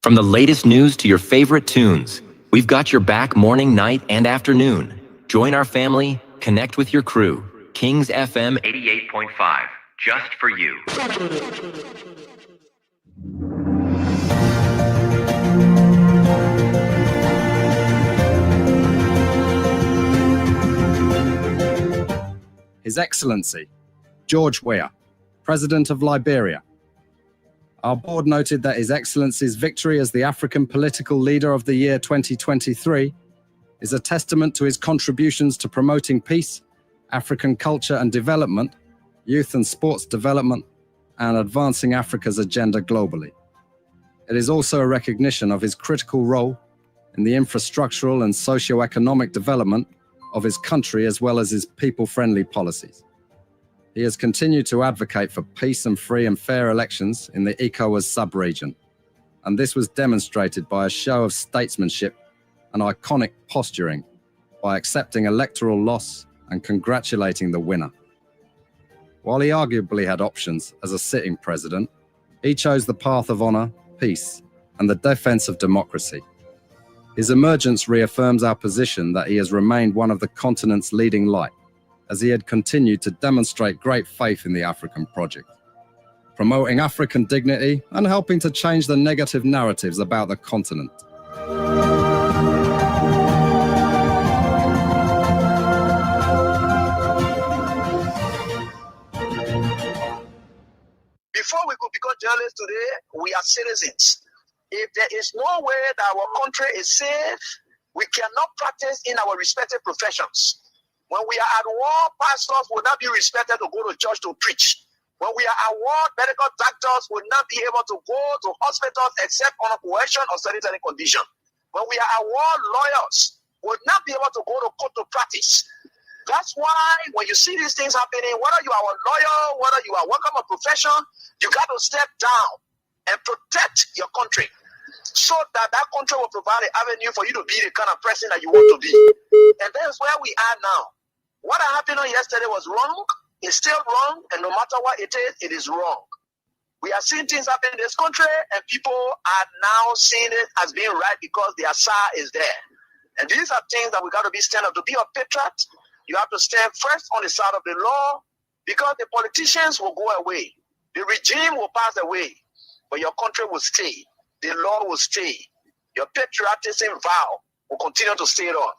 From the latest news to your favorite tunes, we've got your back morning, night, and afternoon. Join our family, connect with your crew. Kings FM 88.5, just for you. His Excellency, George Weah, President of Liberia. Our board noted that His Excellency's victory as the African Political Leader of the Year 2023 is a testament to his contributions to promoting peace, African culture and development, youth and sports development, and advancing Africa's agenda globally. It is also a recognition of his critical role in the infrastructural and socio-economic development of his country as well as his people-friendly policies. He has continued to advocate for peace and free and fair elections in the ECOWAS sub-region, and this was demonstrated by a show of statesmanship and iconic posturing by accepting electoral loss and congratulating the winner. While he arguably had options as a sitting president, he chose the path of honor, peace, and the defense of democracy. His emergence reaffirms our position that he has remained one of the continent's leading light, as he had continued to demonstrate great faith in the African project, promoting African dignity and helping to change the negative narratives about the continent. Before we could become journalists today, we are citizens. If there is no way that our country is safe, we cannot practice in our respective professions. When we are at war, pastors will not be respected to go to church to preach. When we are at war, medical doctors will not be able to go to hospitals except on a coercion or sanitary condition. When we are at war, lawyers will not be able to go to court to practice. That's why when you see these things happening, whether you are a lawyer, whether you are working a profession, you got to step down and protect your country so that that country will provide an avenue for you to be the kind of person that you want to be. And that's where we are now. What happened on yesterday was wrong. It's still wrong. And no matter what it is wrong. We are seeing things happen in this country, and people are now seeing it as being right because the SAR is there. And these are things that we got to be stand up. To be a patriot, you have to stand first on the side of the law, because the politicians will go away. The regime will pass away, but your country will stay. The law will stay. Your patriotism vow will continue to stay on.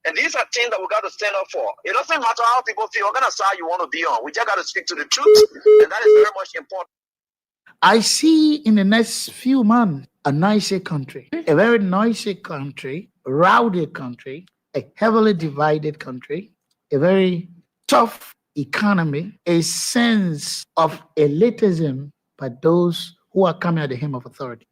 And these are things that we got to stand up for. It doesn't matter how people feel, what kind of side you want to be on. We just got to speak to the truth, and that is very much important. I see in the next few months a nicer country, a very noisy country, rowdy country, a heavily divided country, a very tough economy, a sense of elitism by those who are coming at the hem of authority.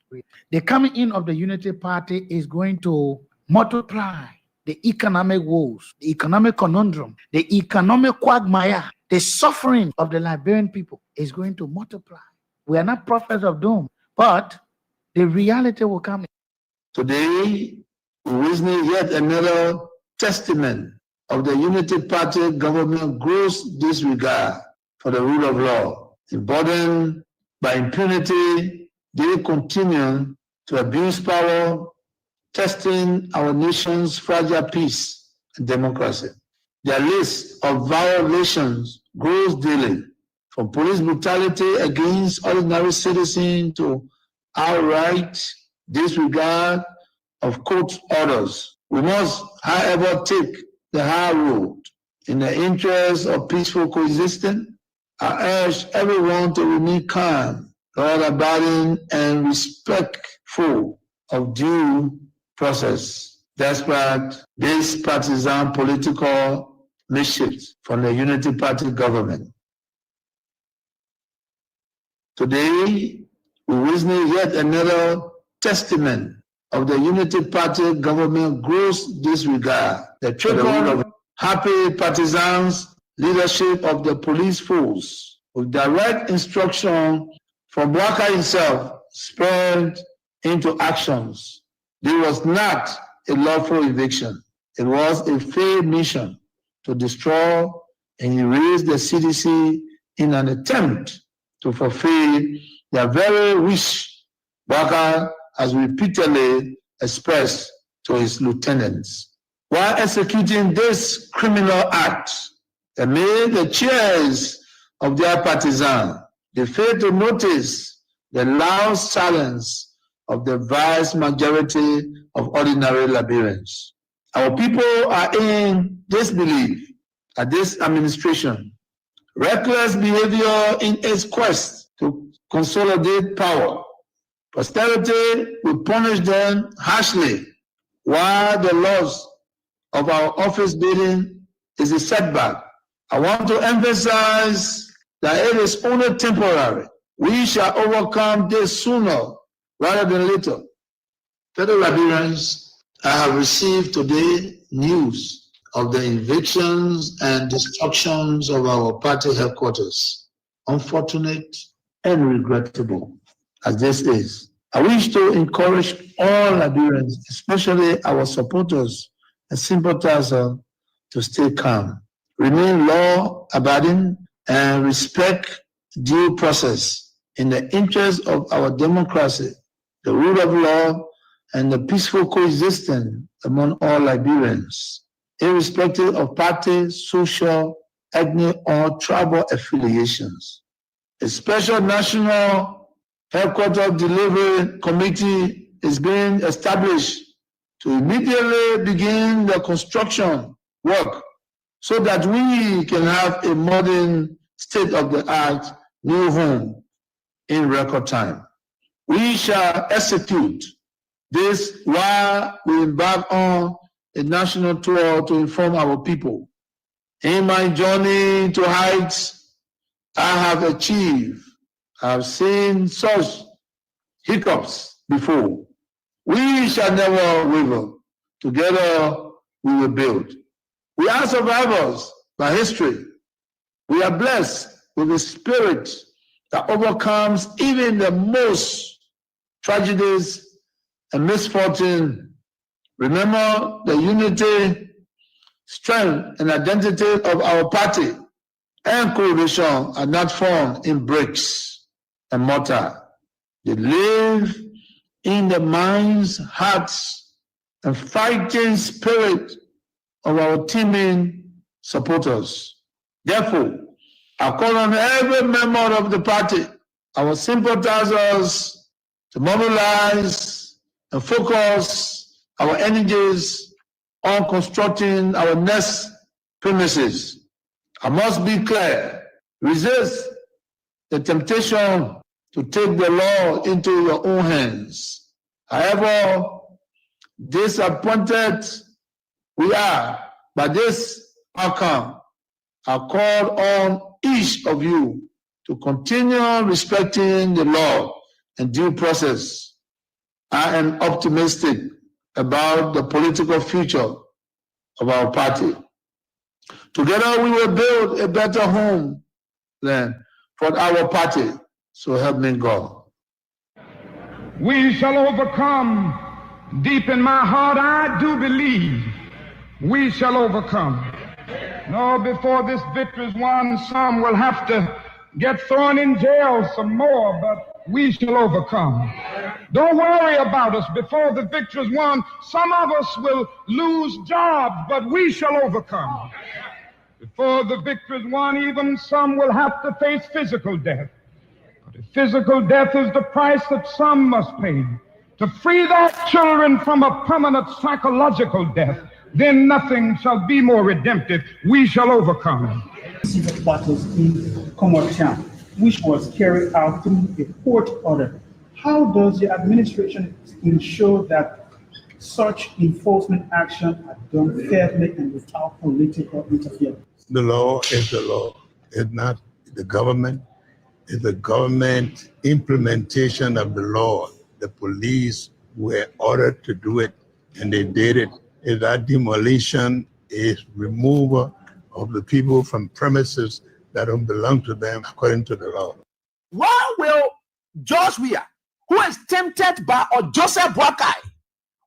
The coming in of the Unity Party is going to multiply the economic woes, the economic conundrum, the economic quagmire, the suffering of the Liberian people is going to multiply. We are not prophets of doom, but the reality will come. Today, we're witnessing yet another testament of the Unity Party government gross disregard for the rule of law. Emboldened by impunity, they continue to abuse power, testing our nation's fragile peace and democracy. Their list of violations grows daily, from police brutality against ordinary citizens to outright disregard of court orders. We must, however, take the high road. In the interest of peaceful coexistence, I urge everyone to remain calm, law-abiding, and respectful of due process, despite this partisan political mischief from the Unity Party government. Today, we witness yet another testament of the Unity Party government gross disregard, the treatment of happy partisans, leadership of the police force, with direct instruction from Waka himself, spurred into actions. There was not a lawful eviction. It was a failed mission to destroy and erase the CDC in an attempt to fulfill their very wish. Waka has repeatedly expressed to his lieutenants. While executing this criminal act, amid the cheers of their partisans, they failed to notice the loud silence of the vast majority of ordinary Liberians. Our people are in disbelief at this administration. Reckless behavior in its quest to consolidate power. Posterity will punish them harshly, while the loss of our office building is a setback. I want to emphasize that it is only temporary. We shall overcome this sooner rather than later. Fellow Liberians, I have received today news of the evictions and destructions of our party headquarters. Unfortunate and regrettable as this is, I wish to encourage all Liberians, especially our supporters and sympathizers, to stay calm, remain law-abiding, and respect due process in the interest of our democracy, the rule of law, and the peaceful coexistence among all Liberians, irrespective of party, social, ethnic, or tribal affiliations. A special national headquarters delivery committee is being established to immediately begin the construction work so that we can have a modern, state-of-the-art new home in record time. We shall execute this while we embark on a national tour to inform our people. In my journey to heights I have achieved, I have seen such hiccups before. We shall never waver. Together we will build. We are survivors by history. We are blessed with a spirit that overcomes even the most tragedies and misfortune. Remember the unity, strength, and identity of our party and coalition are not formed in bricks and mortar. They live in the minds, hearts, and fighting spirit of our teaming supporters. Therefore, I call on every member of the party, our sympathizers, to mobilize and focus our energies on constructing our next premises. I must be clear, resist the temptation to take the law into your own hands. However disappointed we are by this outcome, I call on each of you to continue respecting the law and due process. I am optimistic about the political future of our party. Together we will build a better home for our party. So help me God. We shall overcome. Deep in my heart, I do believe we shall overcome. No, before this victory is won, some will have to get thrown in jail some more, but we shall overcome. Don't worry about us. Before the victory is won, some of us will lose jobs, but we shall overcome. Before the victory is won, even some will have to face physical death. But physical death is the price that some must pay. To free their children from a permanent psychological death, then nothing shall be more redemptive. We shall overcome. Civic battles in Commercial, which was carried out through a court order. How does the administration ensure that such enforcement actions are done fairly and without political interference? The law is the law. It's not the government. It's the government implementation of the law. The police were ordered to do it, and they did it. Is that demolition is removal of the people from premises that don't belong to them according to the law. Why will George Weah, who is tempted by Joseph Boakai,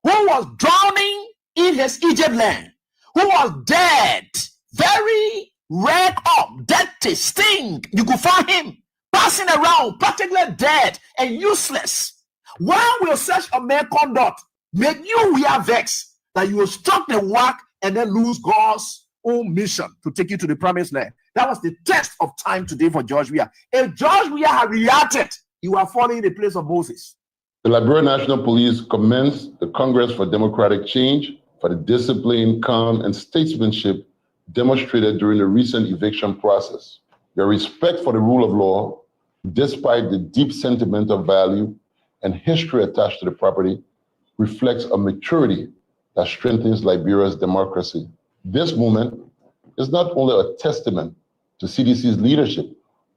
who was drowning in his Egypt land, who was dead, very red up, dirty, stink, you could find him passing around, practically dead and useless. Why will such a mere conduct make you Weah vex that you will struck the work and then lose God's own mission to take you to the promised land? That was the test of time today for George Weah. If George Weah had reacted, you are falling in the place of Moses. The Liberia National Police commends the Congress for Democratic Change for the discipline, calm, and statesmanship demonstrated during the recent eviction process. Your respect for the rule of law, despite the deep sentimental value and history attached to the property, reflects a maturity that strengthens Liberia's democracy. This movement is not only a testament to CDC's leadership,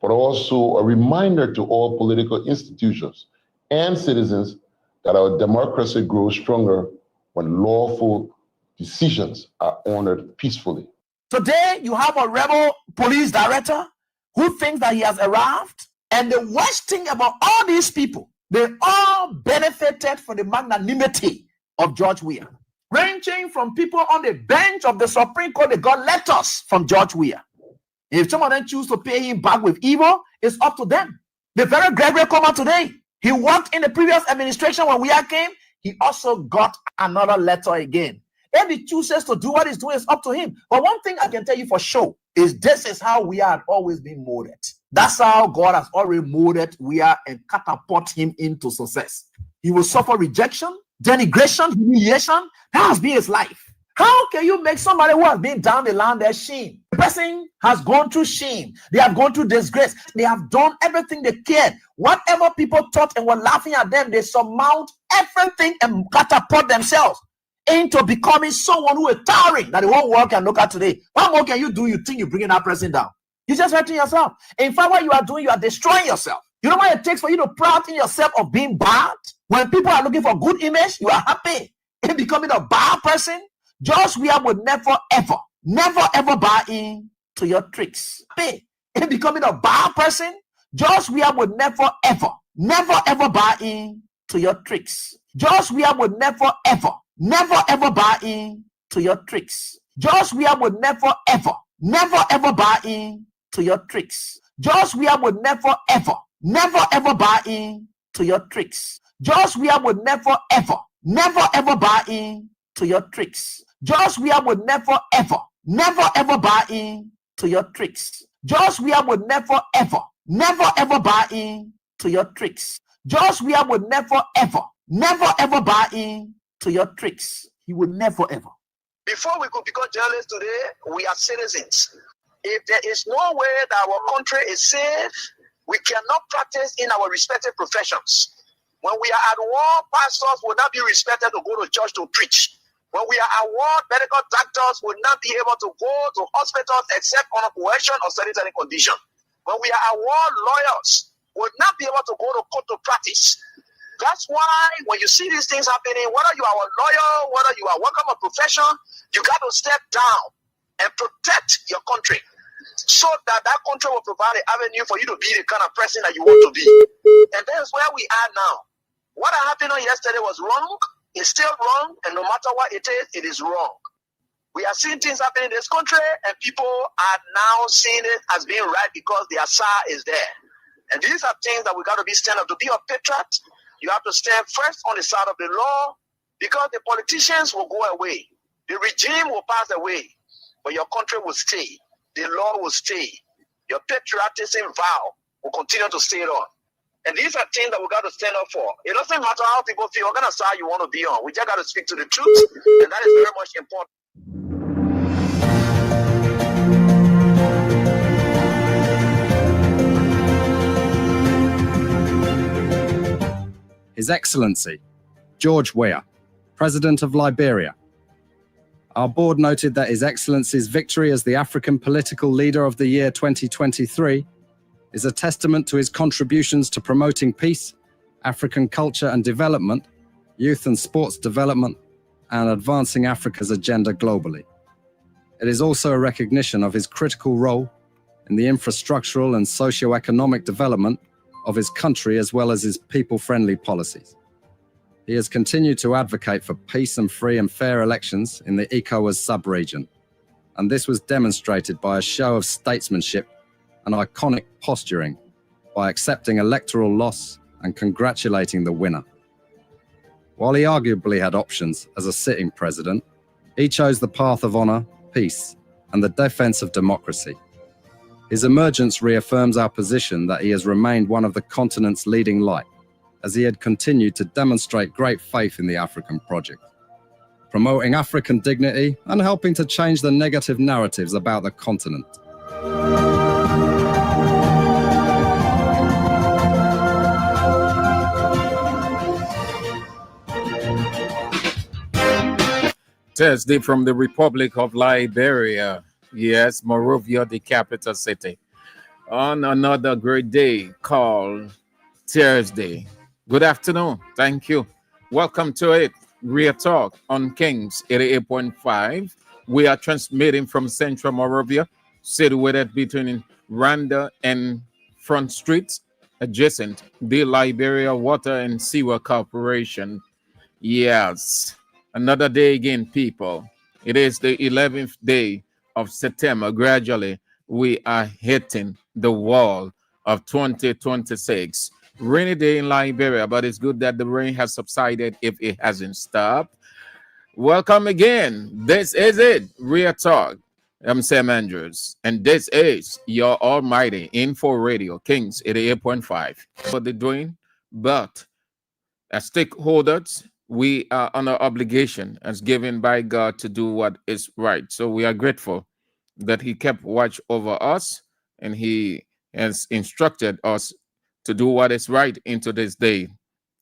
but also a reminder to all political institutions and citizens that our democracy grows stronger when lawful decisions are honored peacefully. Today, you have a rebel police director who thinks that he has arrived. And the worst thing about all these people, they all benefited from the magnanimity of George Weah. Ranging from people on the bench of the Supreme Court, they got letters from George Weah. If some of them choose to pay him back with evil, it's up to them. The very Gregory Comer today, he worked in the previous administration when Weah came. He also got another letter again. If he chooses to do what he's doing, it's up to him. But one thing I can tell you for sure is this is how Weah had always been molded. That's how God has already molded Weah and catapult him into success. He will suffer rejection, denigration, humiliation. That has been his life. How can you make somebody who has been down the line their shame? The person has gone through shame. They have gone through disgrace. They have done everything they cared. Whatever people thought and were laughing at them, they surmount everything and catapult themselves into becoming someone who is towering that the whole world can look at today. What more can you do? You think you're bringing that person down? You're just hurting yourself. In fact, what you are doing, you are destroying yourself. You know what it takes for you to proud in yourself of being bad? When people are looking for good image, you are happy in becoming a bad person. George Weah would never, ever buy in to your tricks. In becoming a bad person, George Weah would never, ever buy in to your tricks. George Weah would never, ever buy in to your tricks. George Weah would never, ever buy in to your tricks. George Weah would never, ever buy in to your tricks. George Weah would never, ever buy in to your tricks. George Weah would never, ever buy in to your tricks. George Weah would never, ever buy in to your tricks. George Weah would never, ever buy in to your tricks. He would never, ever. Before we could become journalists today, we are citizens. If there is no way that our country is safe, we cannot practice in our respective professions. When we are at war, pastors will not be respected to go to church to preach. When we are at war, medical doctors will not be able to go to hospitals except on a coercion or certain condition. When we are at war, lawyers will not be able to go to court to practice. That's why when you see these things happening, whether you are a lawyer, whether you are working a profession, you got to step down and protect your country so that that country will provide an avenue for you to be the kind of person that you want to be. And that's where we are now. What happened yesterday was wrong. It's still wrong, and no matter what it is wrong. We are seeing things happening in this country, and people are now seeing it as being right because the Asa is there. And these are things that we got to be stand up. To be a patriot, you have to stand first on the side of the law, because the politicians will go away. The regime will pass away, but your country will stay. The law will stay. Your patriotism vow will continue to stay on. And these are things that we got to stand up for. It doesn't matter how people feel, what kind of side you want to be on. We just got to speak to the truth, and that is very much important. His Excellency, George Weah, President of Liberia. Our board noted that His Excellency's victory as the African Political Leader of the Year 2023 is a testament to his contributions to promoting peace, African culture and development, youth and sports development, and advancing Africa's agenda globally. It is also a recognition of his critical role in the infrastructural and socio-economic development of his country, as well as his people-friendly policies. He has continued to advocate for peace and free and fair elections in the ECOWAS sub-region, and this was demonstrated by a show of statesmanship and iconic posturing by accepting electoral loss and congratulating the winner. While he arguably had options as a sitting president, he chose the path of honor, peace, and the defense of democracy. His emergence reaffirms our position that he has remained one of the continent's leading light, as he had continued to demonstrate great faith in the African project, promoting African dignity and helping to change the negative narratives about the continent. Thursday from the Republic of Liberia. Yes, Monrovia, the capital city. On another great day called Thursday. Good afternoon. Thank you. Welcome to it. Real Talk on Kings 88.5. We are transmitting from Central Monrovia, situated between Randa and Front Streets, adjacent the Liberia Water and Sewer Corporation. Yes, another day again, people. It is the 11th day of September. Gradually, we are hitting the wall of 2026. Rainy day in Liberia, but it's good that the rain has subsided if it hasn't stopped. Welcome again. This is it, Real Talk. I'm Sam Andrews, and this is your almighty Info Radio, Kings 88.5. What they're doing, but as stakeholders, we are under obligation as given by God to do what is right. So we are grateful that he kept watch over us and he has instructed us to do what is right into this day.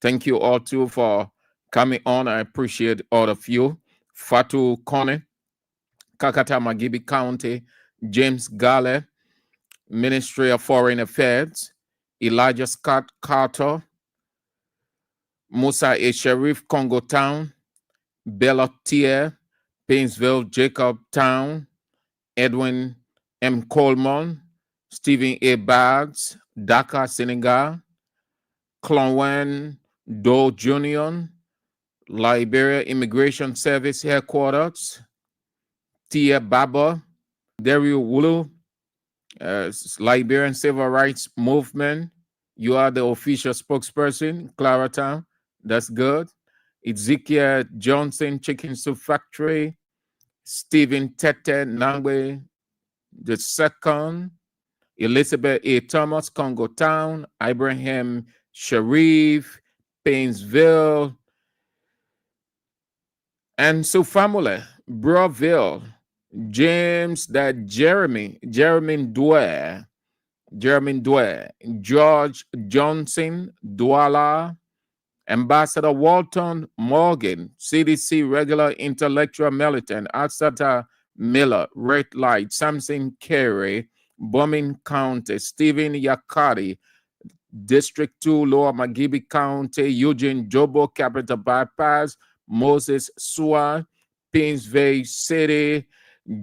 Thank you all too for coming on. I appreciate all of you. Fatu Kone, Kakata Magibi County, James Gale, Ministry of Foreign Affairs, Elijah Scott Carter, Musa A. Sharif, Congo Town, Bellotier, Painesville, Jacob Town, Edwin M. Coleman, Stephen A. Baggs, Dakar, Senegal, Clonwen Doe Jr., Liberia Immigration Service Headquarters, Tia Baba, Dario Wulu, Liberian Civil Rights Movement. You are the official spokesperson, Clara Town. That's good. Ezekiel Johnson, Chicken Soup Factory. Stephen Tete Nangwe the second. Elizabeth A. Thomas, Congo Town. Ibrahim Sharif, Painesville. And so family, Broville, James Jeremy Dwyer, George Johnson, Douala, Ambassador Walton Morgan, CDC regular intellectual militant, Aksata Miller, Red Light, Samson Carey, Bombing County, Stephen Yakari, District 2, Lower Magibi County, Eugene Jobo, Capital Bypass, Moses Sua, Painesville City,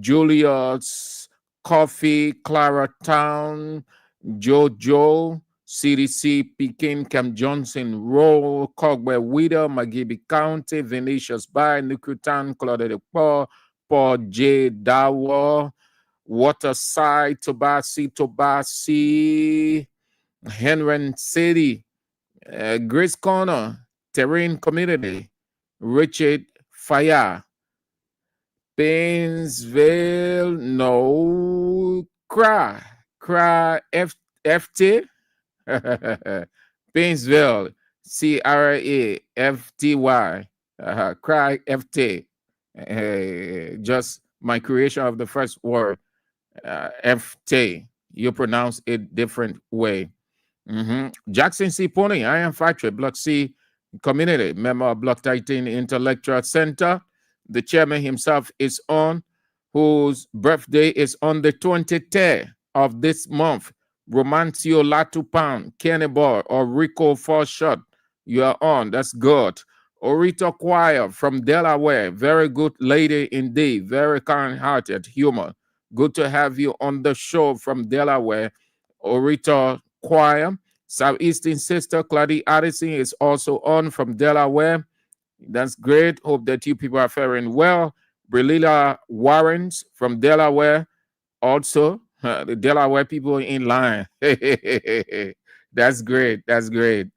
Julius Coffee, Clara Town, Jojo, CDC, Pekin, Cam Johnson, Roll, Cogway, Widow, Magibi County, Venetius Bay, Nukutan, Claude de Paul J. Dawa, Waterside, Tobasi, Henry City, Grace Corner, Terrain Community, Richard Fire, Painesville, no, Cry FT, Painesville, CRAFTY, Cry FT, just my creation of the first word, FT. You pronounce it different way. Jackson C. Pony, Iron Factory, Block C Community, member of Block 13 Intellectual Center. The chairman himself is on, whose birthday is on the 23rd of this month. Romancio Latupan, Kenny Boy, or Rico Forshot, you are on. That's good. Orito Choir from Delaware, very good lady indeed, very kind-hearted, humor. Good to have you on the show from Delaware. Orito Choir. Southeastern Sister Claudie Addison is also on from Delaware. That's great. Hope that you people are faring well. Brilila Warrens from Delaware. Also, the Delaware people in line. That's great. That's great.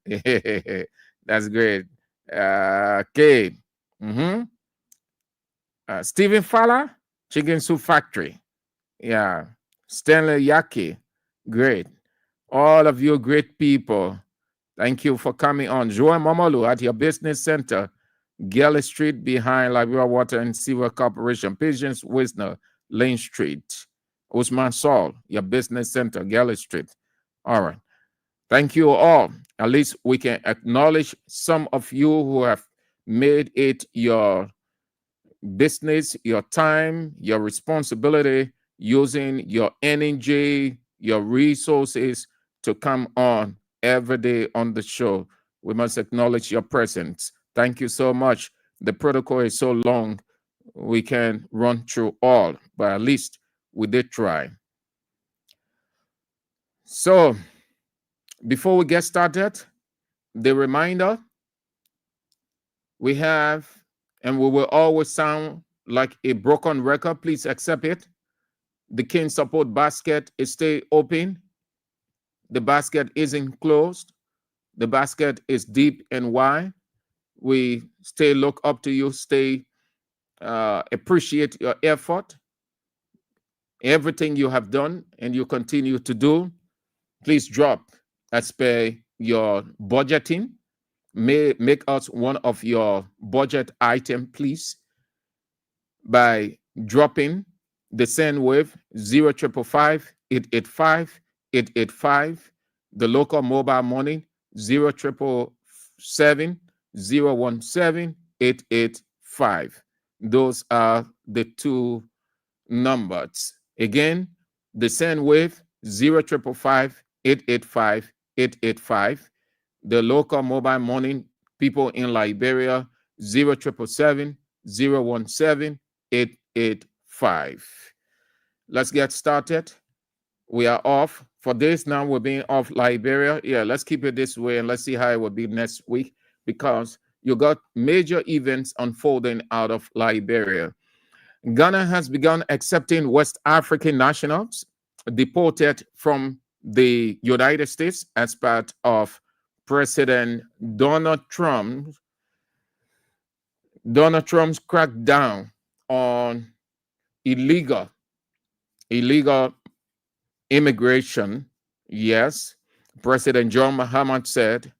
That's great. Okay. Stephen Fowler, Chicken Soup Factory. Yeah. Stanley Yaki. Great. All of you great people. Thank you for coming on. Joan Momolu at your business center, Galley Street behind Liberia Water and Sewer Corporation. Patience Wisner, Lane Street. Usman Saul, your business center, Galley Street. All right. Thank you all. At least we can acknowledge some of you who have made it your business, your time, your responsibility, using your energy, your resources to come on every day on the show. We must acknowledge your presence. Thank you so much. The protocol is so long, we can run through all, but at least we did try. So, before we get started, the reminder we have, and we will always sound like a broken record. Please accept it. The King Support basket is still open. The basket isn't closed. The basket is deep and wide. We stay look up to you, stay appreciate your effort, everything you have done and you continue to do. Please drop as per your budgeting. Make us one of your budget item, please, by dropping the send wave 0555-885-885, the local mobile money 0777-017-885. Those are the two numbers. Again, the send wave 0555-885-885. The local mobile money, people in Liberia, 0777-017-885. Let's get started. We are off for this now. We're being off Liberia. Yeah, let's keep it this way and let's see how it will be next week, because you got major events unfolding out of Liberia. Ghana has begun accepting West African nationals deported from the United States as part of President Donald Trump's crackdown on illegal immigration. Yes, President John Mahama said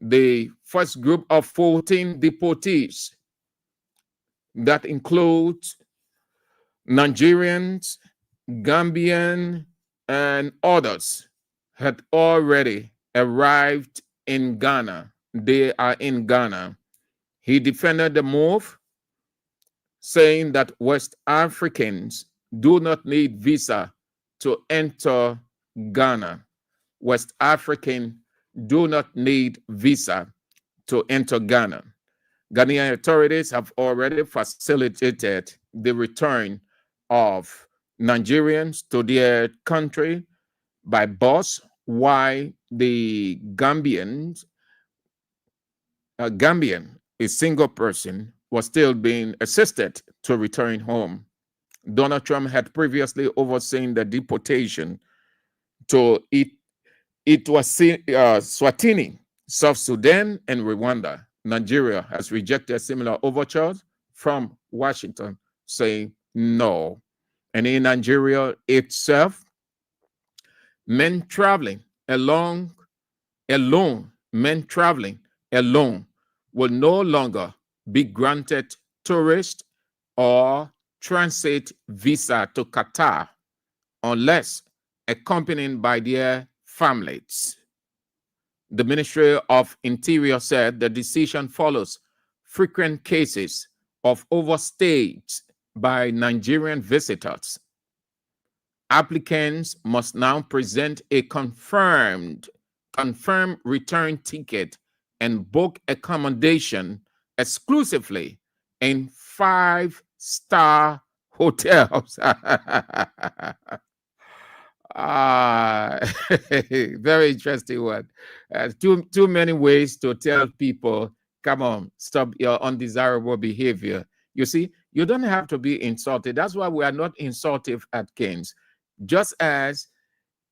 the first group of 14 deportees that includes Nigerians, Gambian, and others had already arrived in Ghana. They are in Ghana. He defended the move, saying that West Africans do not need visa to enter Ghana. West Africans do not need visa to enter Ghana. Ghanaian authorities have already facilitated the return of Nigerians to their country by bus, while the Gambian, a single person, was still being assisted to return home. Donald Trump had previously overseen the deportation to Swatini, South Sudan, and Rwanda. Nigeria has rejected similar overtures from Washington, saying no. And in Nigeria itself, men traveling alone will no longer be granted tourist or transit visa to Qatar unless accompanied by their families. The Ministry of Interior said the decision follows frequent cases of overstays by Nigerian visitors. Applicants must now present a confirmed return ticket and book accommodation exclusively in 5-star hotels. Very interesting one. Too many ways to tell people, come on, stop your undesirable behavior. You see, you don't have to be insulted. That's why we are not insultive at Kings. Just as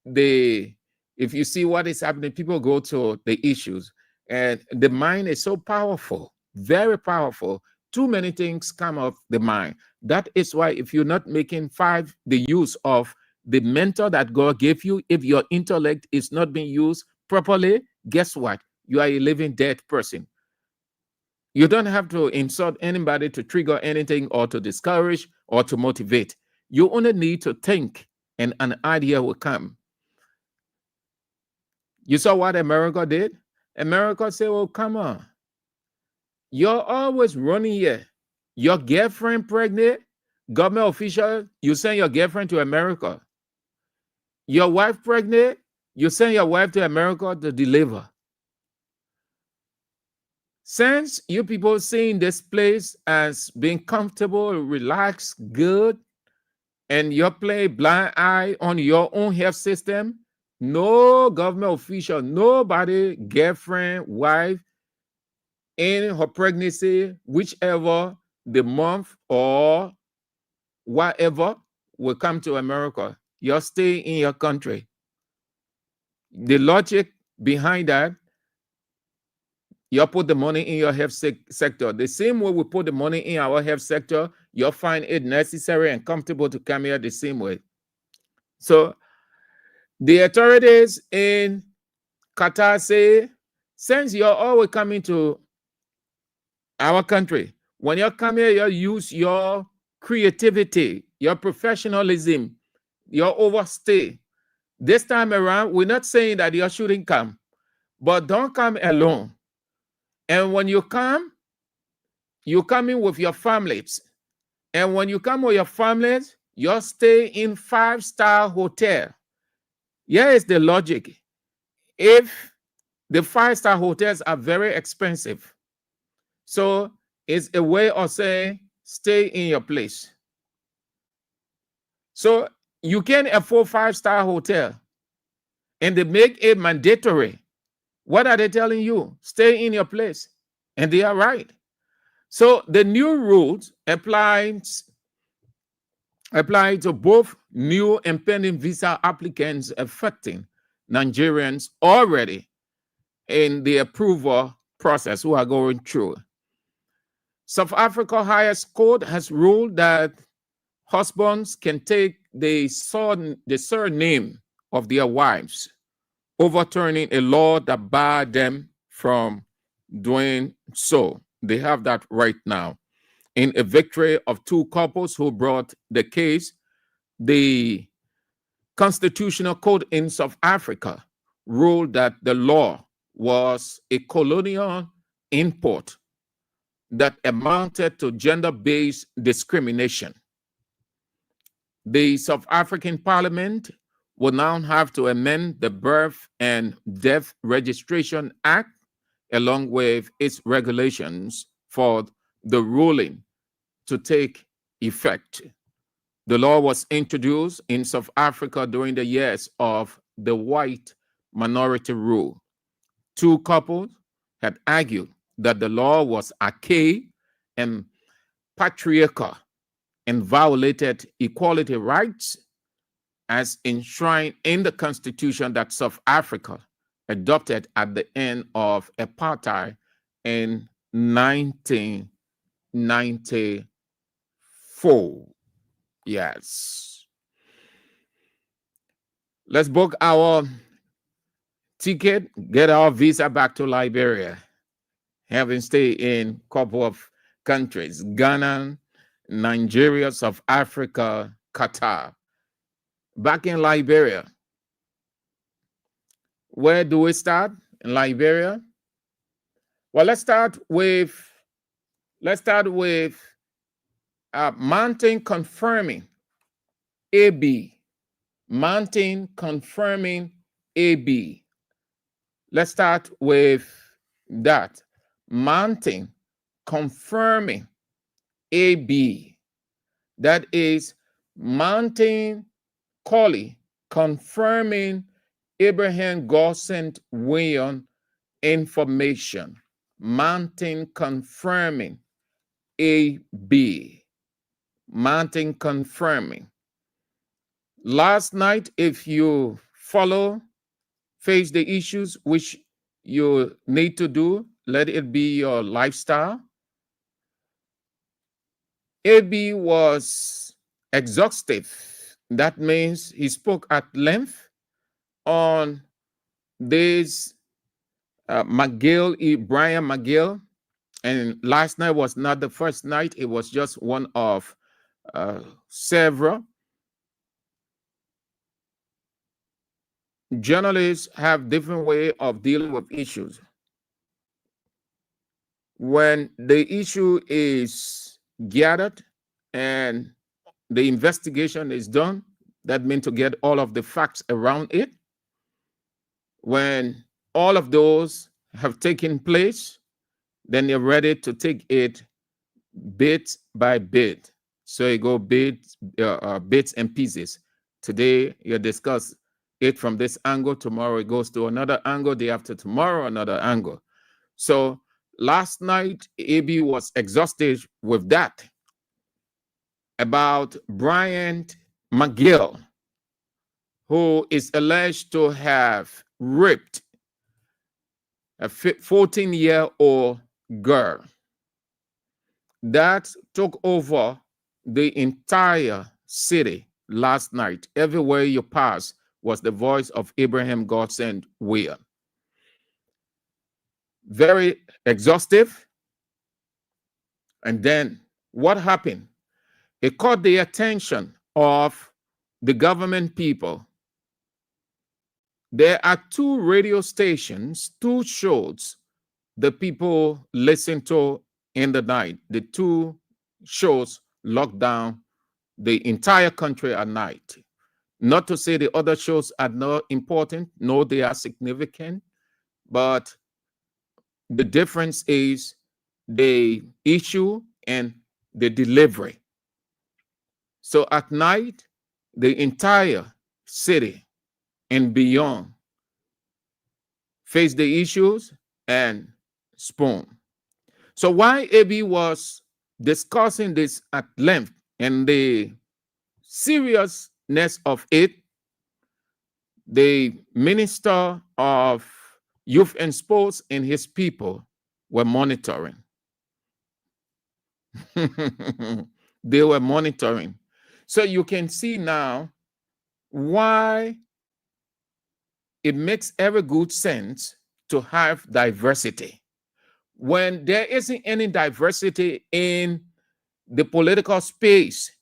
if you see what is happening, people go to the issues. And the mind is so powerful, very powerful. Too many things come off the mind. That is why if you're not making the use of the mentor that God gave you, if your intellect is not being used properly, guess what? You are a living dead person. You don't have to insult anybody to trigger anything or to discourage or to motivate. You only need to think and an idea will come. You saw what America did? America said, well, come on. You're always running here. Your girlfriend pregnant, government official, you send your girlfriend to America. Your wife pregnant, you send your wife to America to deliver. Since you people seeing this place as being comfortable, relaxed, good, and you play blind eye on your own health system, no government official, nobody, girlfriend, wife, in her pregnancy, whichever the month or whatever, will come to America. You're staying in your country. The logic behind that, you put the money in your health sector. The same way we put the money in our health sector, you'll find it necessary and comfortable to come here the same way. So the authorities in Qatar say, since you're always coming to our country, when you come here, you use your creativity, your professionalism, your overstay. This time around, we're not saying that you shouldn't come, but don't come alone. And when you come in with your families. And when you come with your families, you stay in 5-star hotel. Here is the logic. If the 5-star hotels are very expensive, so it's a way of saying, stay in your place. So you can afford 5-star hotel and they make it mandatory. What are they telling you? Stay in your place. And they are right. So the new rules apply to both new and pending visa applicants affecting Nigerians already in the approval process who are going through. South Africa highest court has ruled that husbands can take the surname of their wives, overturning a law that barred them from doing so. They have that right now. In a victory of 2 couples who brought the case, the Constitutional Court in South Africa ruled that the law was a colonial import that amounted to gender-based discrimination. The South African Parliament will now have to amend the Birth and Death Registration Act along with its regulations for the ruling to take effect. The law was introduced in South Africa during the years of the white minority rule. 2 couples had argued that the law was archaic and patriarchal and violated equality rights as enshrined in the constitution that South Africa adopted at the end of apartheid in 1994. Yes. Let's book our ticket, get our visa back to Liberia, having stayed in a couple of countries, Ghana, Nigeria, South Africa, Qatar. Back in Liberia, where do we start in Liberia? Well, let's start with mountain confirming AB. Mountain confirming AB. Let's start with that. Mountain confirming AB. That is Mountain Colley confirming Abraham Gossent Weah information. Mountain confirming AB. Mountain confirming. Last night, if you face the issues which you need to do. Let it be your lifestyle. AB was exhaustive. That means he spoke at length on this Brian McGill. And last night was not the first night. It was just one of several. Journalists have different way of dealing with issues. When the issue is gathered and the investigation is done, that means to get all of the facts around it. When all of those have taken place, then you're ready to take it bit by bit. So you go bits and pieces. Today you discuss it from this angle. Tomorrow it goes to another angle. Day after tomorrow, another angle. So last night, AB was exhausted with that about Brian McGill, who is alleged to have raped a 14-year-old girl. That took over the entire city last night. Everywhere you pass was the voice of Abraham Godsend Weah. Very exhaustive. And then what happened? It caught the attention of the government people. There are 2 radio stations, 2 shows the people listen to in the night. The 2 shows locked down the entire country at night. Not to say the other shows are not important. No, they are significant. But the difference is the issue and the delivery. So at night, the entire city and beyond face the issues and spoon. So while AB was discussing this at length and the seriousness of it, the Minister of Youth and Sports and his people were monitoring. They were monitoring. So you can see now why it makes every good sense to have diversity. When there isn't any diversity in the political space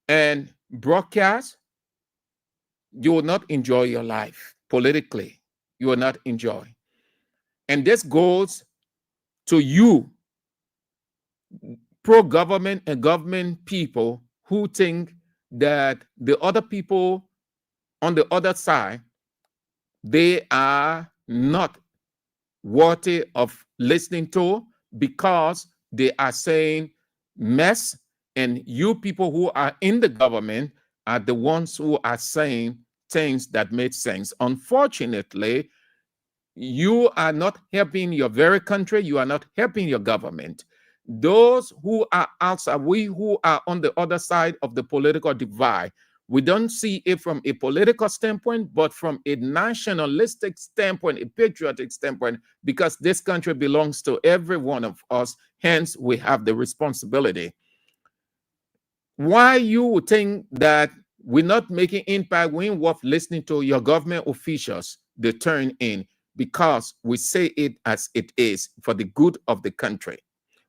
and broadcast, you will not enjoy your life politically. You will not enjoy. And this goes to you, pro-government and government people who think that the other people on the other side, they are not worthy of listening to because they are saying mess, and you people who are in the government are the ones who are saying things that make sense. Unfortunately, you are not helping your very country. You are not helping your government. Those who are outside, we who are on the other side of the political divide, we don't see it from a political standpoint, but from a nationalistic standpoint, a patriotic standpoint, because this country belongs to every one of us. Hence, we have the responsibility. Why you would think that we're not making impact, we ain't worth listening to your government officials, they turn in because we say it as it is for the good of the country.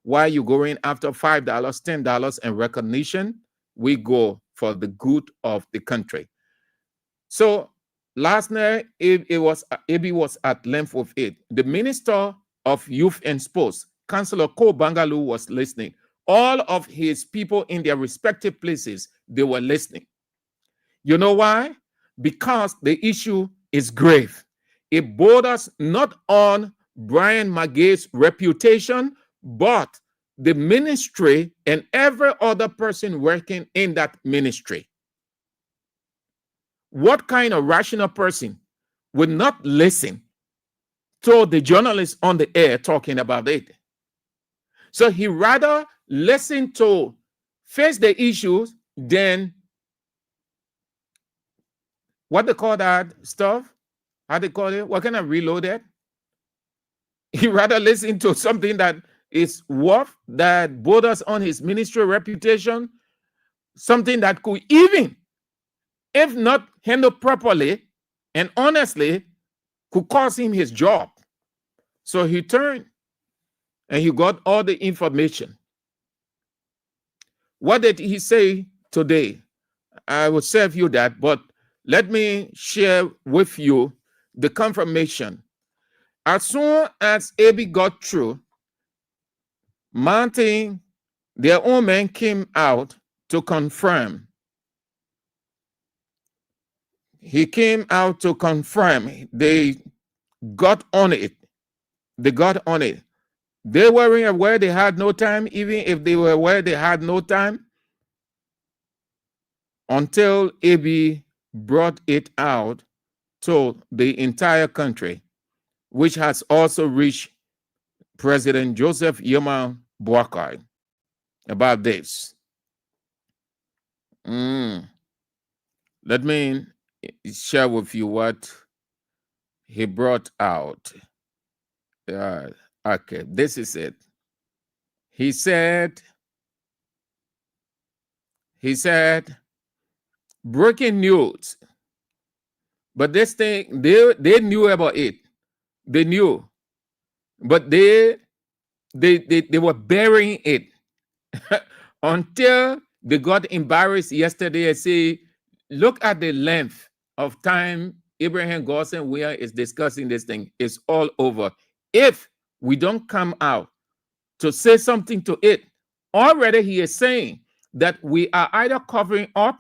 Why you going after $5, $10 and recognition? We go for the good of the country. So last night, AB was at length with it. The Minister of Youth and Sports, Councillor Ko Bangalu, was listening. All of his people in their respective places, they were listening. You know why? Because the issue is grave. It borders not on Brian McGill's reputation, but the ministry and every other person working in that ministry. What kind of rational person would not listen to the journalist on the air talking about it? So he rather listen to face the issues than what they call that stuff? How they call it? What can I reload it? He rather listen to something that is worth, that borders on his ministerial reputation, something that could even, if not handled properly and honestly, could cost him his job. So he turned and he got all the information. What did he say today? I will serve you that, but let me share with you the confirmation. As soon as AB got through, Mountain, their own man, came out to confirm. He came out to confirm. They got on it. They got on it. They weren't aware they had no time, even if they were aware they had no time, until AB brought it out to the entire country, which has also reached President Joseph Yema Boakai about this. Let me share with you what he brought out. Okay, this is it. He said, breaking news. But this thing, they knew about it. They knew. But they were burying it until they got embarrassed yesterday and say, look at the length of time Abraham Gosson Weah is discussing this thing. It's all over. If we don't come out to say something to it, already he is saying that we are either covering up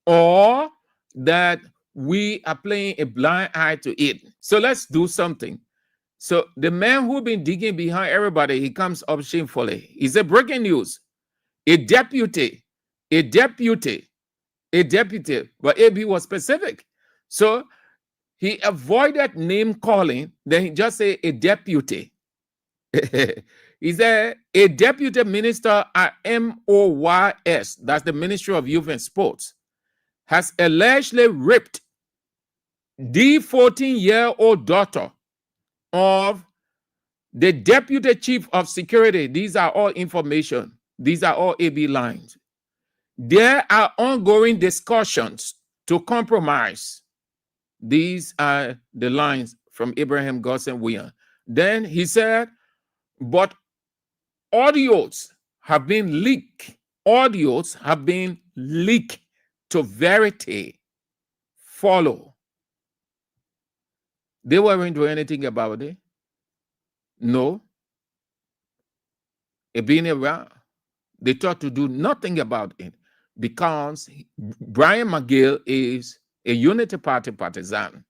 or that we are playing a blind eye to it. So let's do something. So the man who been digging behind everybody, he comes up shamefully. He said, breaking news. A deputy, but AB was specific. So he avoided name calling, then he just said a deputy. He said a deputy minister at MOYS, that's the Ministry of Youth and Sports, has allegedly raped the 14-year-old daughter of the deputy chief of security. These are all information. These are all AB lines. There are ongoing discussions to compromise. These are the lines from Abraham Gosson Weah. Then he said, but audios have been leaked. Audios have been leaked to Verity. Follow. They weren't doing anything about it. No. It being around. They thought to do nothing about it because Brian McGill is a Unity Party partisan.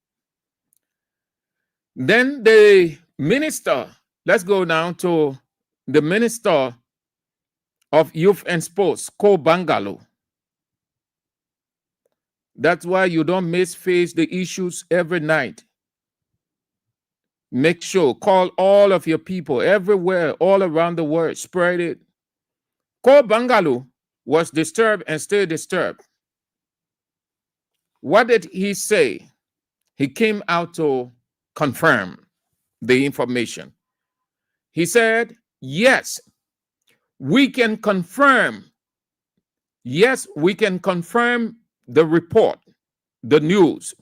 Then the minister, let's go down to the Minister of Youth and Sports, Ko Bangalo. That's why you don't misface the issues every night. Make sure, call all of your people everywhere, all around the world, spread it. Ko Bangalo was disturbed and still disturbed. What did he say? He came out to confirm the information. He said, yes, we can confirm. Yes, we can confirm the report, the news.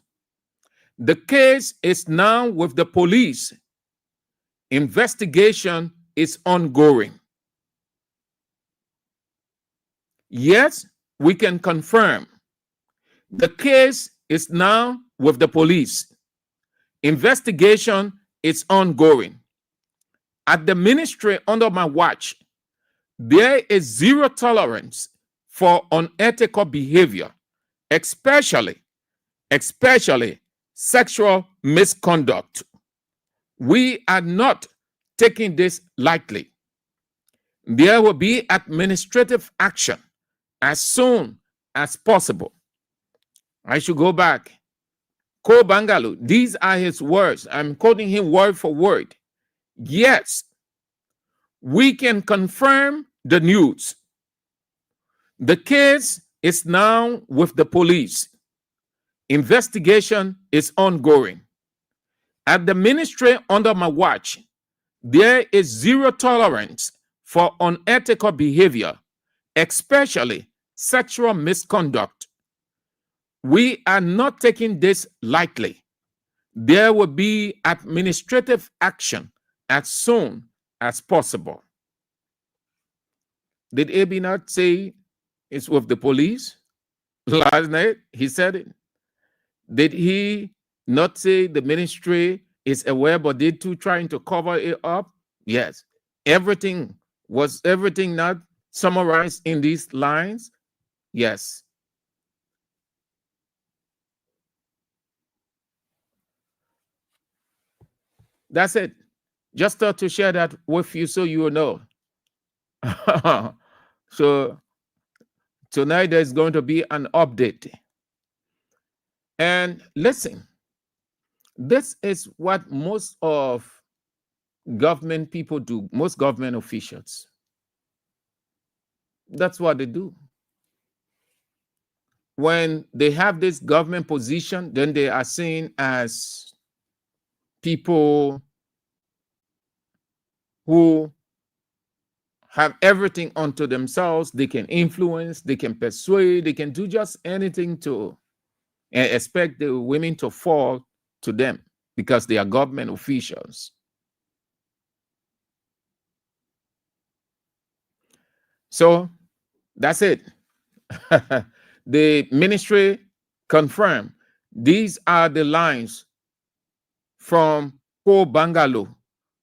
The case is now with the police. Investigation is ongoing. Yes, we can confirm. The case is now with the police. Investigation is ongoing. At the ministry under my watch, there is zero tolerance for unethical behavior, especially sexual misconduct. We are not taking this lightly. There will be administrative action as soon as possible. I should go back. Ko Bangalo, these are his words. I'm quoting him word for word. Yes, we can confirm the news. The case is now with the police. Investigation is ongoing. At the ministry under my watch, There is zero tolerance for unethical behavior, especially sexual misconduct. We are not taking this lightly. There will be administrative action as soon as possible. Did AB not say it's with the police last night? He said it. Did he not say the ministry is aware, but they too trying to cover it up? Yes. Everything not summarized in these lines? Yes. That's it. Just thought to share that with you so you will know. So tonight there's going to be an update. And listen, this is what most of government people do, most government officials. That's what they do. When they have this government position, then they are seen as people who have everything unto themselves. They can influence, they can persuade, they can do just anything to expect the women to fall to them because they are government officials. So that's it. The ministry confirmed these are the lines from Ko Bangalo,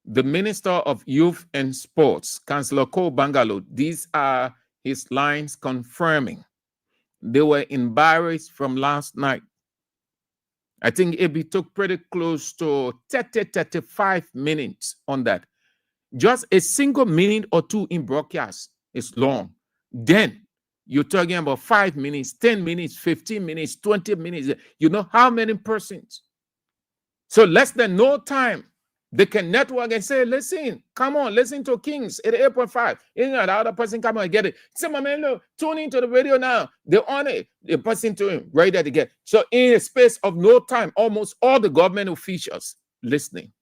the Minister of Youth and Sports, Councillor Ko Bangalo. These are his lines confirming. They were embarrassed from last night. I think it took pretty close to 35 minutes on that. Just a single minute or two in broadcast is long. Then you're talking about 5 minutes, 10 minutes, 15 minutes, 20 minutes. You know how many persons? So less than no time, they can network and say, listen, come on, listen to Kings at 8.5. You know, the other person come on and get it. Say, my man, look, tune into the radio now. They're on it. The person to him, right there to get. So in a space of no time, almost all the government officials listening.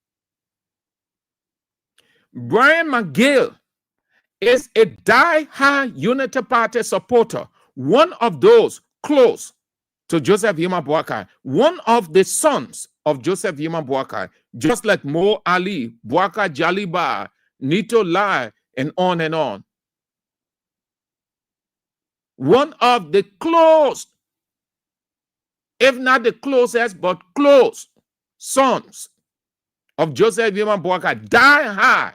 Brian McGill is a die-hard Unity Party supporter, one of those close to Joseph Yuma Boakai, one of the sons of Joseph Yuma Boakai, just like Mo Ali, Boakai Jaliba, Nito Lai, and on and on. One of the close, if not the closest, but close sons of Joseph Yuma Boakai, die-hard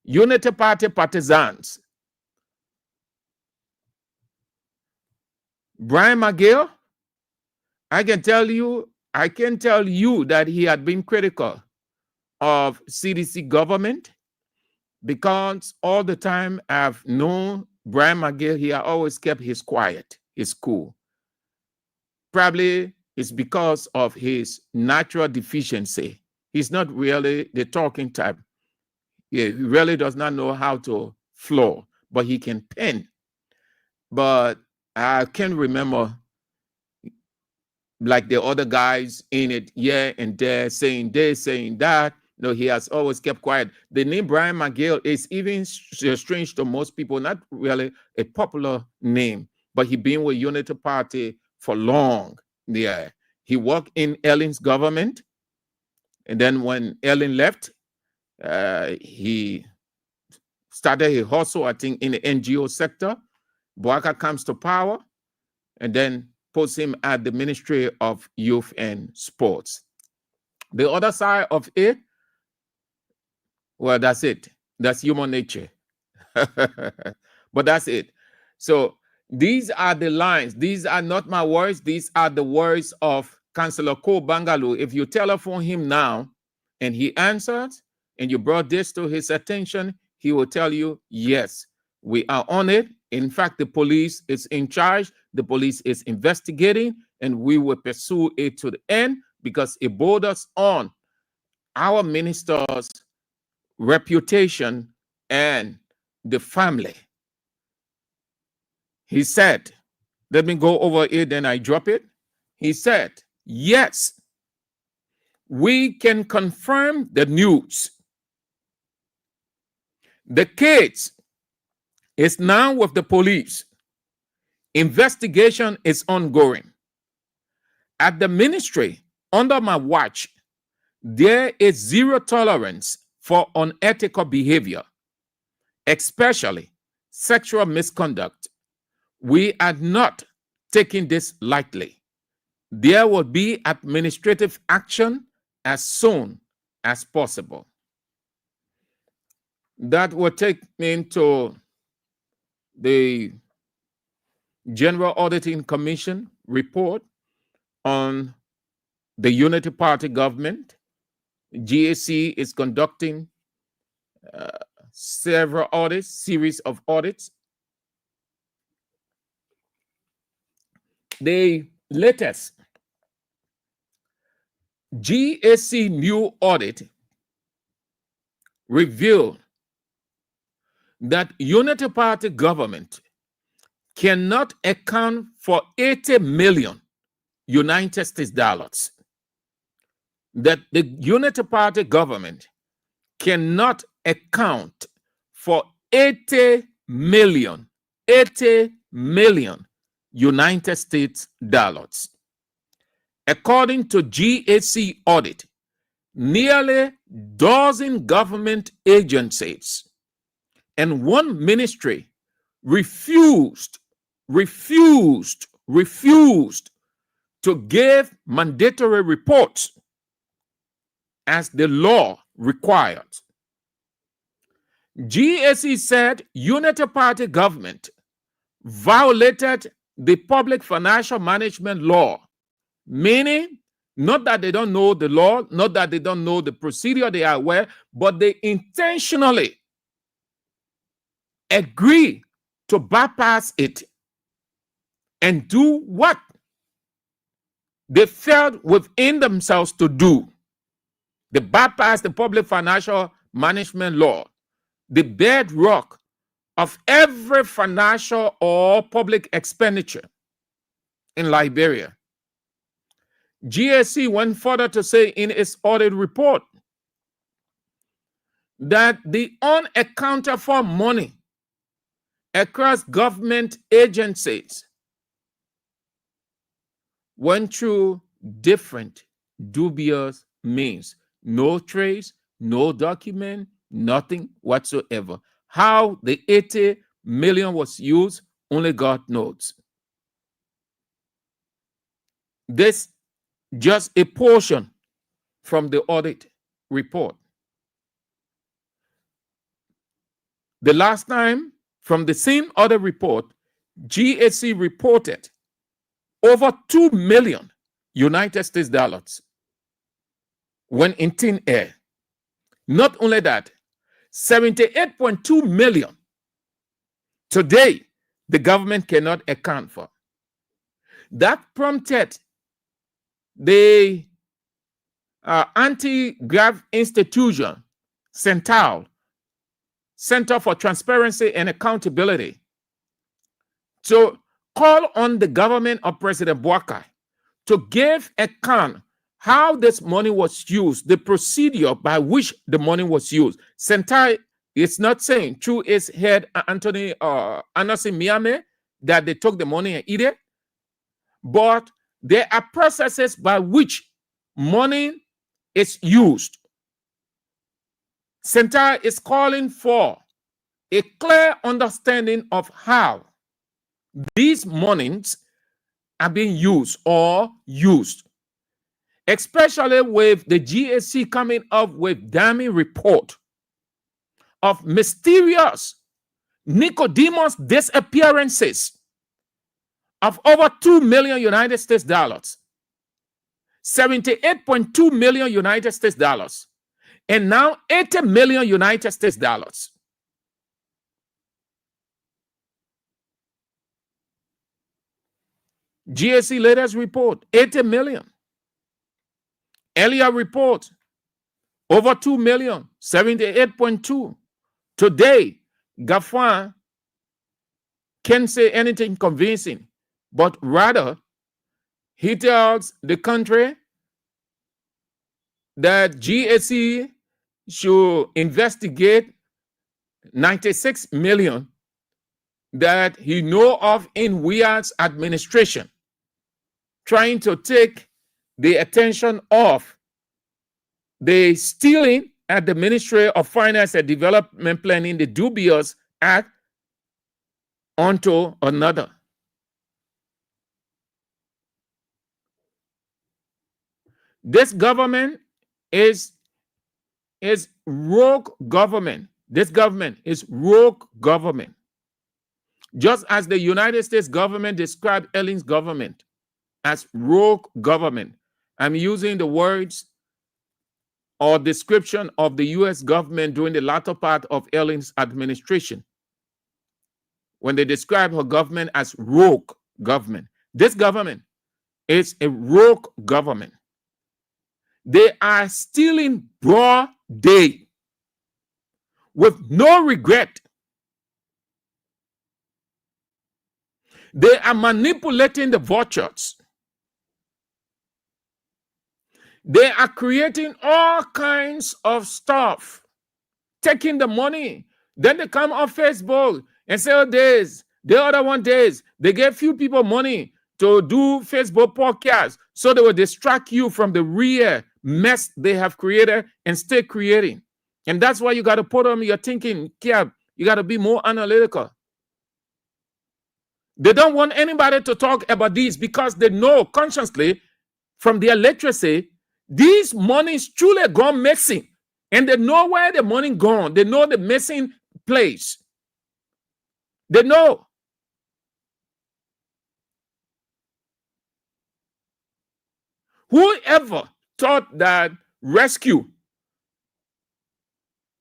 Unity Party partisans. Brian McGill, I can tell you that he had been critical of CDC government because all the time I've known Brian McGill, he always kept his quiet, his cool. Probably it's because of his natural deficiency. He's not really the talking type. He really does not know how to flow, but he can pen. But I can't remember like the other guys in it, yeah, and there saying this, saying that. No, he has always kept quiet. The name Brian McGill is even strange to most people, not really a popular name, but he been with Unity Party for long. Yeah, he worked in Ellen's government, and then when Ellen left, he started a hustle, I think, in the NGO sector. Boakai comes to power and then puts him at the Ministry of Youth and Sports. The other side of it, well, that's it. That's human nature. But that's it. So these are the lines. These are not my words. These are the words of Councillor Ko Bangalo. If you telephone him now and he answers, and you brought this to his attention, he will tell you, yes, we are on it. In fact, the police is in charge. The police is investigating, and we will pursue it to the end because it borders on our minister's reputation and the family. He said, let me go over it, then I drop it. He said, yes, we can confirm the news. The case is now with the police. Investigation is ongoing. At the ministry, under my watch, there is zero tolerance for unethical behavior, especially sexual misconduct. We are not taking this lightly. There will be administrative action as soon as possible. That will take me into the General Auditing Commission report on the Unity Party government. GAC is conducting several audits, series of audits. The latest GAC new audit revealed that Unity Party government cannot account for 80 million United States dollars. That the Unity Party government cannot account for 80 million United States dollars. According to GAC audit, nearly dozen government agencies and one ministry refused to give mandatory reports as the law required. GAC said Unity Party government violated the public financial management law, meaning not that they don't know the law, not that they don't know the procedure, they are aware, but they intentionally agree to bypass it and do what they felt within themselves to do. They bypass the public financial management law, the bedrock of every financial or public expenditure in Liberia. GAC went further to say in its audit report that the unaccounted for money across government agencies went through different dubious means. No trace, no document, nothing whatsoever. How the 80 million was used, only God knows. This just a portion from the audit report. The last time, from the same audit report, GAC reported over 2 million United States dollars when in thin air. Not only that, 78.2 million today the government cannot account for. That prompted the anti-graft institution, Central, Center for Transparency and Accountability, to call on the government of President Boakai to give account how this money was used, the procedure by which the money was used. Sentai is not saying through its head, Anthony Anderson Miame, that they took the money and eat it, but there are processes by which money is used. Sentai is calling for a clear understanding of how these monies are being used or used, especially with the GAC coming up with damning report of mysterious Nicodemus disappearances of over 2 million United States dollars, 78.2 million United States dollars, and now 80 million United States dollars. GAC latest report, 80 million. Earlier report, over 2 million, 78.2. Today, Gafwan can't say anything convincing, but rather he tells the country that GAC should investigate 96 million that he know of in Weah's administration, trying to take the attention off the stealing at the Ministry of Finance and Development Planning, the dubious act, onto another. This government is rogue government. This government is rogue government. Just as the United States government described Ellen's government as rogue government, I'm using the words or description of the US government during the latter part of Ellen's administration, when they describe her government as rogue government. This government is a rogue government. They are stealing broad day with no regret. They are manipulating the vultures. They are creating all kinds of stuff, taking the money. Then they come on Facebook and say, oh, this, the other one days, they gave few people money to do Facebook podcasts so they will distract you from the real mess they have created and stay creating. And that's why you got to put on your thinking cap. You got to be more analytical. They don't want anybody to talk about this because they know consciously from their literacy, these monies truly gone missing. And they know where the money gone. They know the missing place. They know. Whoever thought that rescue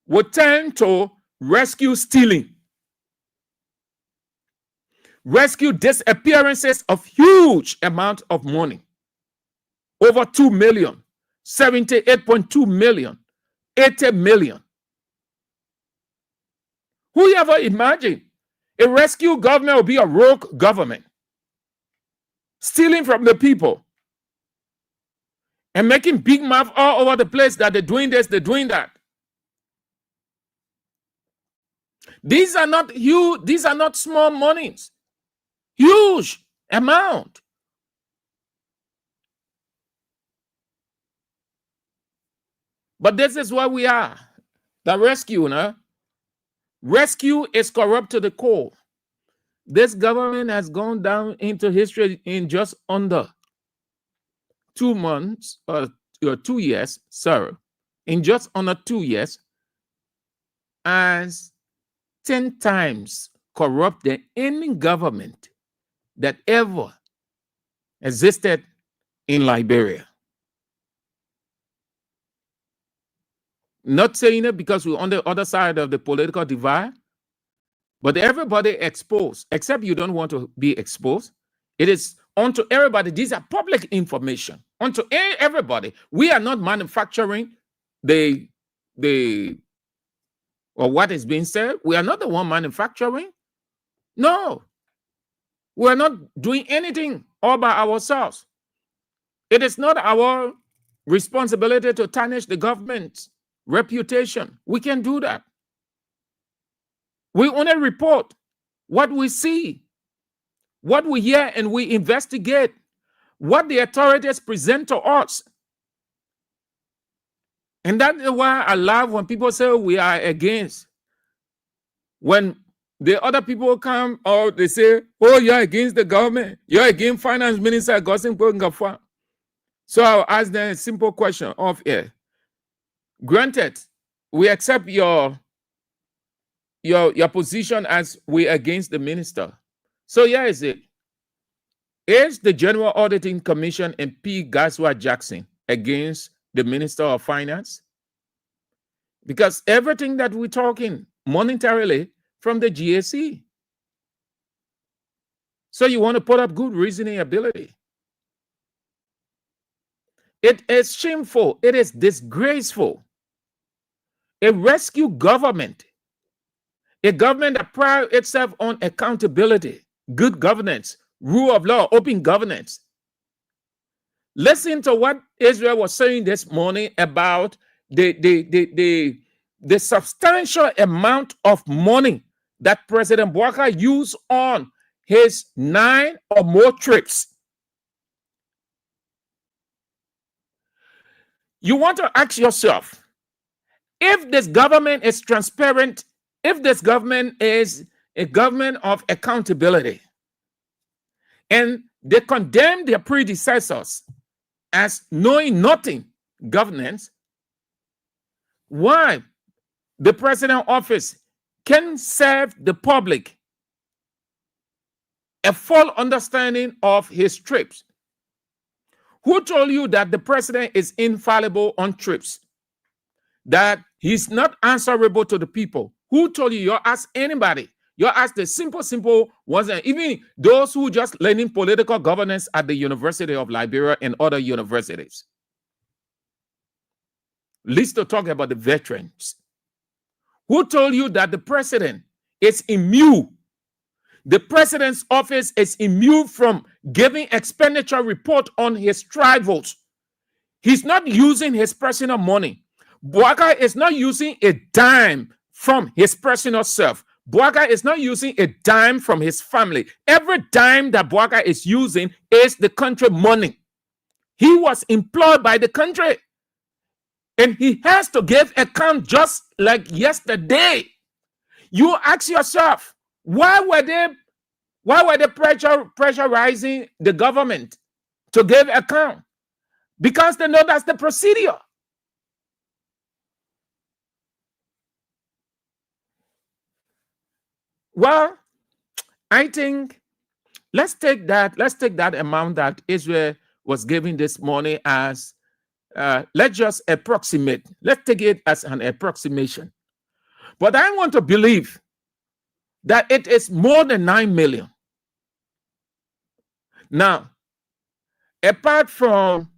would turn to rescue stealing, rescue disappearances of huge amount of money, over 2 million, 78.2 million, 80 million. Whoever imagined a rescue government will be a rogue government, stealing from the people and making big mouth all over the place that they're doing this, they're doing that. These are not huge, these are not small monies. Huge amount. But this is where we are. The rescue, no? Rescue is corrupt to the core. This government has gone down into history in just under 2 months, or 2 years, sorry, in just under 2 years, as 10 times corrupt than any government that ever existed in Liberia. Not saying it because we're on the other side of the political divide, but everybody exposed, except you don't want to be exposed. It is unto everybody. These are public information. Unto everybody. We are not manufacturing or what is being said. We are not the one manufacturing. No. We are not doing anything all by ourselves. It is not our responsibility to tarnish the government's reputation. We can do that. We only report what we see, what we hear, and we investigate what the authorities present to us. And that is why I love when people say we are against. When the other people come or they say, oh, you're against the government, you're against Finance Minister Gosin Ngafa. So I'll ask them a simple question off air. Granted, we accept your position as we against the minister. So here is it. Is the General Auditing Commission and P. Gaswa Jackson against the Minister of Finance? Because everything that we're talking monetarily from the GAC. So you want to put up good reasoning ability. It is shameful. It is disgraceful. A rescue government, a government that prides itself on accountability, good governance, rule of law, open governance. Listen to what Israel was saying this morning about the the substantial amount of money that President Bouaka used on his 9 or more trips. You want to ask yourself, if this government is transparent, if this government is a government of accountability, and they condemn their predecessors as knowing nothing governance, why the president office can serve the public a full understanding of his trips? Who told you that the president is infallible on trips? That he's not answerable to the people? Who told you? You ask anybody. You ask the simple ones, and even those who just learning political governance at the University of Liberia and other universities. Least to talk about the veterans. Who told you that the president is immune? The president's office is immune from giving expenditure report on his tribals. He's not using his personal money. Bouaka is not using a dime from his personal self. Bouaka is not using a dime from his family. Every dime that Bouaka is using is the country money. He was employed by the country. And he has to give account just like yesterday. You ask yourself, why were they pressurizing the government to give account? Because they know that's the procedure. Well, I think let's take that amount that Israel was giving this morning as let's just approximate. Let's take it as an approximation. But I want to believe that it is more than 9 million. Now, apart from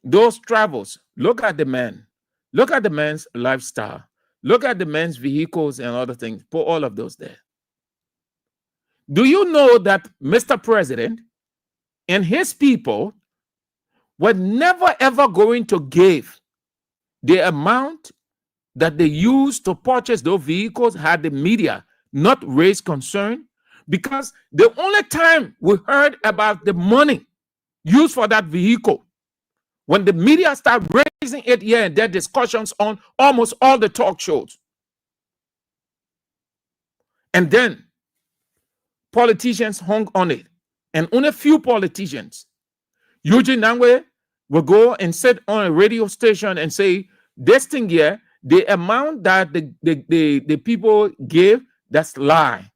those travels, look at the man. Look at the man's lifestyle. Look at the man's vehicles and other things. Put all of those there. Do you know that Mr. President and his people were never ever going to give the amount that they used to purchase those vehicles had the media not raised concern? Because the only time we heard about the money used for that vehicle, when the media started raising it here and there, discussions on almost all the talk shows. And then politicians hung on it. And only a few politicians. Eugene Nangwe will go and sit on a radio station and say, this thing here, the amount that the people give, that's lie.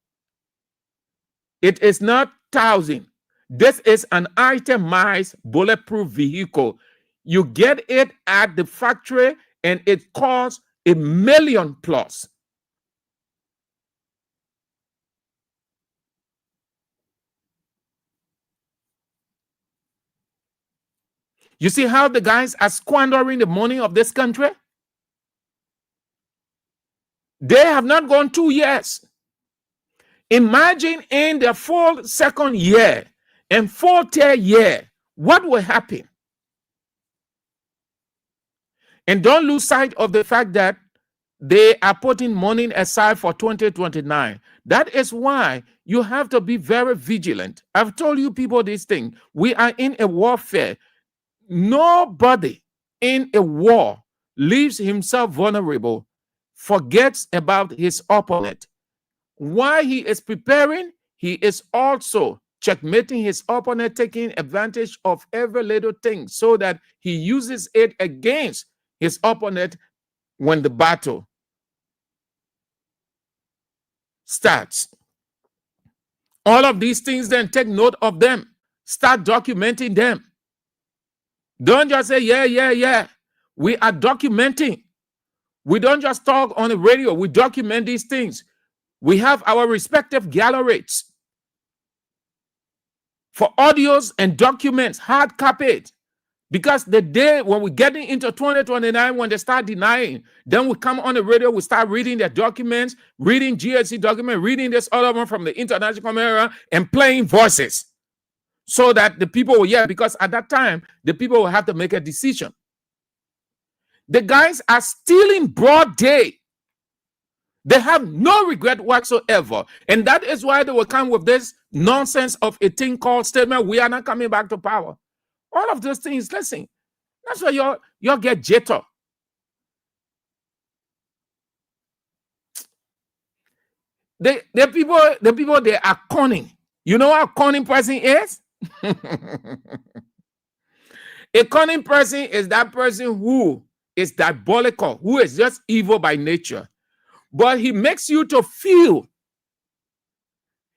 It is not 1,000. This is an itemized bulletproof vehicle. You get it at the factory and it costs $1 million plus. You see how the guys are squandering the money of this country? They have not gone 2 years. Imagine in their full second year and fourth year, what will happen? And don't lose sight of the fact that they are putting money aside for 2029. That is why you have to be very vigilant. I've told you people this thing. We are in a warfare. Nobody in a war leaves himself vulnerable, forgets about his opponent. While he is preparing, he is also checkmating his opponent, taking advantage of every little thing so that he uses it against his opponent when the battle starts. All of these things, then take note of them. Start documenting them. Don't just say, yeah. We are documenting. We don't just talk on the radio. We document these things. We have our respective galleries for audios and documents, hard copied. Because the day when we're getting into 2029, when they start denying, then we come on the radio, we start reading their documents, reading GSC documents, reading this other one from the international camera, and playing voices. So that the people will hear, because at that time, the people will have to make a decision. The guys are stealing broad day. They have no regret whatsoever. And that is why they will come with this nonsense of a thing called statement, we are not coming back to power. All of those things, listen, that's why y'all get jitter. The people, they are cunning. You know what a cunning person is? A cunning person is that person who is diabolical, who is just evil by nature. But he makes you to feel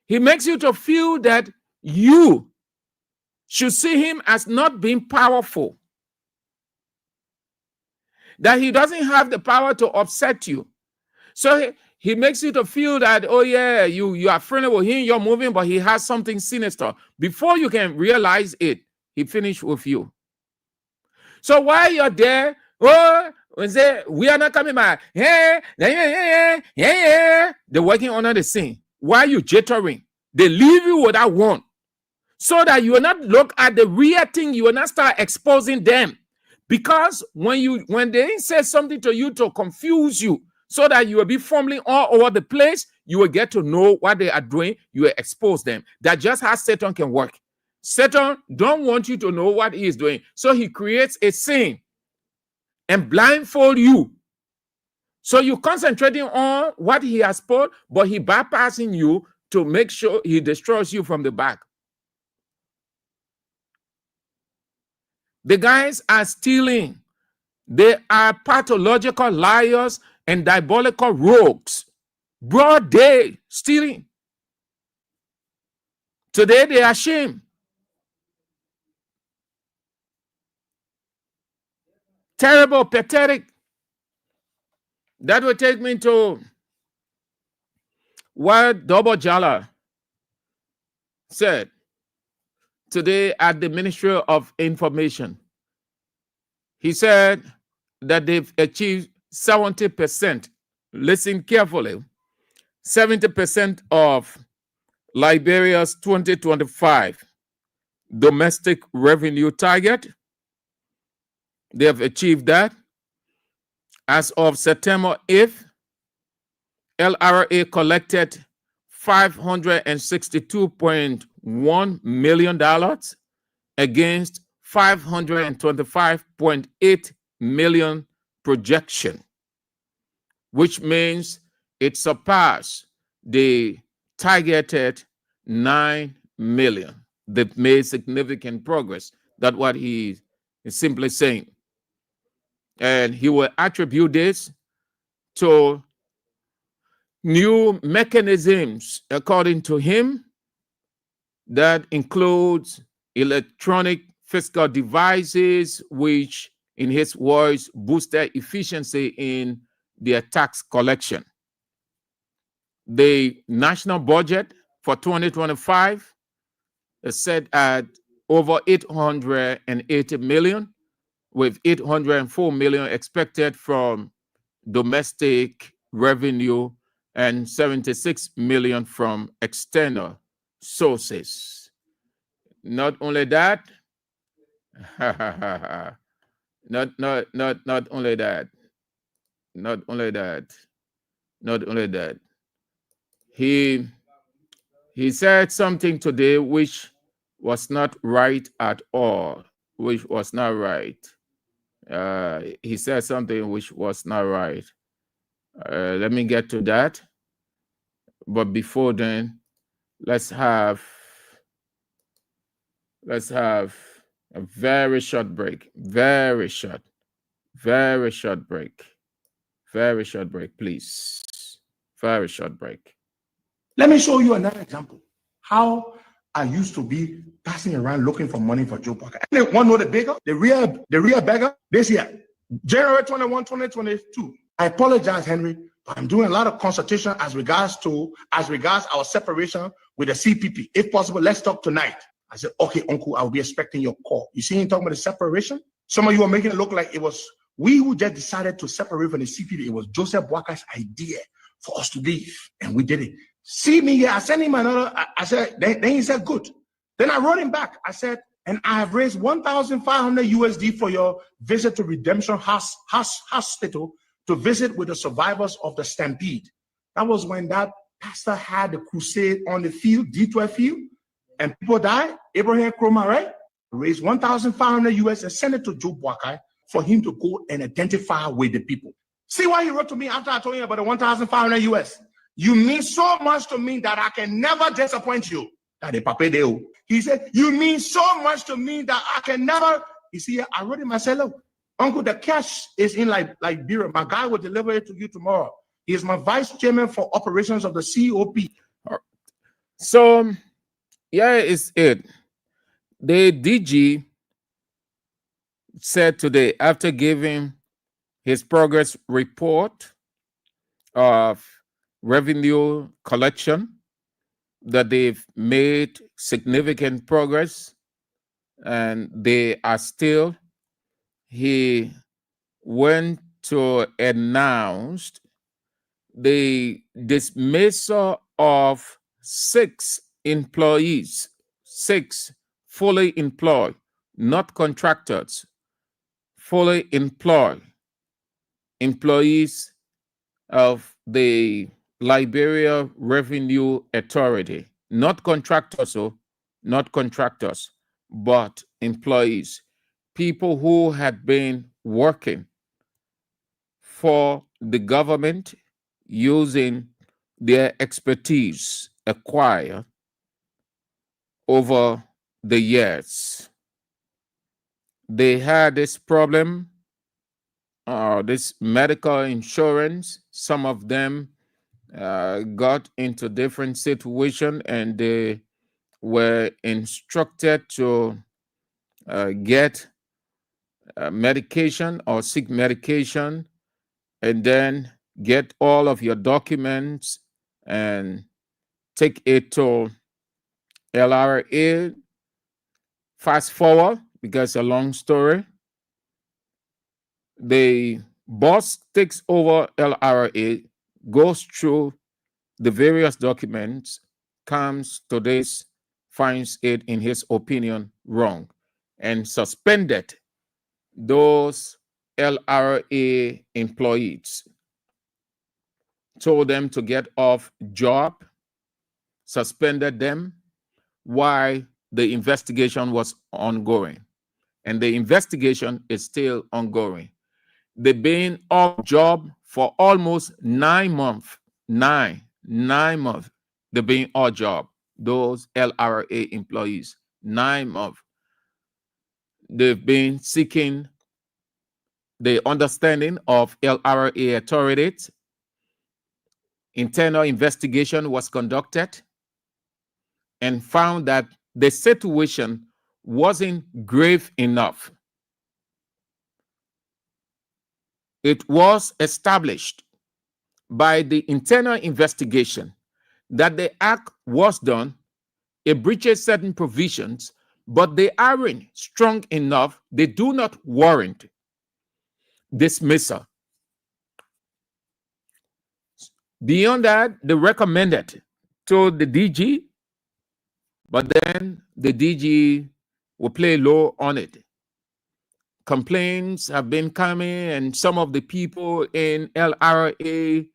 that you should see him as not being powerful. That he doesn't have the power to upset you. So he makes you to feel that, oh yeah, you are friendly with him, you're moving, but he has something sinister. Before you can realize it, he finished with you. So while you're there, oh, we are not coming back. Yeah. They're working under the scene. Why are you jittering? They leave you with that one. So that you will not look at the real thing, you will not start exposing them. Because when they say something to you to confuse you, so that you will be fumbling all over the place, you will get to know what they are doing, you will expose them. That's just how Satan can work. Satan don't want you to know what he is doing. So he creates a scene and blindfold you. So you're concentrating on what he has put, but he bypassing you to make sure he destroys you from the back. The guys are stealing. They are pathological liars and diabolical rogues. Broad day stealing. Today they are ashamed. Terrible, pathetic. That will take me to what Double Jala said today at the Ministerial of Information. He said that they've achieved 70%. Listen carefully. 70% of Liberia's 2025 domestic revenue target. They have achieved that. As of September 8th, LRA collected $562.1 million against $525.8 million projection, which means it surpassed the targeted 9 million. They've made significant progress. That's what he is simply saying. And he will attribute this to new mechanisms, according to him, that includes electronic fiscal devices, which, in his words, boosted efficiency in their tax collection. The national budget for 2025 is set at over 880 million, with 804 million expected from domestic revenue and 76 million from external sources. Not only that, not only that, he said something today which was not right at all, which was not right. He said something which was not right. Let me get to that. But before then, let's have a very short break. Very short break, please. Very short break. Let me show you another example. How I used to be passing around looking for money for Joe Parker. And they want to know the bigger, the real beggar this year, January 21, 2022. I apologize, Henry, but I'm doing a lot of consultation as regards our separation with the CPP. If possible, let's talk tonight. I said, okay, Uncle, I'll be expecting your call. You see him talking about the separation? Some of you are making it look like it was we who just decided to separate from the CPP. It was Joseph Boakai's idea for us to leave, and we did it. See me here. I sent him another. I said, then he said, good. Then I wrote him back. I said, and I have raised 1,500 USD for your visit to Redemption Hospital to visit with the survivors of the Stampede. That was when that pastor had the crusade on the field, D12 field, and people died. Abraham Kroma, right? Raised 1,500 US and sent it to Joe Boakai for him to go and identify with the people. See what he wrote to me after I told you about the 1,500 US? You mean so much to me that I can never disappoint you. He said, you mean so much to me that I can never. You see, I wrote him, I said, look, Uncle, the cash is in Liberia. My guy will deliver it to you tomorrow. He is my vice chairman for operations of the COP. So, yeah, it's it. The DG said today, after giving his progress report of revenue collection, that they've made significant progress and they are still, he went to announce the dismissal of 6 employees, 6 fully employed, not contractors, fully employed employees of the Liberia Revenue Authority, not contractors, not contractors, but employees, people who had been working for the government using their expertise acquired over the years. They had this problem, this medical insurance. Some of them got into different situations and they were instructed to get medication or seek medication and then get all of your documents and take it to LRA. Fast forward, because it's a long story. The boss takes over LRA, goes through the various documents, comes to this, finds it, in his opinion, wrong, and suspended those LRA employees. Told them to get off job, suspended them while the investigation was ongoing. And the investigation is still ongoing. They've been off job for almost 9 months. 9 months. They've been off job. Those LRA employees, 9 months. They've been seeking the understanding of LRA authorities. Internal investigation was conducted and found that the situation wasn't grave enough. It was established by the internal investigation that the act was done, it breaches certain provisions, but they aren't strong enough, they do not warrant dismissal. Beyond that, they recommended to the DG, but then the DG will play low on it. Complaints have been coming, and some of the people in LRA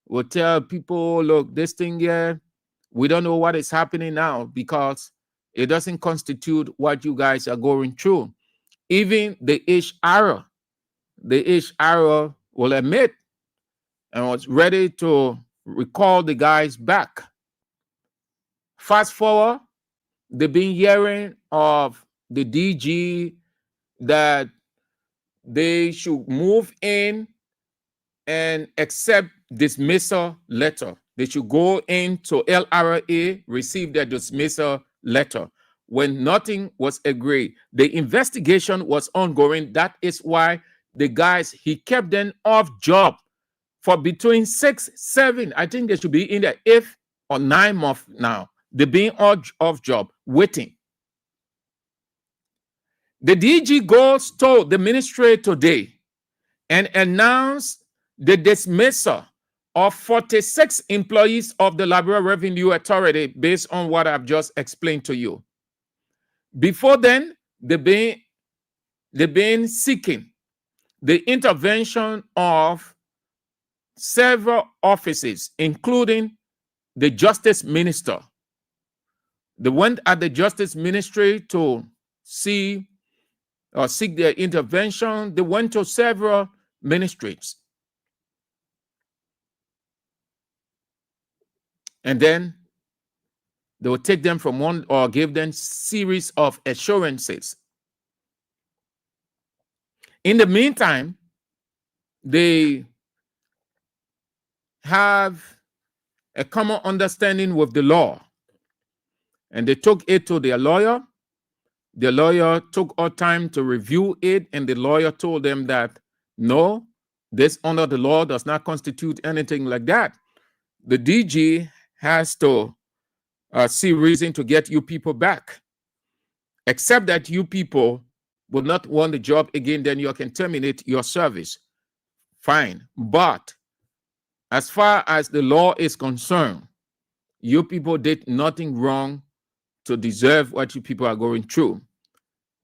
will tell people, look, this thing here, we don't know what is happening now because it doesn't constitute what you guys are going through. Even the HR will admit and was ready to recall the guys back. Fast forward, they've been hearing of the DG that they should move in and accept dismissal letter. They should go into LRA, receive their dismissal letter. When nothing was agreed, the investigation was ongoing. That is why the guys, he kept them off job for between 6, 7, I think they should be in the 8th or 9th month now. They're being off job, waiting. The DG goes to the ministry today and announced the dismissal of 46 employees of the Liberia Revenue Authority based on what I've just explained to you. Before then, they've been seeking the intervention of several offices, including the Justice Minister. They went at the Justice Ministry to see or seek their intervention. They went to several ministries. And then they will take them from one or give them series of assurances. In the meantime, they have a common understanding with the law. And they took it to their lawyer. The lawyer took all time to review it, and the lawyer told them that, no, this under the law does not constitute anything like that. The DG has to see reason to get you people back. Except that you people will not want the job again, then you can terminate your service. Fine. But as far as the law is concerned, you people did nothing wrong to deserve what you people are going through.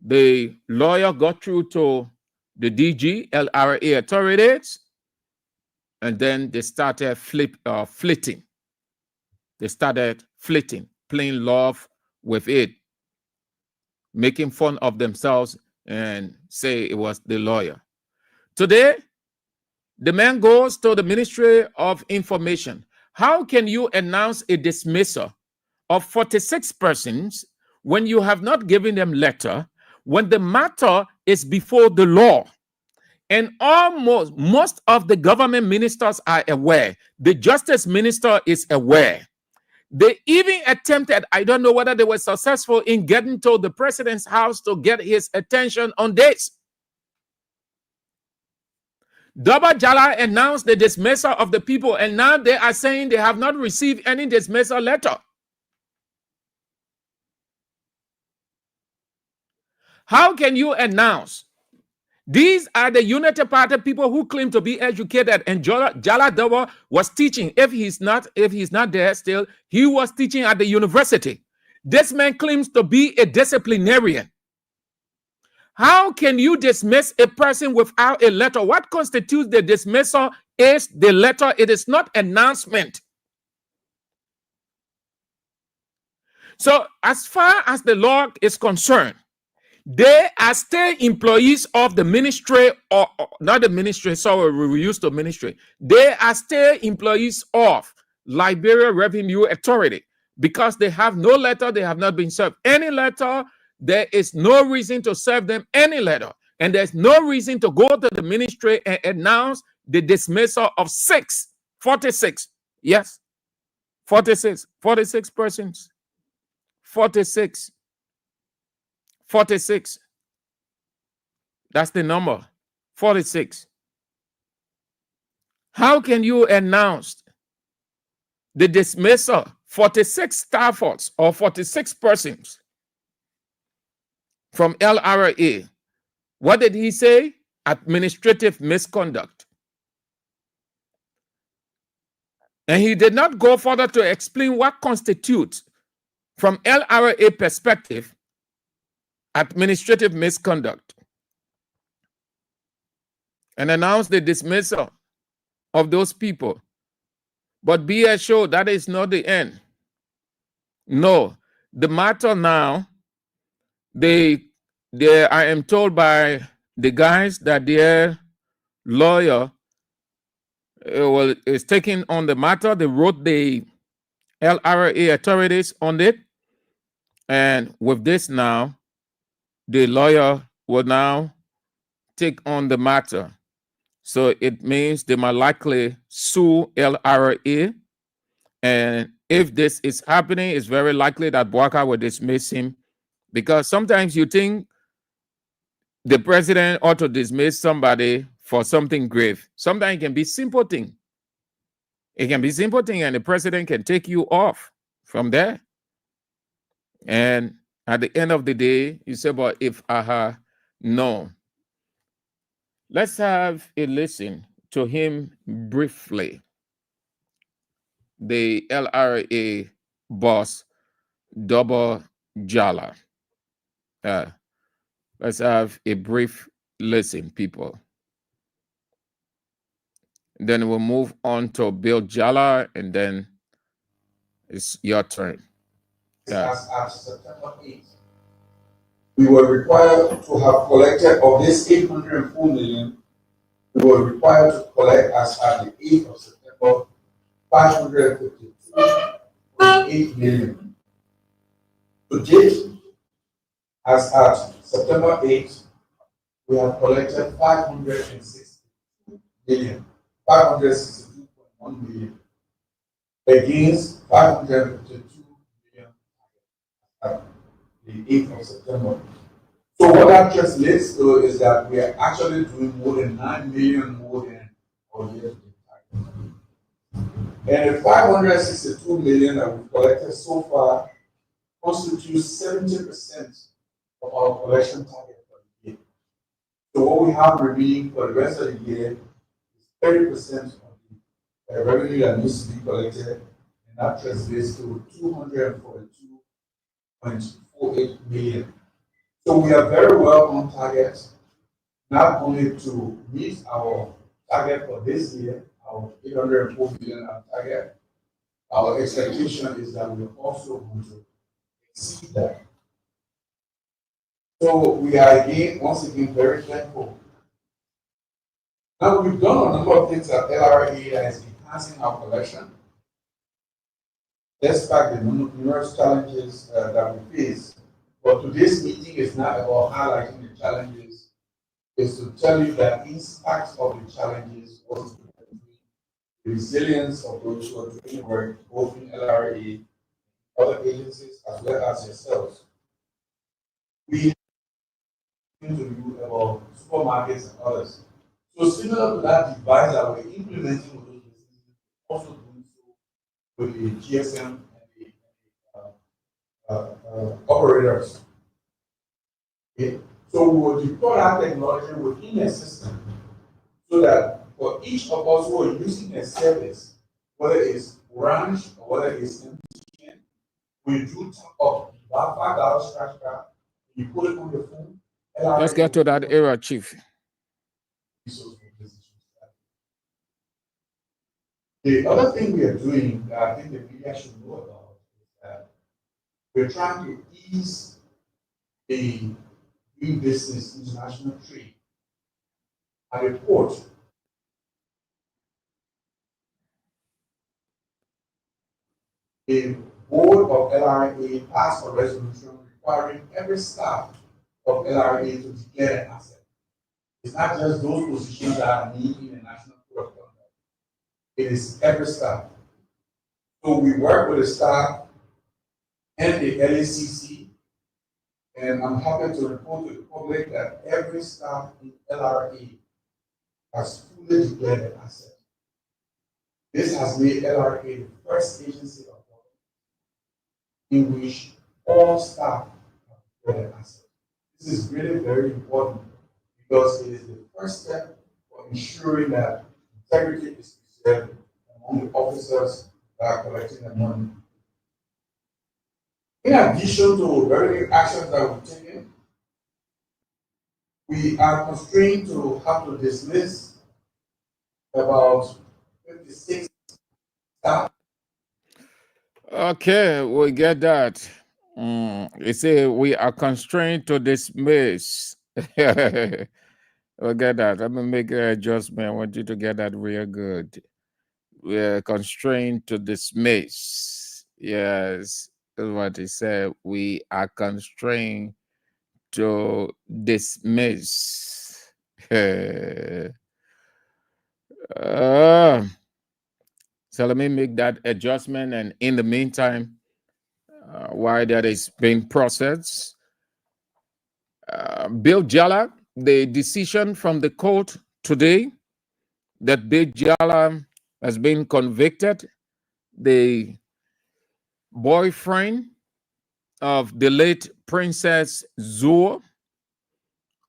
The lawyer got through to the DG, LRA authorities, and then they started flitting. They started flitting, playing love with it, making fun of themselves and say it was the lawyer. Today, the man goes to the Ministry of Information. How can you announce a dismissal of 46 persons when you have not given them letter, when the matter is before the law? And most of the government ministers are aware. The Justice Minister is aware. They even attempted, I don't know whether they were successful in getting to the president's house to get his attention on this. Daba Jala announced the dismissal of the people, and now they are saying they have not received any dismissal letter. How can you announce? These are the Unity Party people who claim to be educated, and Jala Daba was teaching. If he's not there still, he was teaching at the university. This man claims to be a disciplinarian. How can you dismiss a person without a letter? What constitutes the dismissal is the letter. It is not announcement. So as far as the law is concerned, they are still employees of the ministry, or not the ministry, sorry, we used to ministry. They are still employees of Liberia Revenue Authority because they have no letter, they have not been served any letter. There is no reason to serve them any letter. And there's no reason to go to the ministry and announce the dismissal of 46. Yes, 46 persons. 46. That's the number. 46. How can you announce the dismissal? 46 staffers or 46 persons from LRA. What did he say? Administrative misconduct. And he did not go further to explain what constitutes, from LRA perspective, administrative misconduct, and announce the dismissal of those people. But be assured that is not the end. No, the matter now, I am told by the guys that their lawyer is taking on the matter. They wrote the LRA authorities on it. And with this now, the lawyer will now take on the matter. So it means they might likely sue LRA. And if this is happening, it's very likely that Bouaka will dismiss him, because sometimes you think the president ought to dismiss somebody for something grave. Sometimes it can be simple thing. It can be simple thing, and the president can take you off from there. And at the end of the day, you say, but if no. Let's have a listen to him briefly. The LRA boss, Daba Jala. Let's have a brief listen, people. Then we'll move on to Bill Jala, and then it's your turn. Yeah. As at September 8th, we were required to have collected of this 804 million. We were required to collect as at the 8th of September 552.8 million. To date, as at September 8th, we have collected 562.1 million against 552 million at the 8th of September. So what that translates to is that we are actually doing more than 9 million more than our year-to-date target. And the 562 million that we've collected so far constitutes 70% of our collection target for the year. So what we have remaining for the rest of the year is 30% of the revenue that needs to be collected, and that translates to 242.48 million. So we are very well on target, not only to meet our target for this year, our 804 million target. Our expectation is that we're also going to exceed that. So we are once again very thankful. Now we've done a number of things at LRA that is enhancing our collection. Despite the numerous challenges that we face. But today's meeting is not about highlighting the challenges, it's to tell you that in spite of the challenges, what the resilience of those who are doing work, both in LRA, other agencies, as well as yourselves. We to do about supermarkets and others. So similar to that device that we're implementing with those businesses, also doing so with the GSM and the operators. Okay. So we will deploy our technology within a system so that for each of us who are using a service, whether it's branch or whether it's MTN, we do top up about $5 scratch card, you put it on your phone. Let's get to that era, Chief. The other thing we are doing that I think the media should know about is that we're trying to ease the doing business international trade at a port. The board of LRA passed a resolution requiring every staff of LRA to declare an asset. It's not just those positions that are needed in the national code of conduct. It is every staff. So we work with the staff and the LACC, and I'm happy to report to the public that every staff in LRA has fully declared an asset. This has made LRA the first agency of government in which all staff have declared an asset. This is really very important because it is the first step for ensuring that integrity is preserved among the officers that are collecting the money. In addition to revenue actions that we've taken, we are constrained to have to dismiss about 56 staff. Okay, we get that. You see, we are constrained to dismiss. We get that. Let me make an adjustment. I want you to get that real good. We are constrained to dismiss. Yes, that's what he said. We are constrained to dismiss. So let me make that adjustment, and in the meantime, while that is being processed, Bill Jala, the decision from the court today that Bill Jala has been convicted, the boyfriend of the late Princess Zua,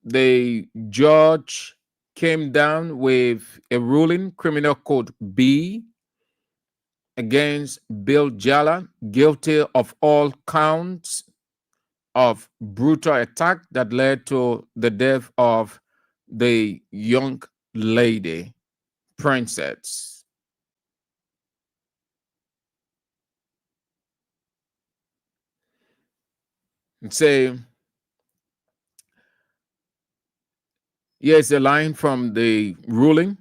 the judge came down with a ruling, Criminal Code B, against Bill Jala, guilty of all counts of brutal attack that led to the death of the young lady, princess. Say, here's a line from the ruling.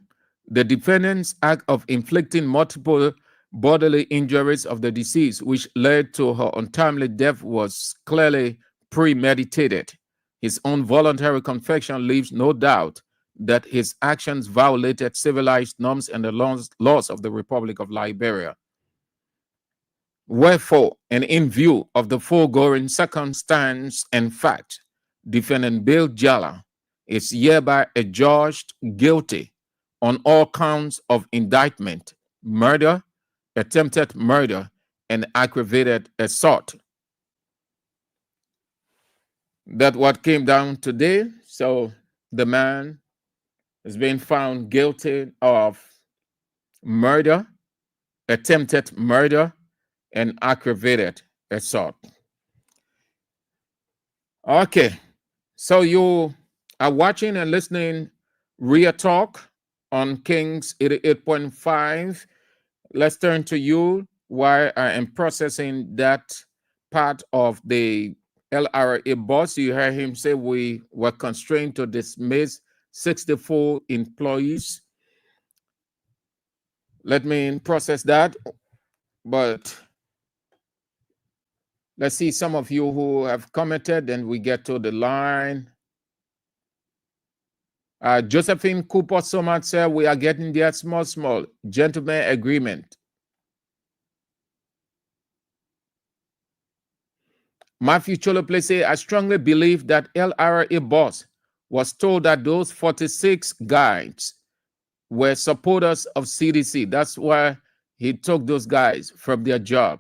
The defendant's act of inflicting multiple bodily injuries of the deceased, which led to her untimely death, was clearly premeditated. His own voluntary confession leaves no doubt that his actions violated civilized norms and the laws of the Republic of Liberia. Wherefore, and in view of the foregoing circumstance and fact, defendant Bill Jala is hereby adjudged guilty on all counts of indictment, murder, attempted murder, and aggravated assault. That's what came down today. So the man has been found guilty of murder, attempted murder, and aggravated assault. Okay, so you are watching and listening Real Talk on Kings 88.5. Let's turn to you while I am processing that part of the LRA boss. You heard him say we were constrained to dismiss 64 employees. Let me process that, but let's see some of you who have commented, and we get to the line. Josephine Cooper so much said we are getting there small, gentleman agreement. Matthew Cholople say, I strongly believe that LRA boss was told that those 46 guys were supporters of CDC. That's why he took those guys from their job.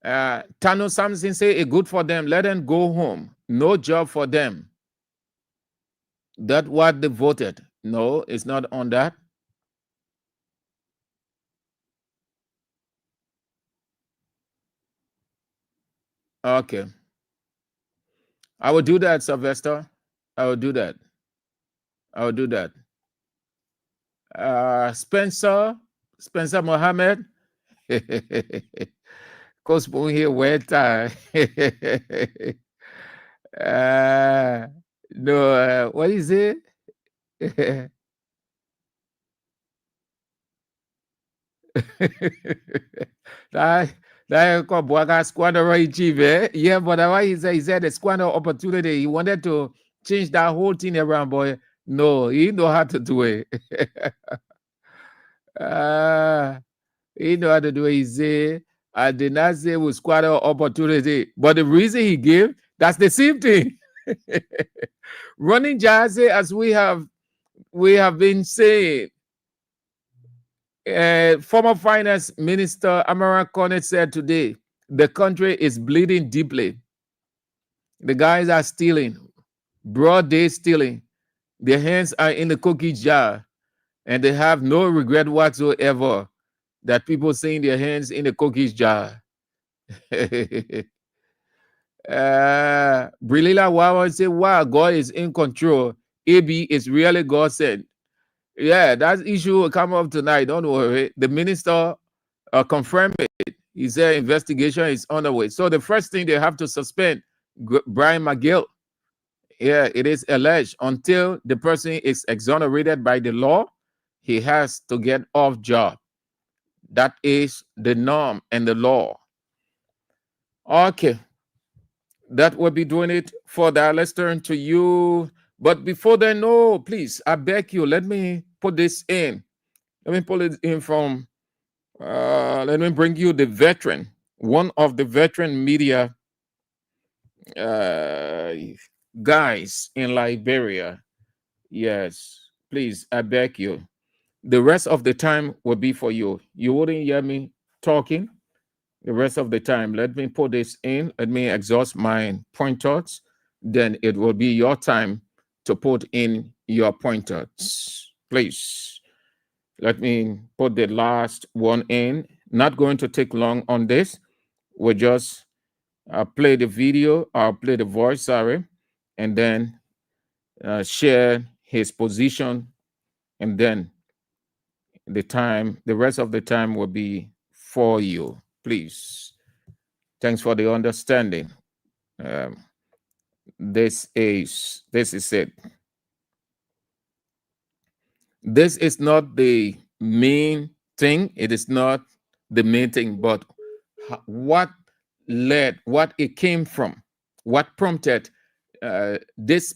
Tano Samson say, good for them. Let them go home. No job for them. That's what they voted. No, it's not on that. Okay. I will do that, Sylvester. I will do that. I will do that. Spencer Mohammed. Coach here, wet time. No, what is it? That called Boaga squander chief, eh? Yeah, but why he said the squander opportunity. He wanted to change that whole thing around, boy. No, he know how to do it. He know how to do it. He say, I did not say we squander opportunity, but the reason he gave, that's the same thing. Running Jazzy, as we have been saying, former finance minister Amara Cornet said today, the country is bleeding deeply. The guys are stealing, broad day stealing. Their hands are in the cookie jar, and they have no regret whatsoever that people seeing their hands in the cookies jar. Brilila Wawa say, wow, God is in control. AB is really God sent. Yeah, that issue will come up tonight. Don't worry. The minister confirmed it. He said investigation is underway. So the first thing, they have to suspend Brian McGill. Yeah, it is alleged until the person is exonerated by the law, he has to get off job. That is the norm and the law. Okay. That will be doing it for that. Let's turn to you. But before then, no, please, I beg you, let me put this in. Let me pull it in from, let me bring you the veteran, one of the veteran media guys in Liberia. Yes, please, I beg you. The rest of the time will be for you. You wouldn't hear me talking the rest of the time. Let me put this in. Let me exhaust my pointers. Then it will be your time to put in your pointers. Please, let me put the last one in. Not going to take long on this. We'll just play the video, or play the voice, sorry, and then share his position, and then the rest of the time will be for you, please. Thanks for the understanding. This is it. This is not the main thing. It is not the main thing, but what it came from, what prompted this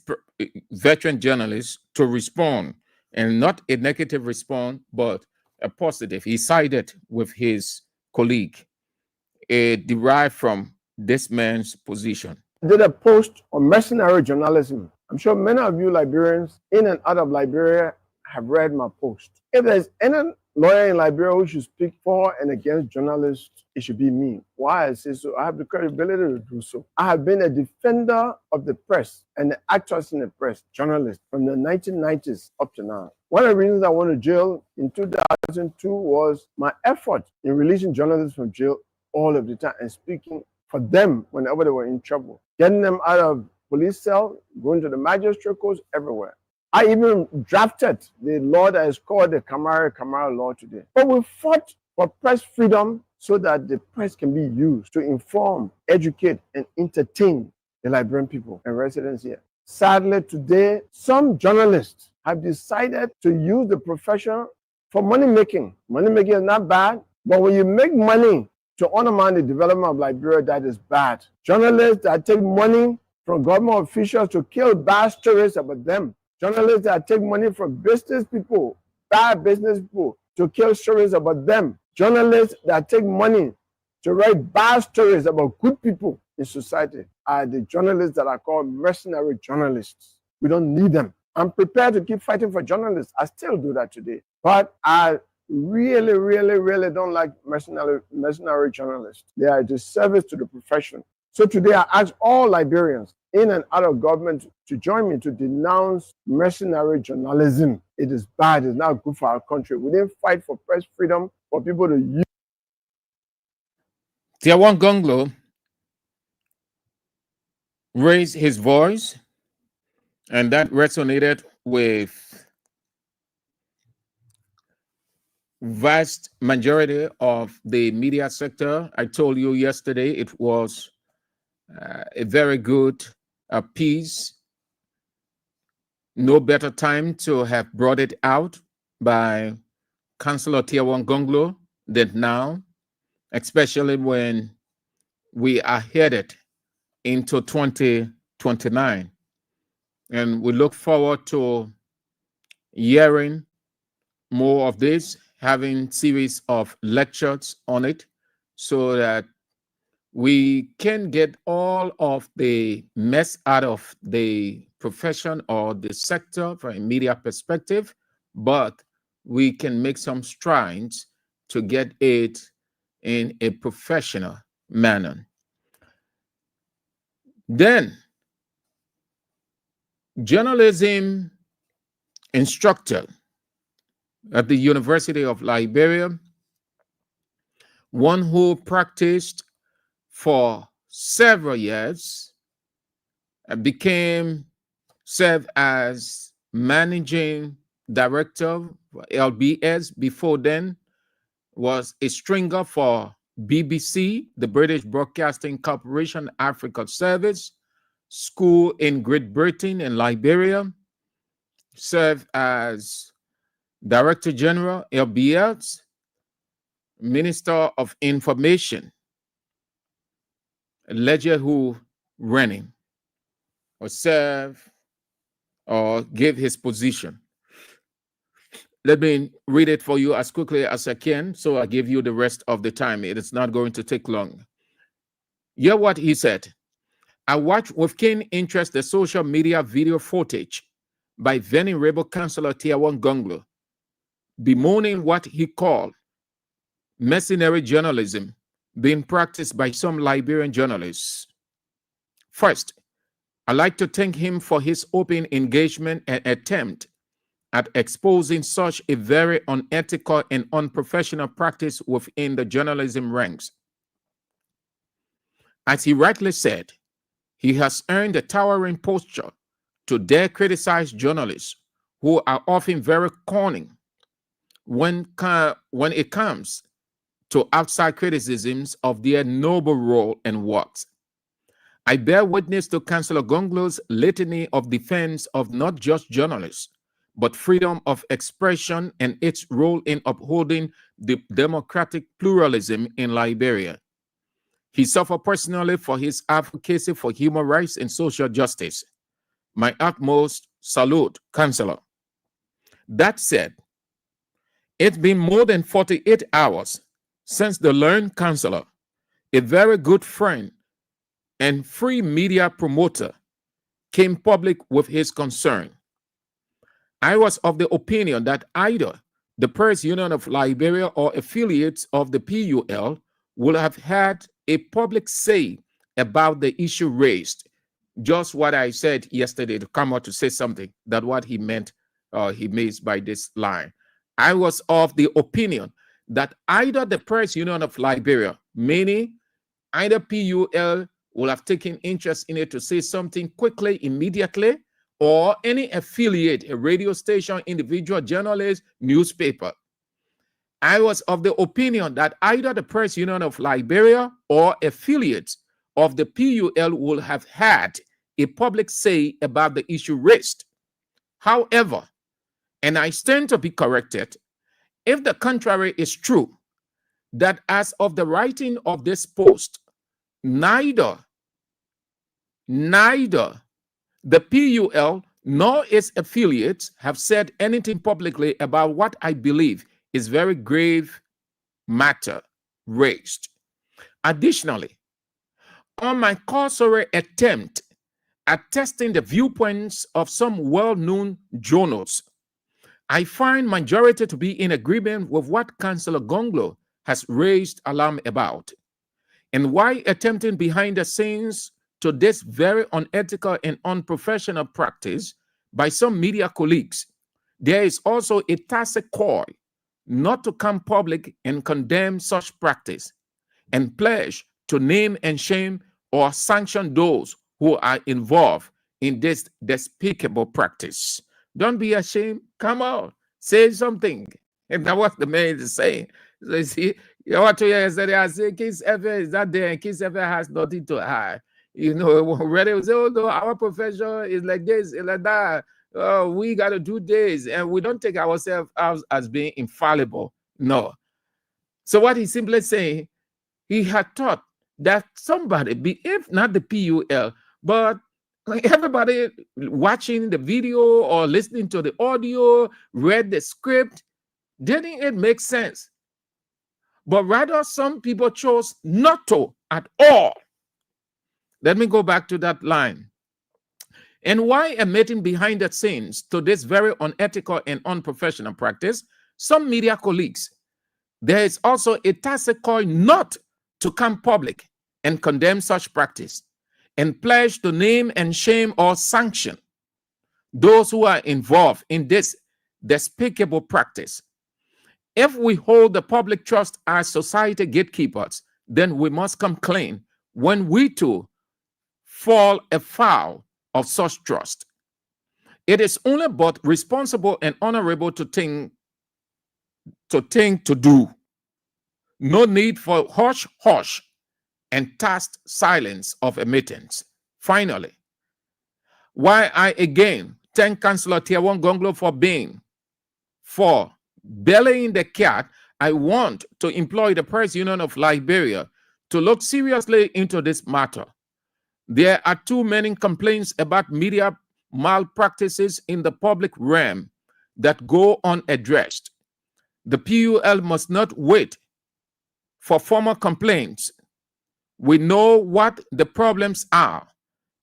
veteran journalist to respond, and not a negative response, but a positive. He sided with his colleague. It derived from this man's position. Did a post on mercenary journalism. I'm sure many of you Liberians in and out of Liberia have read my post. If there's any lawyer in Liberia who should speak for and against journalists, it should be me. Why I say so? I have the credibility to do so. I have been a defender of the press and the actors in the press, journalists, from the 1990s up to now. One of the reasons I went to jail in 2002 was my effort in releasing journalists from jail all of the time and speaking for them whenever they were in trouble, getting them out of police cell, going to the magistrate courts, everywhere. I even drafted the law that is called the Kamara law today. But we fought for press freedom so that the press can be used to inform, educate, and entertain the Liberian people and residents here. Sadly, today, some journalists have decided to use the profession for money making. Money making is not bad, but when you make money to undermine the development of Liberia, that is bad. Journalists that take money from government officials to kill bad stories about them. Journalists that take money from business people, bad business people, to kill stories about them. Journalists that take money to write bad stories about good people in society are the journalists that are called mercenary journalists. We don't need them. I'm prepared to keep fighting for journalists. I still do that today. But I really don't like mercenary journalists. They are a disservice to the profession. So today I ask all Liberians in and out of government to join me to denounce mercenary journalism. It is bad. It's not good for our country. We didn't fight for press freedom for people to use. Tiawan Gonglo raised his voice, and that resonated with vast majority of the media sector. I told you yesterday it was a very good piece. No better time to have brought it out by Councillor Tiawan Gonglo than now, especially when we are headed into 2029. And we look forward to hearing more of this, having series of lectures on it, so that we can get all of the mess out of the profession or the sector from a media perspective, but we can make some strides to get it in a professional manner. Then, journalism instructor at the University of Liberia, one who practiced for several years, served as managing director for LBS. Before then, was a stringer for BBC, the British Broadcasting Corporation Africa Service, school in Great Britain and Liberia, served as Director General, LBS, Minister of Information, Ledger who ran him or served or gave his position. Let me read it for you as quickly as I can, so I give you the rest of the time. It is not going to take long. Hear what he said. I watched with keen interest the social media video footage by Venerable Councillor Tiawan Gonglo, bemoaning what he called mercenary journalism being practiced by some Liberian journalists. First, I'd like to thank him for his open engagement and attempt at exposing such a very unethical and unprofessional practice within the journalism ranks. As he rightly said, he has earned a towering posture to dare criticize journalists who are often very cunning when it comes to outside criticisms of their noble role and works. I bear witness to Councillor Gonglo's litany of defense of not just journalists, but freedom of expression and its role in upholding the democratic pluralism in Liberia. He suffered personally for his advocacy for human rights and social justice. My utmost salute, Councillor. That said, it's been more than 48 hours since the learned councillor, a very good friend and free media promoter, came public with his concern. I was of the opinion that either the Press Union of Liberia or affiliates of the PUL would have had a public say about the issue raised. Just what I said yesterday to come out to say something, that what he meant, he means by this line. I was of the opinion that either the Press Union of Liberia, meaning either PUL will have taken interest in it to say something quickly, immediately, or any affiliate, a radio station, individual journalist, newspaper. I was of the opinion that either the Press Union of Liberia or affiliates of the PUL will have had a public say about the issue raised. However, and I stand to be corrected, if the contrary is true, that as of the writing of this post, neither the PUL nor its affiliates have said anything publicly about what I believe is very grave matter raised. Additionally, on my cursory attempt at testing the viewpoints of some well-known journals, I find majority to be in agreement with what Councillor Gonglo has raised alarm about, and why attempting behind the scenes to this very unethical and unprofessional practice by some media colleagues, there is also a tacit call not to come public and condemn such practice, and pledge to name and shame or sanction those who are involved in this despicable practice. Don't be ashamed. Come on, say something. And that's what the man is saying. So you see, you know what I say, Kiss FM is not there, and Kiss FM has nothing to hide. You know, already we say, oh no, our profession is like this, and like that. Oh, we got to do this, and we don't take ourselves as being infallible. No. So what he's simply saying, he had thought that somebody, if not the PUL, but everybody watching the video or listening to the audio, read the script, didn't it make sense? But rather, some people chose not to at all. Let me go back to that line. And why admitting behind the scenes to this very unethical and unprofessional practice, some media colleagues, there is also a tacit call not to come public and condemn such practice, and pledge to name and shame or sanction those who are involved in this despicable practice. If we hold the public trust as society gatekeepers, then we must come clean when we too fall afoul of such trust. It is only but responsible and honorable to do. No need for hush and tacit silence of admittance. Finally, why I again thank Councillor Tiawon Gonglo for bellying the cat, I want to employ the Press Union of Liberia to look seriously into this matter. There are too many complaints about media malpractices in the public realm that go unaddressed. The PUL must not wait for formal complaints. We know what the problems are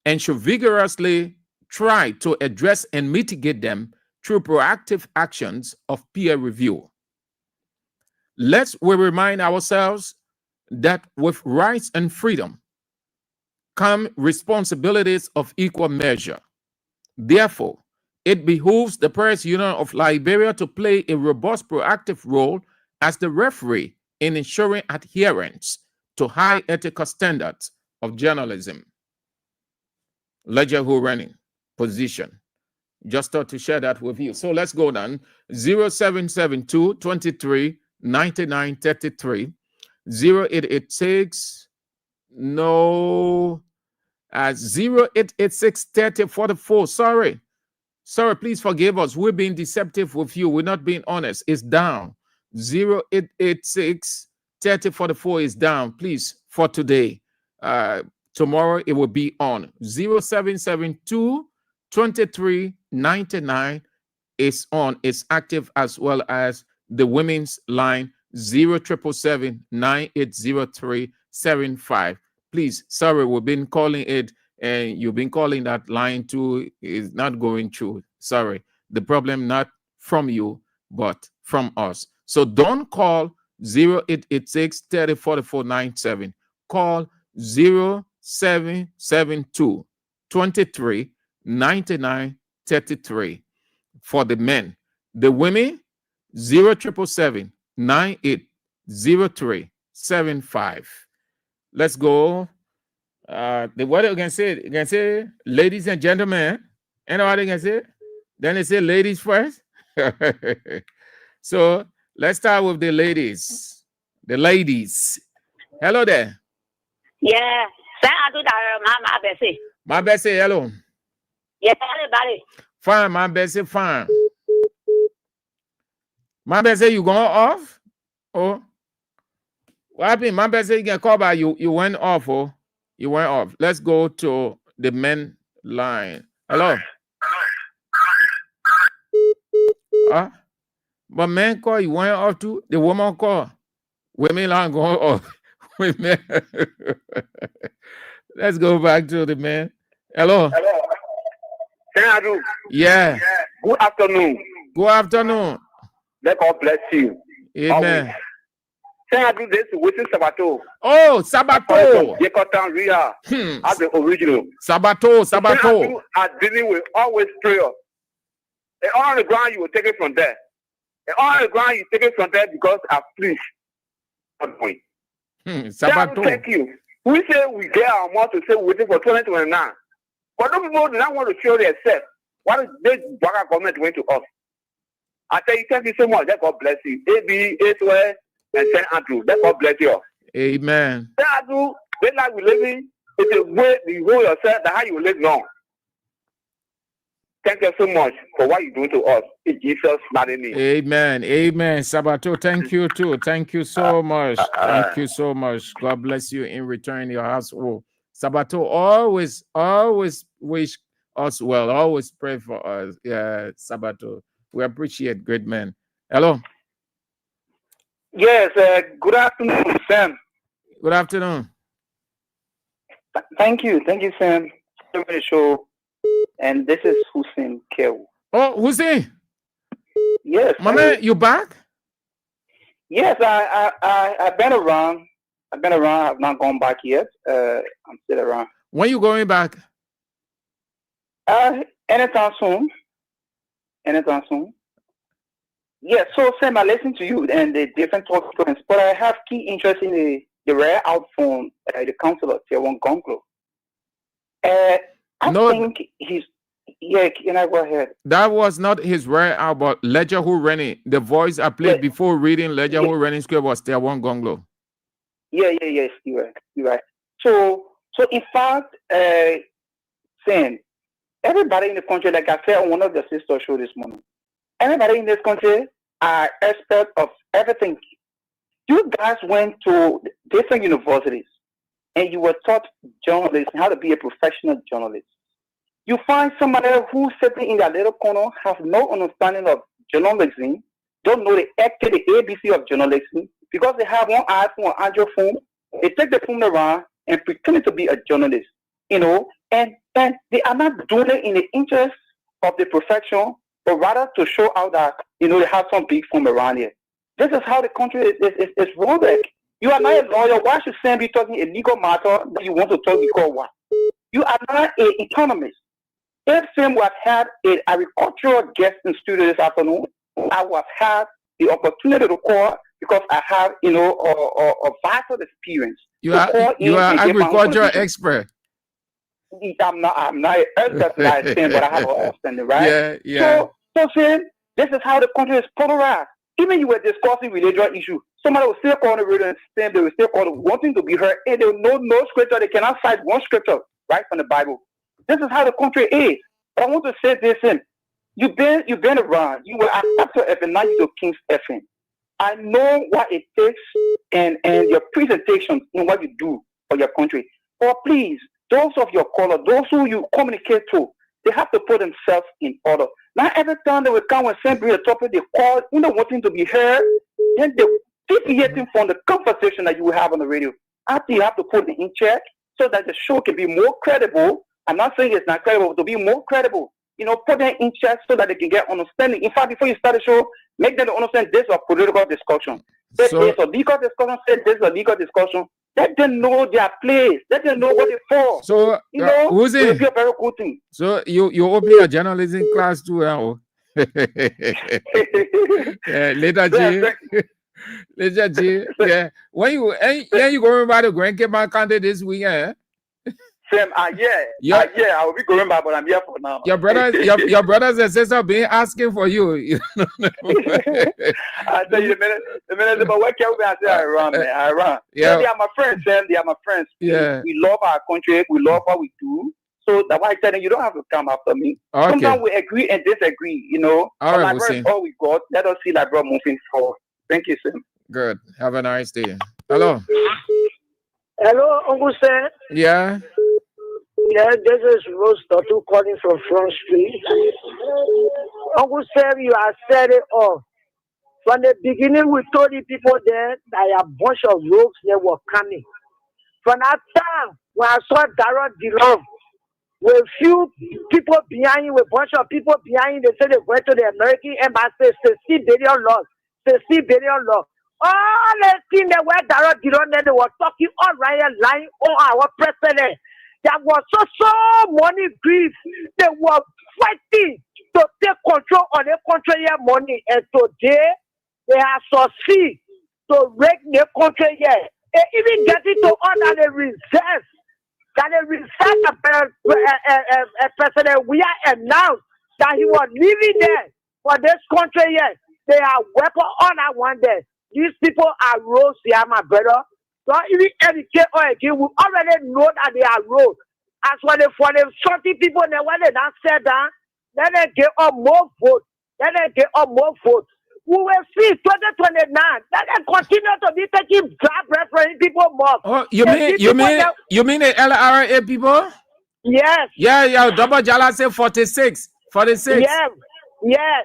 and should vigorously try to address and mitigate them through proactive actions of peer review. Let's remind ourselves that with rights and freedom come responsibilities of equal measure. Therefore, it behooves the Press Union of Liberia to play a robust, proactive role as the referee in ensuring adherence to high ethical standards of journalism. Ledger who running position. Just thought to share that with you. So let's go down. 0772 23 99 33 0886 no 0886 30 44. Sorry, please forgive us. We're being deceptive with you. We're not being honest. It's down. 0886 30 44 is down. Please, for today. Tomorrow it will be on. 0772 23 99 is on. It's active, as well as the women's line 0777 9803 75. Please, sorry, we've been calling it, and you've been calling that line too. Is not going through. Sorry, the problem not from you, but from us. So don't call 0886 30 44 97. Call 0772 23 99 33 for the men. The women 0777 9803 75. Let's go. The what you can say, ladies and gentlemen. Anybody can say? Then they say ladies first. So let's start with the ladies. The ladies. Hello there. Yeah. My Bessie, hello. Yeah, everybody. Fine, my Bessie, fine. My Bessie, you going off? Oh, what happened? My Bessie, you can call by you. You went off, oh. You went off. Let's go to the men line. Hello. But men call, you went off too. The woman call. Women line going off. Women. Let's go back to the men. Hello. Hello. Yeah. Good afternoon. Good afternoon. Let God bless you. Amen. I do this with Sabato. Oh, Sabato. Yekotan Ria. As the original. Sabato. Are dealing with always prayer. And on the ground, you will take it from there. And on the ground, you take it from there because I please. Sabato. Thank you. We say we get our mouth to say waiting for 2029. But those people do not want to show themselves. What is this Baka government doing to us? I tell you, thank you so much. Let God bless you. AB, A12, and St. Andrew. Let God bless you. Amen. St. Andrew, the life we live in, it's a way you hold yourself, that how you live now. Thank you so much for what you're doing to us. In Jesus' mighty name. Amen. Amen. Sabato, thank you too. Thank you so much. Thank you so much. God bless you in return your household. Sabato always wish us well. Always pray for us. Yeah, Sabato. We appreciate great men. Hello. Yes, good afternoon, Sam. Good afternoon. Thank you, Sam. For the show. And this is Hussein Kew. Oh, Hussein. Yes. My man, you back? Yes, I've been around. I've not gone back yet. I'm still around. When you going back? Anytime soon. Yeah, so Sam, I listen to you and the different talk points, but I have key interest in the rare out from the Council of Tier 1 Gun Club. I think he's... Yeah, can I go ahead? That was not his rare out, but Ledger Who Rennie. The voice I played before reading Ledger Who Rennie script was Tier 1 Gun Club. Yes, you're right. So in fact, Sam, everybody in the country, like I said on one of the sister show this morning, everybody in this country are experts of everything. You guys went to different universities and you were taught journalism, how to be a professional journalist. You find somebody who's sitting in that little corner, has no understanding of journalism, don't know the ABC of journalism, because they have one iPhone, Android phone, they take the phone around and pretend to be a journalist, and they are not doing it in the interest of the profession, but rather to show out that, they have some big firm around here. This is how the country is run. You are not a lawyer. Why should Sam be talking a legal matter that you want to talk because what? You are not an economist. If Sam would have had an agricultural guest in studio this afternoon, I would have had the opportunity to call because I have, a vital experience. You are agricultural expert. I'm not an expert, like Sam, but I have an understanding, right? Yeah. So Sam, this is how the country is polarized. Even you were discussing religious issues, somebody will still call the radio and Sam, they will still call it wanting to be heard, and they will know no scripture, they cannot cite one scripture right from the Bible. This is how the country is. But I want to say this, Sam. You've been around. You were at Capital FM, now you're King's FM. I know what it takes and your presentation and what you do for your country. But please, those of your color, those who you communicate to, they have to put themselves in order. Not every time they will come and send a topic, they call, wanting to be heard, then they deviating from the conversation that you will have on the radio. After you have to put it in check so that the show can be more credible. I'm not saying it's not credible, but to be more credible. Put them in check so that they can get understanding. In fact, before you start the show, make them understand this is a political discussion. This is a legal discussion. This is a legal discussion. Let them know their place. Let them know what it's for. So, who's it? It'll be a very good thing. So you open a journalism class too, later, G. Later, G. Yeah. When you going by the grandkid county this weekend? Sam, I will be going back, but I'm here for now. Your brothers and sisters been asking for you. I tell you, the minute, but what can we say? I run, man. I run. Yeah. They are my friends, Sam. They are my friends. Yeah. We love our country. We love what we do. So that's why I tell them you don't have to come after me. Okay. Sometimes we agree and disagree, All right, but all we got. Let us see that bro moving forward. Thank you, Sam. Good. Have a nice day. Hello. Hello, Uncle Sam. Yeah. Yeah, this is Rose Dottu calling from Front Street. Uncle Sam, you have said it all. From the beginning, we told the people there that a bunch of rogues they were coming. From that time, when I saw Darrell DeLong, with few people behind him, with a bunch of people behind him, they said they went to the American embassy, $60 billion lost, $60 billion lost. All the things that were Darrell DeLong, they were talking all right, lying on our president. There was so money grief. They were fighting to take control of the country money. And today, they have succeeded to wreck the country here. They even get it to honor the reserves. That the reserve President Weah announced that he was living there for this country here. They are weapon on that one day. These people are rose here, my brother. So even educate or again, we already know that they are road. As for the 40 people, when they not said that, then they get up more votes. Then they get up more votes. We will see 2029. Then they continue to be taking bad reference people more. Oh, you mean the LRA people? Yes. Yeah. Double Jala say 46. 46. Yeah.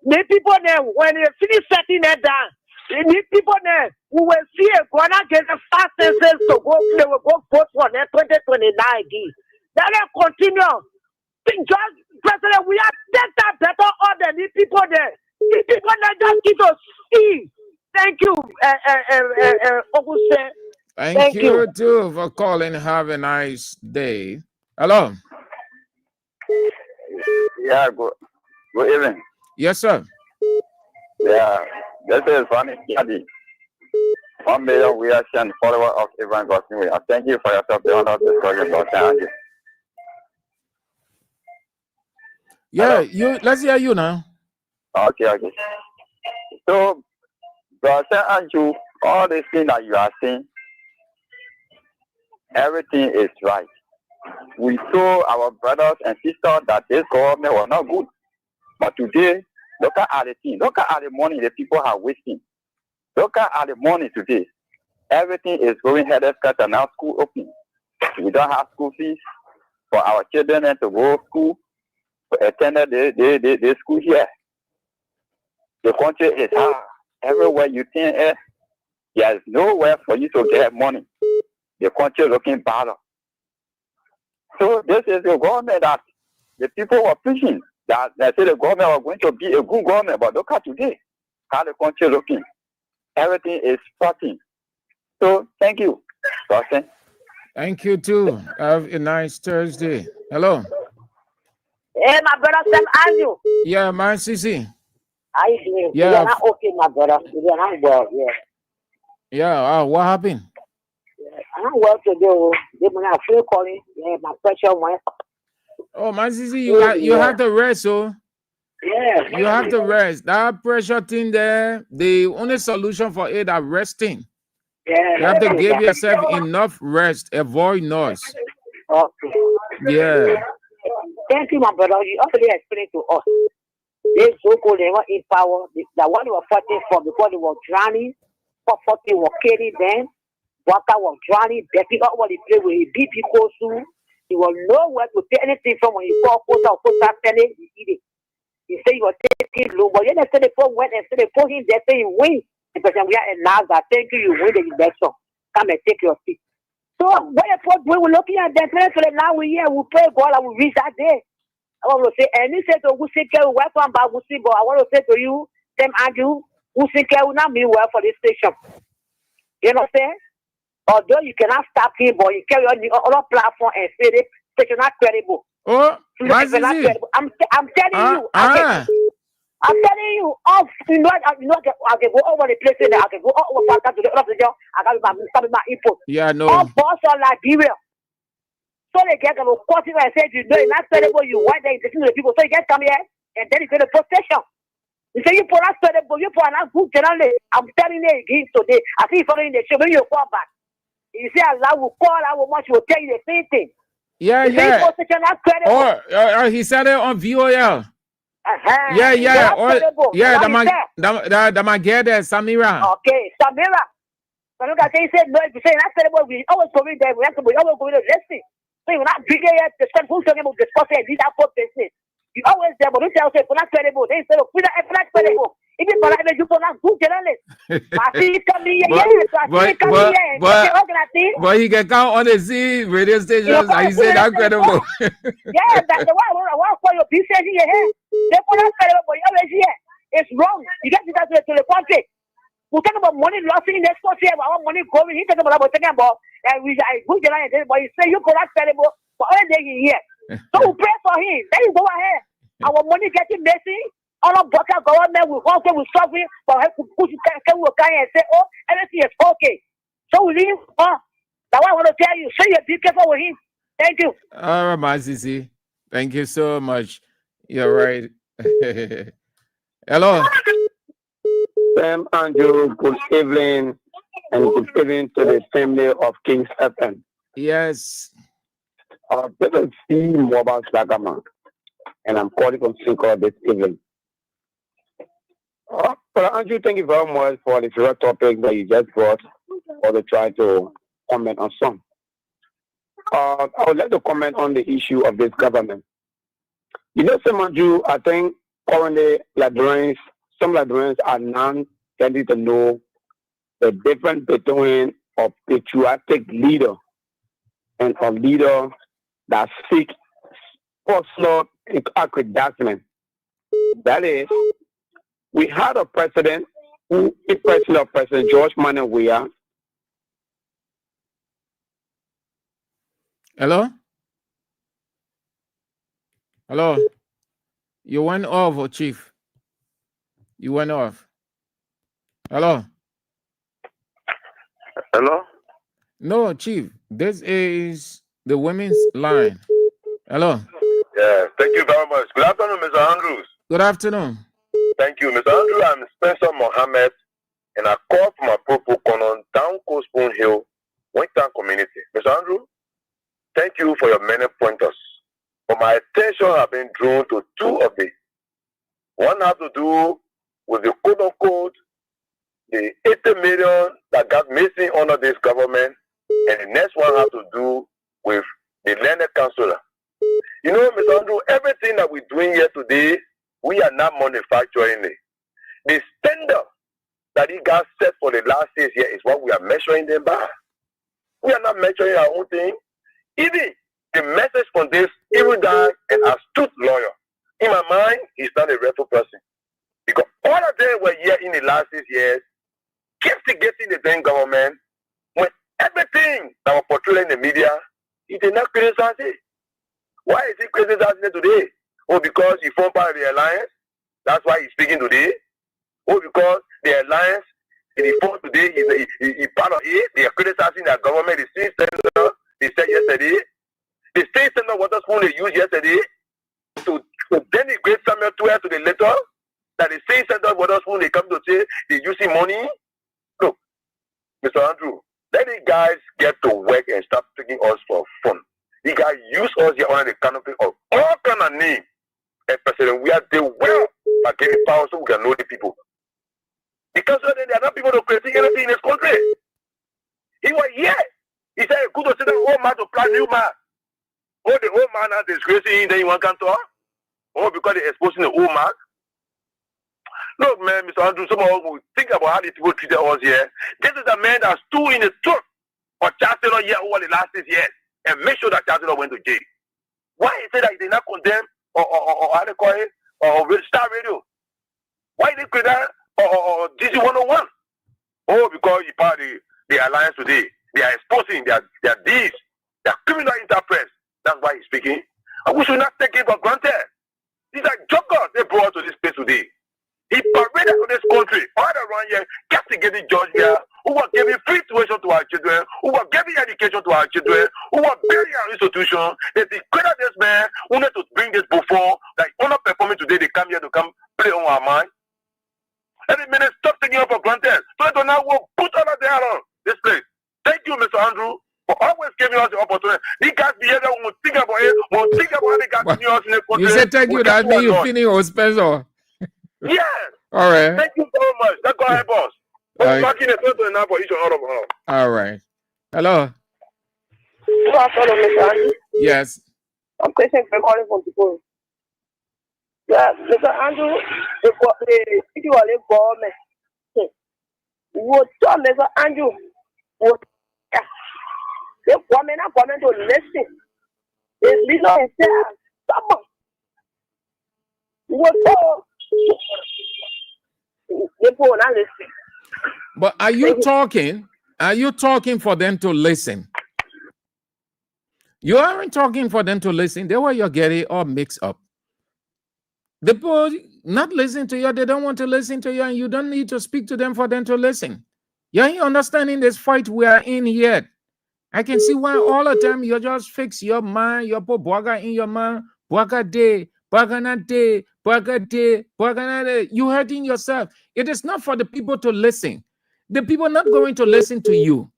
The people there, when they finish setting it down, the people there, we will see a gonna get the fast census to go, they will go vote for them 2029 again. Then they continue. Just President, we have that better order the people there. The people there just keep us see. Thank you, Auguste. Thank you too for calling. Have a nice day. Hello. Yeah, good evening. Yes, sir. Yeah, this is funny. 1 million reaction follower of Ivan Gosling. Thank you for yourself. The honor of this program. Yeah, let's hear you now. Okay. So, brother Andrew, all these things that you are saying, everything is right. We told our brothers and sisters that this government was not good. But today, look at the thing. Look at the money the people are wasting. Look at the money today. Everything is going headed scatter now. School open. We don't have school fees for our children to go to school, to attend the school here. The country is hard. Everywhere you think there is nowhere for you to get money. The country looking bad. So this is the government that the people were pushing. That they said the government was going to be a good government, but look at today, how the country looking. Everything is spotting. So thank you, Dawson. Thank you too. Have a nice Thursday. Hello. Hey, my brother Sam Andrew. Yeah, man, Sisi. How you doing? Yeah. You're not okay, my brother. You're not well, yeah. Yeah, what happened? I'm well today. They might have feel calling. Yeah, my pressure went. Oh, man, Sisi, you have to rest, so. Yeah. You have to rest. That pressure thing there, the only solution for it is resting. Yeah. You have to give yourself enough rest, avoid noise. Okay. Yeah. Thank you, my brother. You already explained to us. They so-called they were in power. The one they were fighting for because they were drowning. 440 were killing them. Waka was drowning. Becky got what he played with. He beat people soon. He was nowhere to take anything from when he saw poster penny. He eat it. He said he was taking low, but then they said they went and said they put him there saying win. The person we are announced that thank you win the election. Come and take your seat. So when we're looking at that, now we here, we pray God and we reach that day. I want to say, and he said to Wusike, welcome back, Wusibo. I want to say to you, Sam Andrew, Wusike will not mean well for this station. You know what I'm saying? Although you cannot stop him, but you carry on the other platform and say this station not credible. Oh, I'm telling you. I'm telling you, I can go over the place there. I can go over to the other job. I got my input. Yeah, no. All boss on Liberia. So they get to court and say, you know, it's not credible. You want they listen to the people. So you get come here and then you get a protection. You say you put us credible, you put us good generally. I'm telling you again today. I think following the show, when you call back. You say Allah will call, I will much will tell you the same thing. Yeah. He said it on VOL. Yeah. The man get there, Samira. Okay, Samira. So look at he said no, if you say not credible, we always go in there, we have to be always going to listen. So you're not bringing yet the stuff who's talking about discussing and these are for business. You always there, but you say if not credible, they say if not credible. Even for like you for not good journalist. But he can count on the Z radio stations and he said not credible. Yeah, that's the one I want for your business in your head. They put us credible, but you always here. It's wrong. You get to the country. We talk about money lost in this country, about money going. He talking about we good journalist, but you say you put us credible for all day here. So we pray for him. Then you go ahead. Our money getting messy. All of Boka government will also will suffering for help to push and say, oh, everything is okay. So we leave. That's what I want to tell you. So you be careful with him. Thank you. All right, my Sisi. Thank you so much. You're right. Hello. Sam Andrew, good evening, and good evening to the family of Kings FM. Yes. This is C. Mobile Slagaman, and I'm calling from Cinco this evening. But Andrew, thank you very much for the favorite topic that you just brought, or to try to comment on some. I would like to comment on the issue of this government. You know, Sam Andrew, I think currently some librarians are now tending to know the difference between a patriotic leader and a leader that seeks personal aggrandizement. That is, we had a president who is President George Manuel Weah. Hello? Hello? You went off, Chief. You went off. Hello? Hello? No, Chief. This is the women's line. Hello? Yeah, thank you very much. Good afternoon, Mr. Andrews. Good afternoon. Thank you, Mr. Andrew. I'm Spencer Mohammed, and I call from Apropo Konon, Down Coast Spoon Hill, Western Community. Mr. Andrew, thank you for your many pointers. But my attention has been drawn to two of these. One has to do with the quote-unquote, the 80 million that got missing under this government, and the next one has to do with the learned counselor. You know, Mr. Andrew, everything that we're doing here today, we are not manufacturing it. The standard that he got set for the last 6 years is what we are measuring them by. We are not measuring our own thing. Even the message from this erudite and astute lawyer, in my mind, he's not a rightful person. Because all of them were here in the last 6 years, castigating the then government, when everything that was portrayed in the media, he did not criticize it. Why is he criticizing it today? Oh, because he formed part of the alliance, that's why he's speaking today. Oh, because the alliance he formed today, he's part of it. They are criticizing their government. The same standard they said yesterday. The same standard water spoon they used yesterday to denigrate Samuel 12 to the letter. That the same standard water spoon they come to say they're using money. Look, Mr. Andrew, let the guys get to work and start taking us for fun. The guys use us here under the canopy of all kind of names. And President Weah did well by giving power so we can know the people. Because then there are not people to create anything in this country. He was here. He said, good to see the old man to plant new man. Oh, the old man is disgracing, then you want to talk? Oh, because they're exposing the old man. Look, man, Mr. Andrew, some of us will think about how these people treated us here. This is a man that stood in the truth for Chancellor here over the last 6 years and make sure that Chancellor went to jail. Why he said that he did not condemn or how they call it, or Star Radio? Why they create that or DC 101? Oh, because he part of the alliance today. They are exposing their deeds, their criminal enterprise. That's why he's speaking. And we should not take it for granted. These are jokers they brought to this place today. He paraded to this country all around here, castigating George here, who was giving free tuition to our children, who was giving education to our children, who was building our institution. They declared this man who wanted to bring this before, like honor performing today, they come here to come play on our mind. Every minute, stop taking it for granted. So they now will put all of that on this place. Thank you, Mr. Andrew, for always giving us the opportunity. These guys behavior, we will think about it, we will think about the guys in us in the country. You said thank you, that means you finish your Spencer. Yes. All right. Thank you so much. That's God help us. We're talking a certain now for each and all of us. All right. Hello. Good afternoon, Mr. Andrew. Yes. I'm Christian calling from Tikuru. Yeah, Mr. Andrew, the government. What Mr. Andrew? The government are coming to listen. It's legal instead. Someone. What But are you talking? Are you talking for them to listen? You aren't talking for them to listen. They were you're getting all mixed up. The people not listening to you, they don't want to listen to you, and you don't need to speak to them for them to listen. You ain't understanding this fight we are in yet. I can see why all the time you just fix your mind, you put Boga in your mind, Boga day, Boga not day, Boga day, Boga not day. You hurting yourself. It is not for the people to listen. The people are not going to listen to you.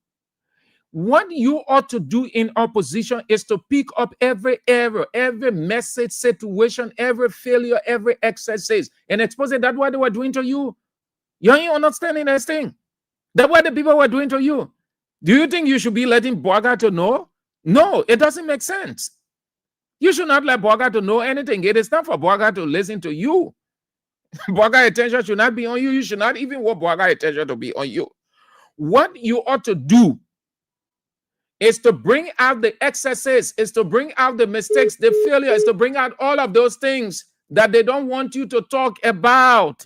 What you ought to do in opposition is to pick up every error, every message, situation, every failure, every excesses, and expose it. That's what they were doing to you. You ain't understanding this thing. That's what the people were doing to you. Do you think you should be letting Boga to know? No, it doesn't make sense. You should not let Boga to know anything. It is not for Boga to listen to you. Boga attention should not be on you. You should not even want Boga attention to be on you. What you ought to do is to bring out the excesses, is to bring out the mistakes, the failures, to bring out all of those things that they don't want you to talk about.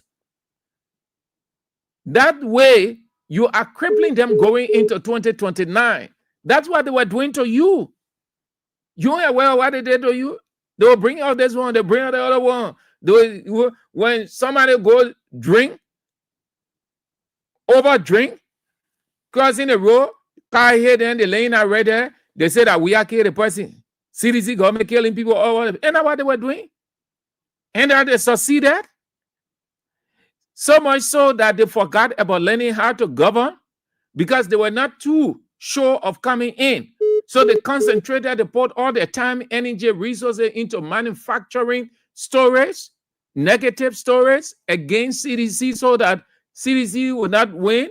That way, you are crippling them going into 2029. That's what they were doing to you. You are aware of what they did to you? They will bring out this one, they bring out the other one. When somebody goes drink, over drink, crossing the road, car here, then the lane are right there. They say that we are killing the person. CDC government killing people all over. And that's what they were doing. And that they succeeded. So much so that they forgot about learning how to govern because they were not too sure of coming in. So they concentrated, they put all their time, energy, resources into manufacturing stories, negative stories against CDC so that CDC would not win.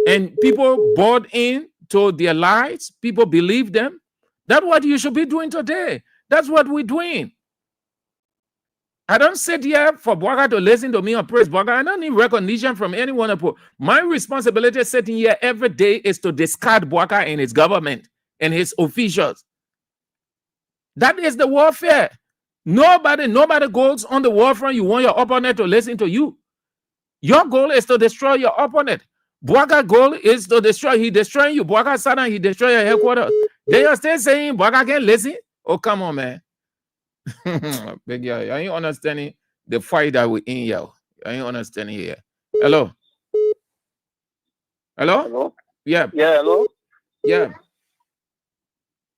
And people bought in to their lies. People believe them. That's what you should be doing today. That's what we're doing. I don't sit here for Boga to listen to me or praise Boga. I don't need recognition from anyone. My responsibility sitting here every day is to discard Boga and his government and his officials. That is the warfare. Nobody goes on the war front. You want your opponent to listen to you. Your goal is to destroy your opponent. Boga's goal is to destroy. He destroying you. Boga sat down, he destroy your headquarters. Then you're still saying Boga can't listen? Oh, come on, man. Big guy, are you understanding the fight that we're in here? Are you understanding here? Hello? Hello? Hello? Yeah. Yeah, hello? Yeah.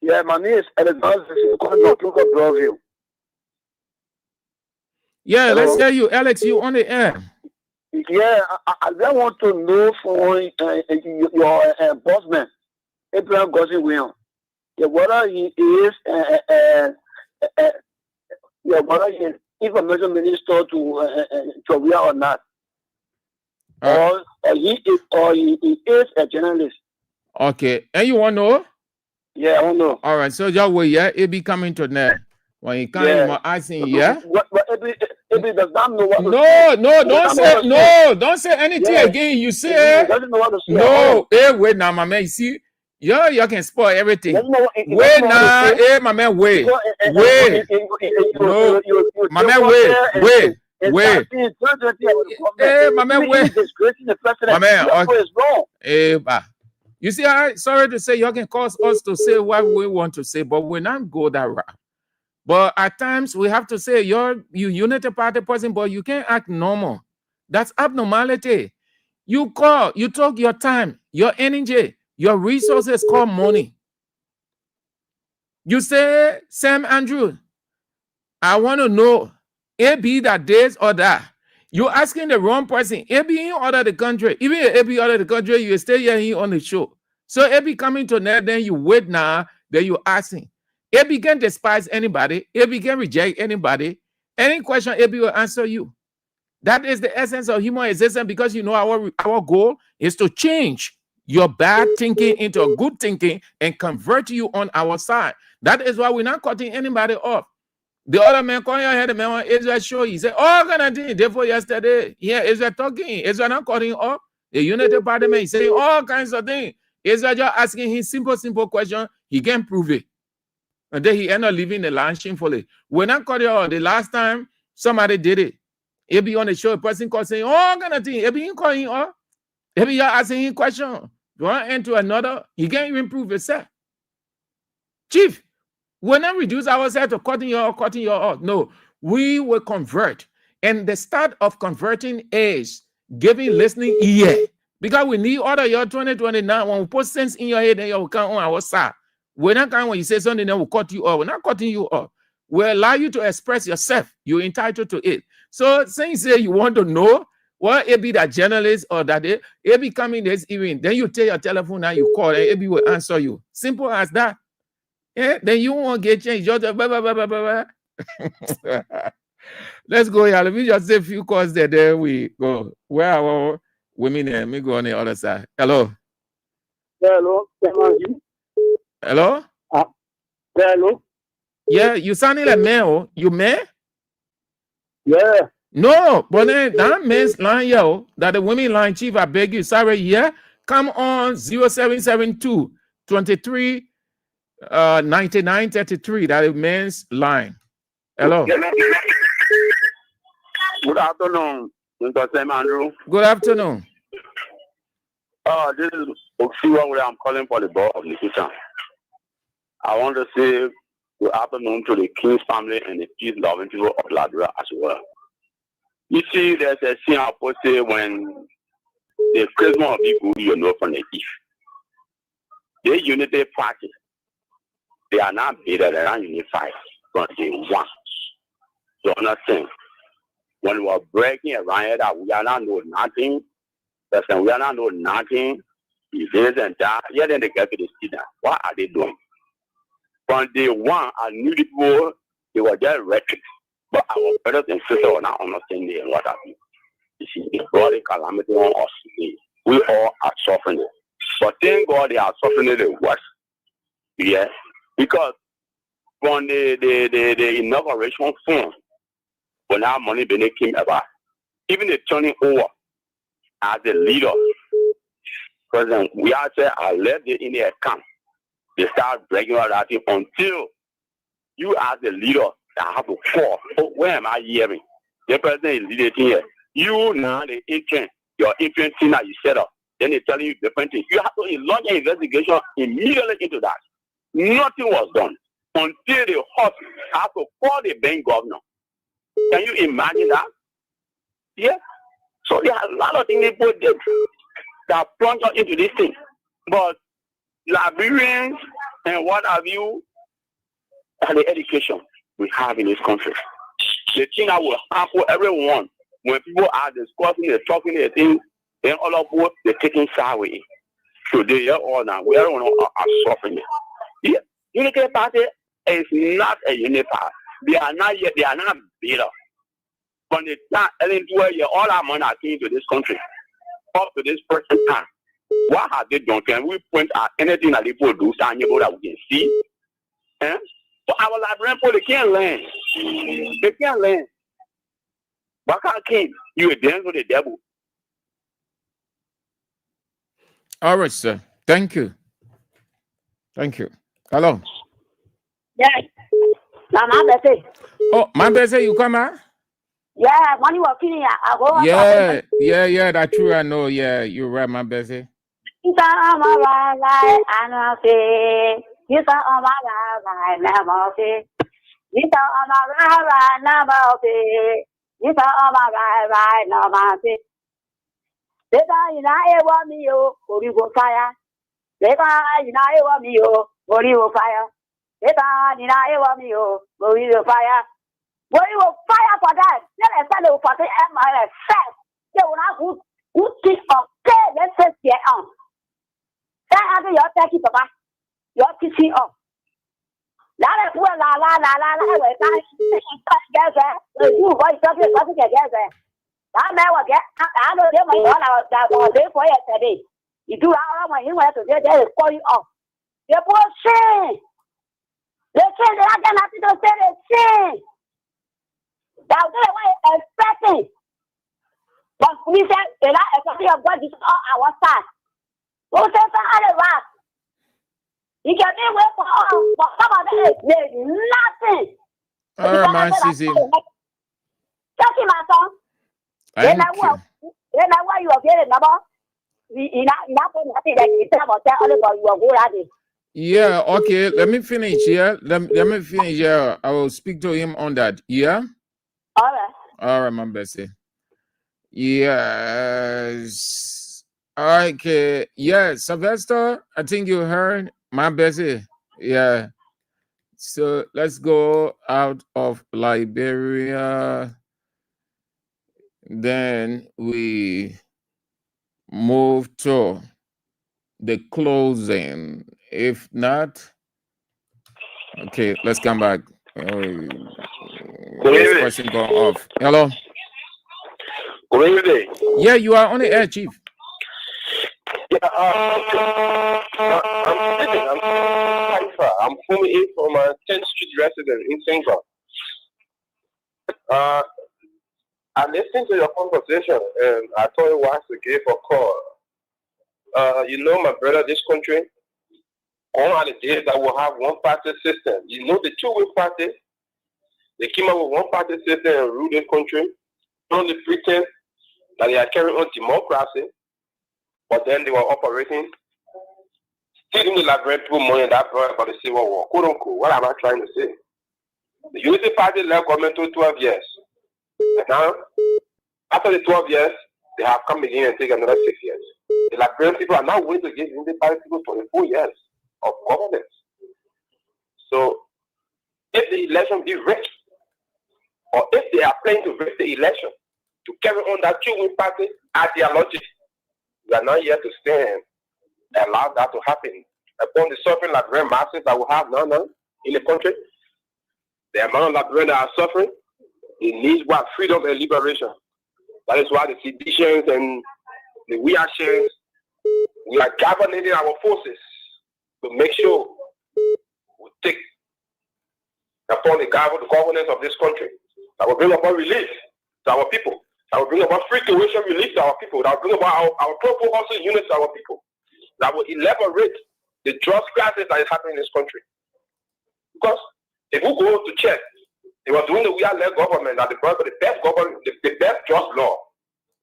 Yeah, my name is Alexander Broadview. Yeah, Hello? let's hear you. Alex, you on the air. Yeah, I just want to know from your bossman, Abraham Gosling William, whether he is whether he is information minister to Weah or not, or he is a journalist. Okay, and you want to know? Yeah, I want to know. All right, so that way, yeah, it be coming to net. When you come, you might asking, yeah. It does not know what No, don't say anything again. You say doesn't know what to say. No. Hey, wait now, my man. You see, you can spoil everything. Wait now, hey, my man, wait. No, my man, wait. Hey, my man, wait. My man, okay. You see, sorry to say, you can cause us to say what we want to say, but we're not go that route. But at times we have to say you Unity Party person, but you can't act normal. That's abnormality. You call, you talk your time, your energy, your resources call money. You say, Sam Andrew, I want to know, it be that this or that. You're asking the wrong person. It be in other the country. Even if it be other the country, you stay here on the show. So it be coming to net, then you wait now, then you asking. It can despise anybody. It can reject anybody. Any question, it will answer you. That is the essence of human existence, because you know our goal is to change your bad thinking into a good thinking and convert you on our side. That is why we're not cutting anybody off. The other man calling your head, the man on Israel show, he said, oh, kind of thing. Therefore, yesterday, yeah, Israel talking. Israel not cutting off. The Unity Party man, he saying all kinds of things. Israel just asking him simple question. He can't prove it. And then he ended up leaving the land shamefully. We're not cutting off. The last time somebody did it, it be on the show, a person called saying, oh, kind of thing. It be calling off. It be asking him question. One end to another. He can't even prove himself. Chief, we're not reduce ourselves to cutting your off. No, we will convert. And the start of converting is giving listening ear. Because we need order your 2029. When we put sense in your head, then you will come on our side. We're not coming when you say something, then we'll cut you off. We're not cutting you off. We'll allow you to express yourself. You're entitled to it. So since you say you want to know, well, it be that journalist or that it be coming this evening, then you take your telephone and you call and it will answer you. Simple as that. Yeah, then you won't get changed. Just blah, blah, blah, blah, blah. Let's go here. Let me just say a few calls there. There we go. Where are our women here? Let me go on the other side. Hello. Hello. Hello? Hello. Yeah, you sounding like male. You man? Yeah. No, but then that man's line, yo, that the women line, chief, I beg you, sorry, yeah. Come on, 0772 23 9933. That is men's line. Hello. Good afternoon, Mr. Sam Andrew. Good afternoon. This is Oksiwa where I'm calling for the board of Nikita. I want to say good afternoon to the King's family and the peace-loving people of Liberia as well. You see, there's a scene I put say when the Christmas of people you know from the East. The Unity Party, they are not better, they are unified from day one. You understand? When we are breaking around here that we are not doing nothing, listen, we are not doing nothing, if this and that, yeah, then they get to the student. What are they doing? From day one, I knew the people, they were just rhetoric. But our brothers and sisters are not understanding what I mean. You see, it's brought a calamity on us today. We all are suffering it. But thank God they are suffering it the worst. Yeah. Because from the inauguration fund, when our money came about, even the turning over as the leader, President, we are saying, I left it in the account. They start breaking out that thing until you as the leader, I have to call. Oh, where am I hearing? The president is leading here. You now the intern, your intern team that you set up. Then they're telling you different things. You have to launch an investigation immediately into that. Nothing was done. until the host have to call the bank governor. Can you imagine that? Yeah. So there are a lot of things they put there that plunge us into this thing. But Liberians and what have you, and the education we have in this country. The thing that will happen everyone when people are discussing, they're talking, they think, then all of us they're taking side away. So they are all now. We are suffering it. Yeah. Unity Party is not a unity party. They are not yet, they are not bitter. From the time all our money are came to this country, up to this present time. What have they done? Can we point at anything that they produce and that we can see? Eh? So our Liberian people, they can't learn. They can't learn. But how can you dance with the devil? All right, sir. Thank you. Thank you. Hello. Yes. Now, my birthday. Oh, my birthday, you come out? Yeah, when you were feeling, I go. Yeah, that's true. I know. Yeah, you're right, my birthday. Well, you will fire for that. Let us say they will put MRS first. They will not good thing okay. Let's just get on. That after your taking papa, your teaching on. That is where la. We can't get there. You boys talking about get there. That man will get. I know they might want our day for yesterday. You do all my him to get there. They call you off. They bullshit. They say they are nothing to say. They say. That's the way expecting. But we said, the expecting of God is all our side. Who says that? Right? You can be away for all, but some of them there's nothing. All right, man, Sisi. Thank you, my son. Thank you. Then why you are getting about? You're not nothing that you tell about that only about you are good at it. Yeah, okay. Let me finish here. Let me finish here. I will speak to him on that. Yeah? All right, my bestie. Yes. Okay. Yeah, Sylvester, I think you heard my bestie. Yeah. So let's go out of Liberia. Then we move to the closing. If not, okay, let's come back. This question going off. Hello. Yeah, you are on the air, Chief. Yeah, I'm coming in from a 10th Street resident in Central. I listened to your conversation and I thought it was to give a call. You know, my brother, this country, all of the days that will have one party system. You know, the two-way party, they came up with one party system and rule this country. Only pretend that they are carrying on democracy, but then they were operating, stealing the Liberian people money that brought about the Civil War. Quote unquote. What am I trying to say? The Unity Party left government for 12 years. And now, after the 12 years, they have come again and take another 6 years. The Liberian people are now willing to give Unity Party people 24 years of governance. So, if the election be rigged, or if they are planning to rig the election to carry on that two-way party ideology, we are not here to stand and allow that to happen upon the suffering Liberian masses that we have now in the country. The amount of Liberians that are suffering, it needs what? Freedom and liberation. That is why the seditions and the Weah shares, we are governing our forces to make sure we take upon the governance of this country that will bring about relief to our people, that will bring about free tuition relief to our people, that will bring about our proper housing units to our people, that will elaborate the just crisis that is happening in this country. Because if we go to check, they were doing the Weah-led government that they brought the best government, the best just law.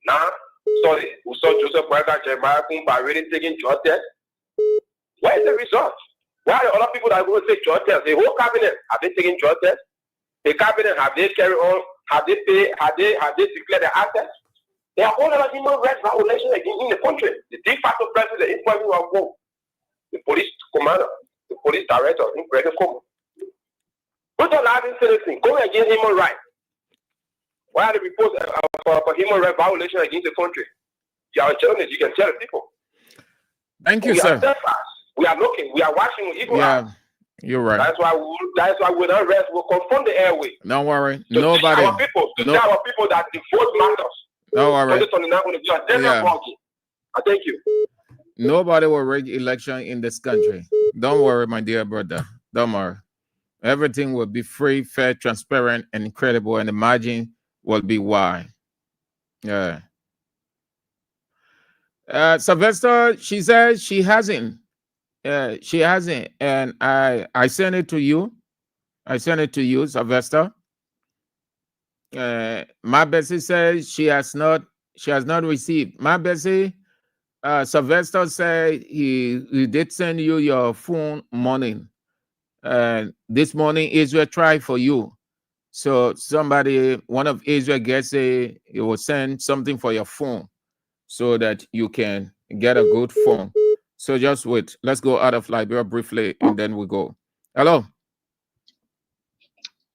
Now, sorry, we saw Joseph Boyka, Jeremiah Kumba already taking drug tests. Where is the result? Why are the other people that are going to take drug tests? The whole cabinet, have they taken drug tests? The cabinet, have they carried on? Have they paid? Have they declared their assets? There are all other human rights violations in the country. The de facto president is going to go. The police commander, the police director, in President Como. Don't allow this citizen going against human rights. Why are the reports for human rights violation against the country? You are a journalist, you can tell the people. Thank you, we sir. Are steadfast. We are looking, we are watching with equal eyes. You're right. That's why we don't rest. We'll confront the airway. Don't worry. To Nobody. Our people, to tell our people that the vote matters. Don't worry. Thank you. Nobody will rig election in this country. Don't worry, my dear brother. Don't worry. Everything will be free, fair, transparent, and incredible, and the margin will be wide. Yeah. Sylvester, she says she hasn't. She hasn't, and I sent it to you. I sent it to you, Sylvester. My Bessie says she has not received. My Bessie, Sylvester said he did send you your phone morning. This morning Israel tried for you. So one of Israel gets he will send something for your phone so that you can get a good phone. So just wait. Let's go out of Liberia briefly and then we go. Hello.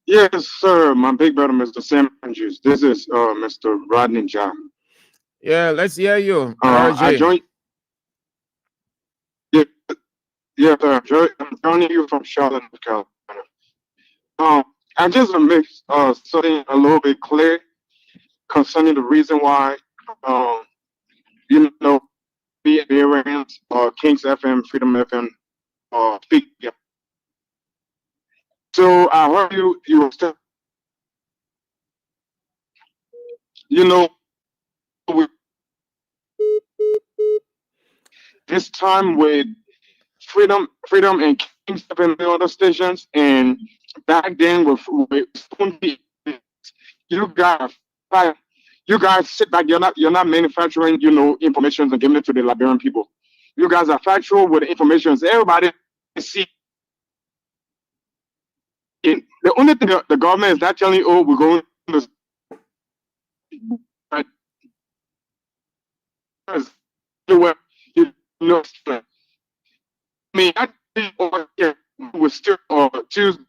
Yes, sir. My big brother, Mr. Sam Andrews. This is Mr. Rodney John. Yeah, let's hear you. I joined. Yeah, sir. I'm joining you from Charlotte, North Carolina. I just make something a little bit clear concerning the reason why, Liberians, Kings FM, Freedom FM, speak. Yeah. So I heard you were still, with this time with Freedom and Kings FM and other stations, and back then with you guys sit back. You're not manufacturing, information and giving it to the Liberian people. You guys are factual with the information. Everybody see. The only thing the government is not telling you, oh, we're going to. I we're still choose,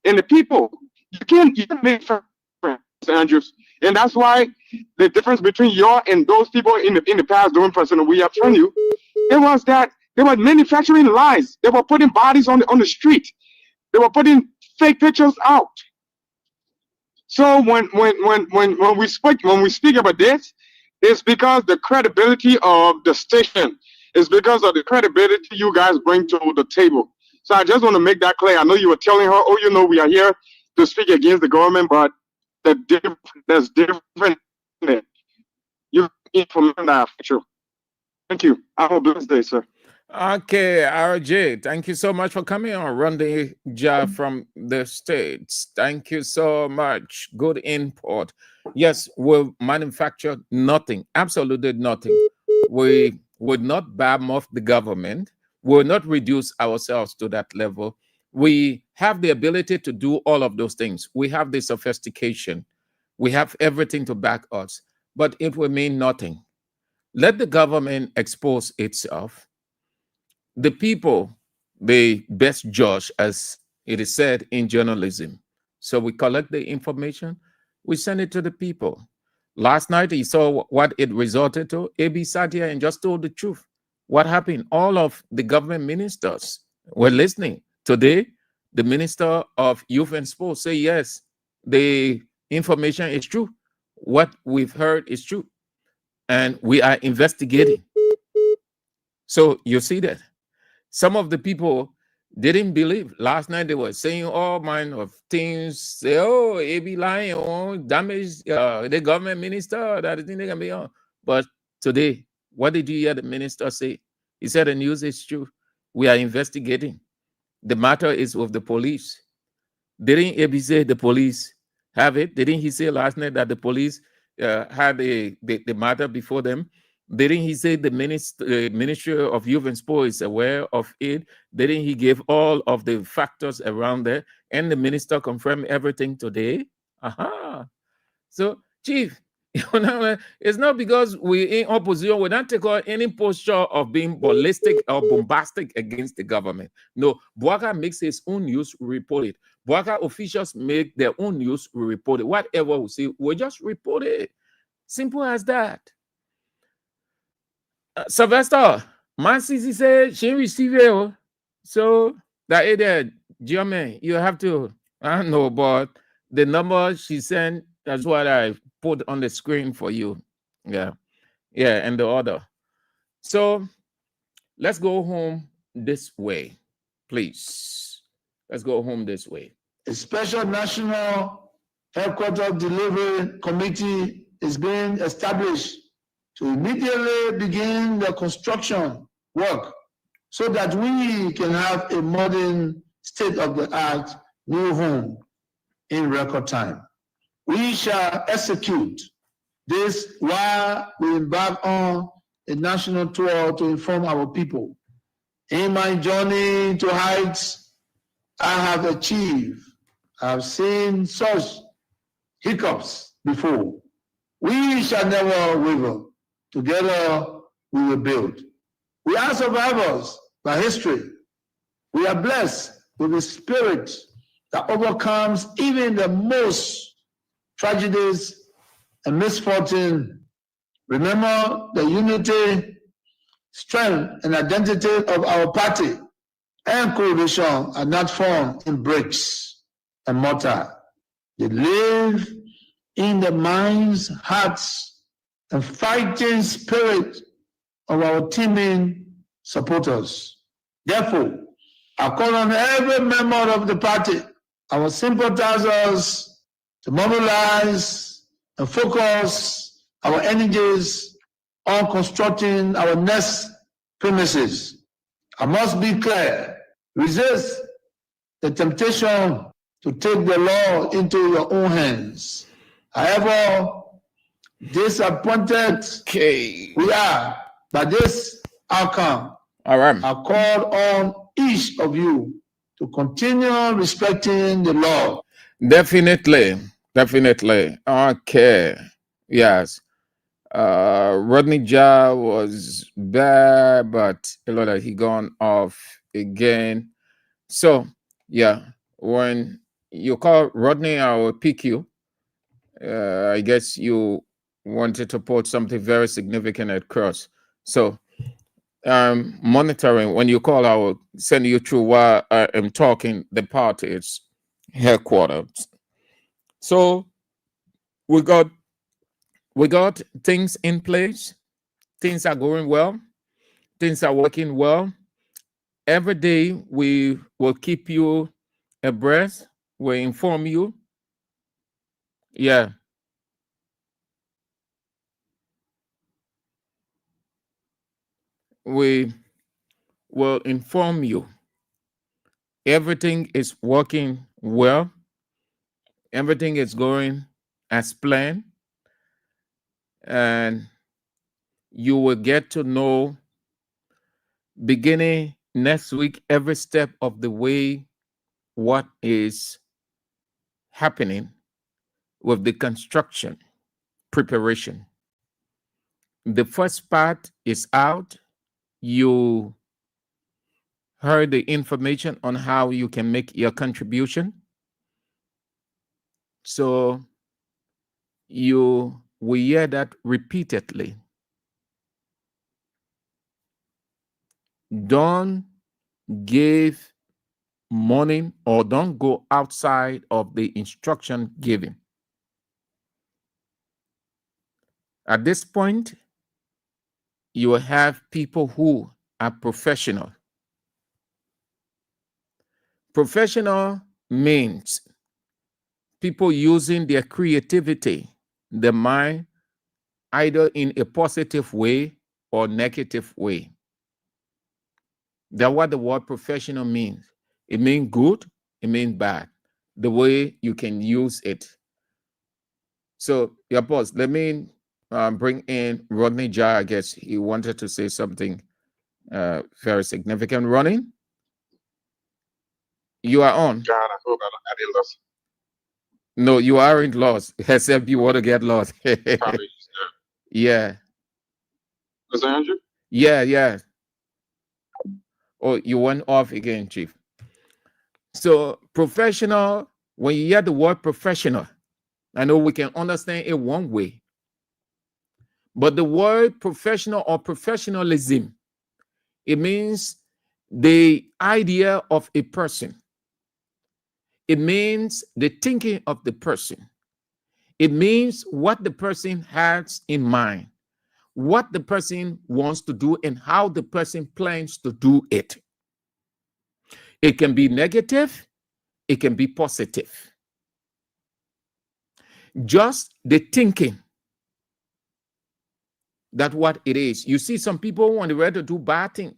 and the people you can't make friends, Andrews, and that's why the difference between you and those people in the past doing President Weah have shown you, it was that they were manufacturing lies. They were putting bodies on the street. They were putting fake pictures out. So when we speak about this, it's because the credibility of the station is because of the credibility you guys bring to the table. So I just want to make that clear. I know you were telling her, oh, we are here to speak against the government, but there's different. You implement that for sure. Thank you. Have a blessed day, sir. Okay, RJ, thank you so much for coming on. Randy Ja from the States. Thank you so much. Good input. Yes, we'll manufacture nothing, absolutely nothing. We would not badmouth the government. We will not reduce ourselves to that level. We have the ability to do all of those things. We have the sophistication. We have everything to back us, but it will mean nothing. Let the government expose itself. The people, they best judge, as it is said in journalism. So we collect the information, we send it to the people. Last night, you saw what it resulted to. AB sat here and just told the truth. What happened? All of the government ministers were listening. Today, the Minister of Youth and Sports say, yes, the information is true. What we've heard is true. And we are investigating. So you see that. Some of the people didn't believe. Last night they were saying all kinds of things. Say, oh, AB lying, oh, damage the government minister, that thing they can be on. But today, what did you hear the minister say? He said the news is true. We are investigating. The matter is with the police. Didn't AB say the police have it? Didn't he say last night that the police had the matter before them? Didn't he say the Ministry of Youth and Sport is aware of it? Didn't he give all of the factors around there? And the minister confirmed everything today? Aha. So, Chief, it's not because we're in opposition. We don't take on any posture of being ballistic or bombastic against the government. No, Buaka makes his own news, we report it. Buaka officials make their own news, we report it. Whatever we see, we just report it. Simple as that. Sylvester, Man City said she received it. So that either German, you have to, I don't know, but the number she sent, that's what I put on the screen for you. Yeah. Yeah, and the order. So let's go home this way, please. Let's go home this way. A special national headquarters delivery committee is being established to immediately begin the construction work so that we can have a modern state-of-the-art new home in record time. We shall execute this while we embark on a national tour to inform our people. In my journey to heights I have achieved, I have seen such hiccups before. We shall never waver. Together we will build. We are survivors by history. We are blessed with a spirit that overcomes even the most tragedies and misfortune. Remember the unity, strength, and identity of our party and coalition are not formed in bricks and mortar. They live in the minds, hearts, and fighting spirit of our teaming supporters. Therefore, I call on every member of the party, our sympathizers, to mobilize and focus our energies on constructing our next premises. I must be clear, resist the temptation to take the law into your own hands. However disappointed we are by this outcome. All right. I call on each of you to continue respecting the law. Definitely. Okay. Yes. Rodney Ja was bad, but a lot of he gone off again. So yeah, when you call Rodney, I will pick you. I guess you wanted to put something very significant across. So monitoring, when you call, I will send you through while I am talking the party's headquarters. So we got things in place. Things are going well. Things are working well. Every day we will keep you abreast. We'll inform you. Yeah. We will inform you. Everything is working well. Everything is going as planned. And you will get to know, beginning next week, every step of the way, what is happening with the construction preparation. The first part is out. You heard the information on how you can make your contribution. So you will hear that repeatedly. Don't give money or don't go outside of the instruction given. At this point, you will have people who are professional. Professional means people using their creativity, their mind, either in a positive way or negative way. That's what the word professional means. It means good, it means bad, the way you can use it. So, your boss, let me bring in Rodney Jar. I guess he wanted to say something very significant. Running, you are on. God, I hope I didn't lose. No, you aren't lost, except you want to get lost. Probably. Yeah. Was that Andrew? Yeah. Oh, you went off again, Chief. So professional, when you hear the word professional, I know we can understand it one way. But the word professional or professionalism, it means the idea of a person. It means the thinking of the person. It means what the person has in mind, what the person wants to do, and how the person plans to do it. It can be negative, it can be positive. Just the thinking. That's what it is. You see, some people, when they're ready to do bad things,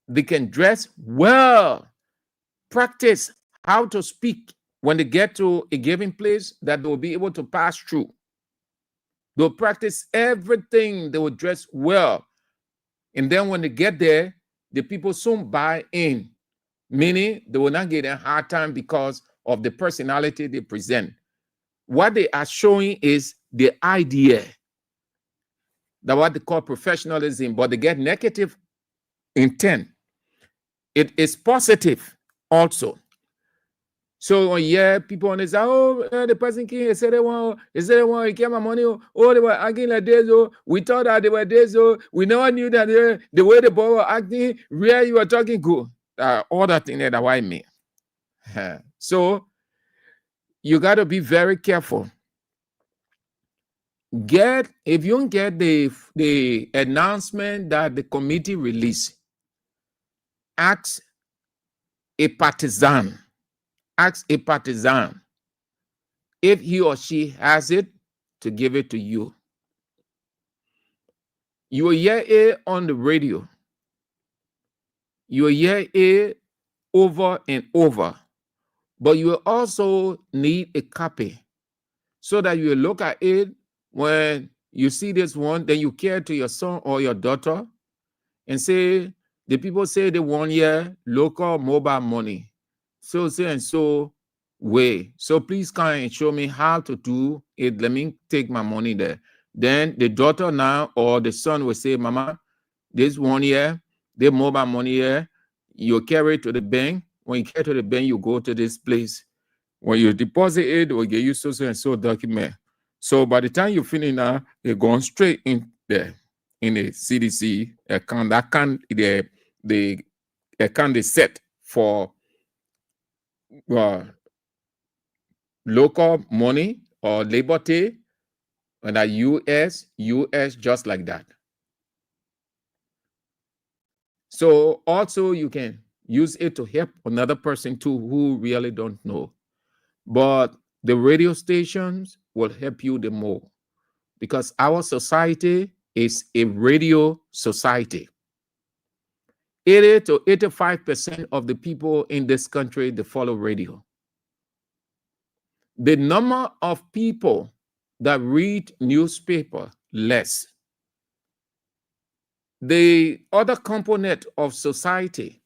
they can dress well, practice how to speak when they get to a given place that they will be able to pass through. They'll practice everything, they will dress well. And then when they get there, the people soon buy in, meaning they will not get a hard time because of the personality they present. What they are showing is the idea. That's what they call professionalism, but they get negative intent. It is positive also. So yeah, people on the say, oh, the person came, they want, he gave my money, oh, they were acting like this, oh, we thought that they were this, oh, we never knew that the way the boy were acting, where you were talking, good. All that thing that I mean. So you got to be very careful. If you don't get the announcement that the committee released, ask a partisan if he or she has it to give it to you. You will hear it on the radio. You will hear it over and over, but you will also need a copy so that you will look at it when you see this one, then you carry to your son or your daughter and say, the people say they want your local mobile money. So and so way. So please come and show me how to do it. Let me take my money there. Then the daughter now or the son will say, Mama, this 1 year, the mobile money here, you carry it to the bank. When you get to the bank, you go to this place. When you deposit it, we'll get you so and so document. So by the time you finish now, they're going straight in there in the CDC account. That account, the account is set for local money or liberty, and a US just like that. So also you can use it to help another person too who really don't know. But the radio stations will help you the more because our society is a radio society. 80 to 85% of the people in this country, they follow radio. The number of people that read newspaper, less. The other component of society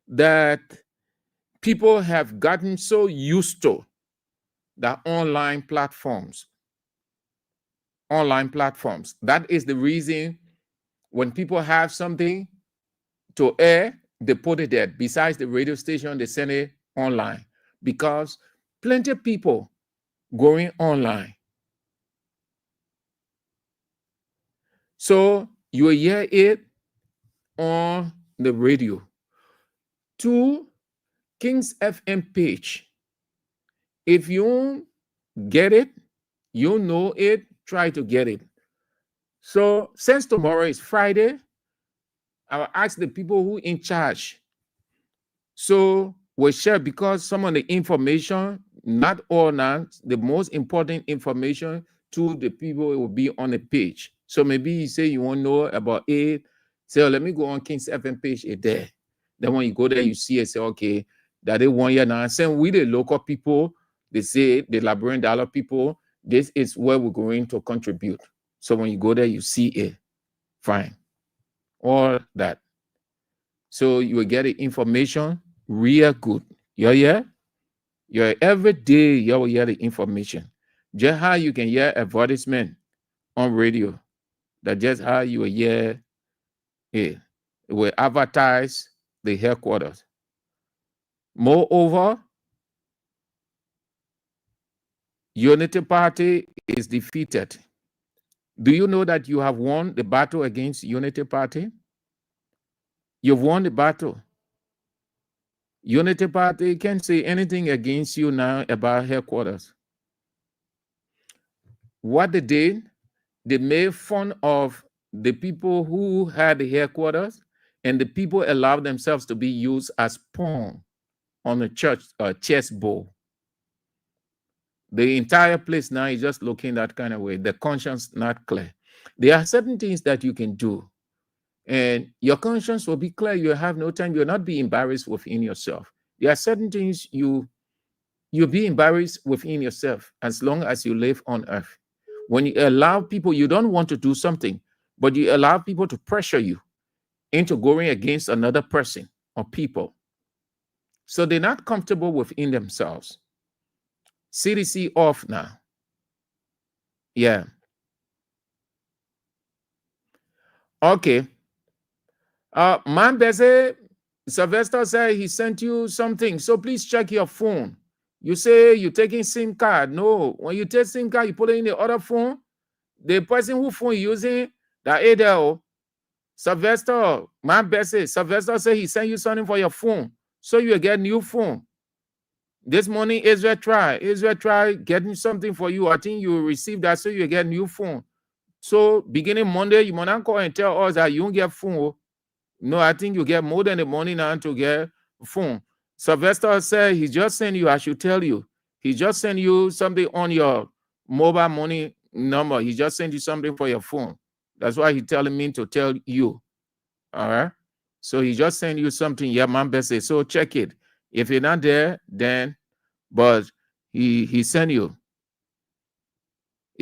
that people have gotten so used to, the online platforms. Online platforms. That is the reason when people have something to air, they put it there. Besides the radio station, they send it online because plenty of people going online. So you will hear it on the radio. 2, King's FM page. If you get it, you know it, try to get it. So since tomorrow is Friday, I will ask the people who in charge. So we'll share because some of the information, not all now, the most important information to the people will be on the page. So maybe you say you want to know about it. Say, let me go on King's FM page there. Then when you go there, you see it, say, okay, that is 1 year now. Same with the local people, they say the Liberian dollar people, this is where we're going to contribute. So when you go there, you see it. Fine. All that. So you will get the information real good. Yeah. Every day you will hear the information. Just how you can hear advertisement on radio. That's just how you will hear it. It will advertise the headquarters. Moreover, Unity Party is defeated. Do you know that you have won the battle against Unity Party? You've won the battle. Unity Party can't say anything against you now about headquarters. What they did, they made fun of the people who had the headquarters, and the people allowed themselves to be used as pawn on a chess board. The entire place now is just looking that kind of way. The conscience not clear. There are certain things that you can do, and your conscience will be clear. You have no time. You'll not be embarrassed within yourself. There are certain things you'll be embarrassed within yourself as long as you live on earth. When you allow people, you don't want to do something, but you allow people to pressure you into going against another person or people. So they're not comfortable within themselves. CDC off now. Yeah. Okay. Man Beze, Sylvester said he sent you something. So please check your phone. You say you're taking SIM card. No, when you take SIM card, you put it in the other phone. The person who phone using, that ADL, Sylvester, Man Beze, Sylvester said he sent you something for your phone. So you get new phone. This morning, Israel try getting something for you. I think you will receive that, so you get new phone. So beginning Monday, you might not call and tell us that you won't get phone. No, I think you get more than the money now to get phone. Sylvester said he just sent you, I should tell you, he just sent you something on your mobile money number. He just sent you something for your phone. That's why he's telling me to tell you. All right. So he just sent you something. Yeah, man, Bessie. So check it. If you're not there, then, but he sent you.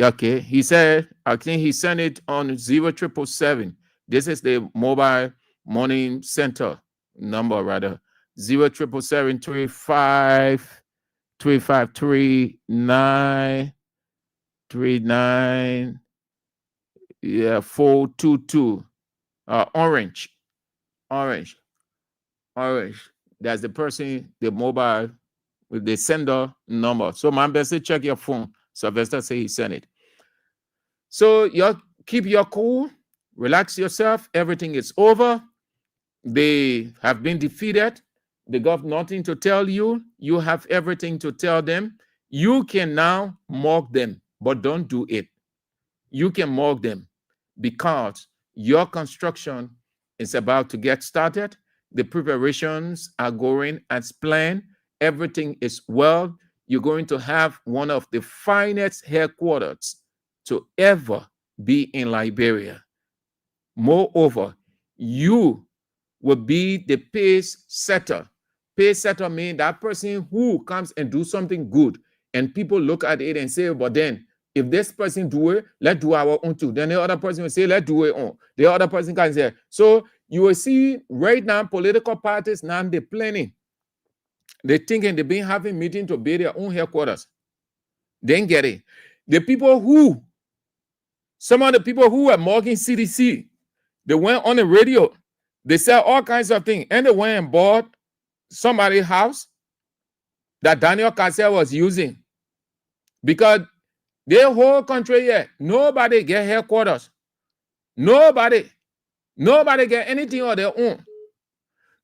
Okay. He said, I think he sent it on 0777. This is the mobile money center number, rather. 0777 353 yeah, 422. Orange. That's the person, the mobile with the sender number. So man, best check your phone. Sylvester say he sent it. So you keep your cool, relax yourself. Everything is over. They have been defeated. They got nothing to tell you. You have everything to tell them. You can now mock them, but don't do it. You can mock them because your construction is about to get started. The preparations are going as planned. Everything is well. You're going to have one of the finest headquarters to ever be in Liberia. Moreover, you will be the pace setter. Pace setter means that person who comes and do something good, and people look at it and say, but then if this person do it, let's do our own too. Then the other person will say, let's do it on. The other person can say. So you will see right now, political parties now they're planning. They're thinking they've been having meetings to build their own headquarters. Then get it. Some of the people who were mocking CDC, they went on the radio. They said all kinds of things. And they went and bought somebody's house that Daniel Cassell was using. Because the whole country here, nobody get headquarters. Nobody get anything on their own.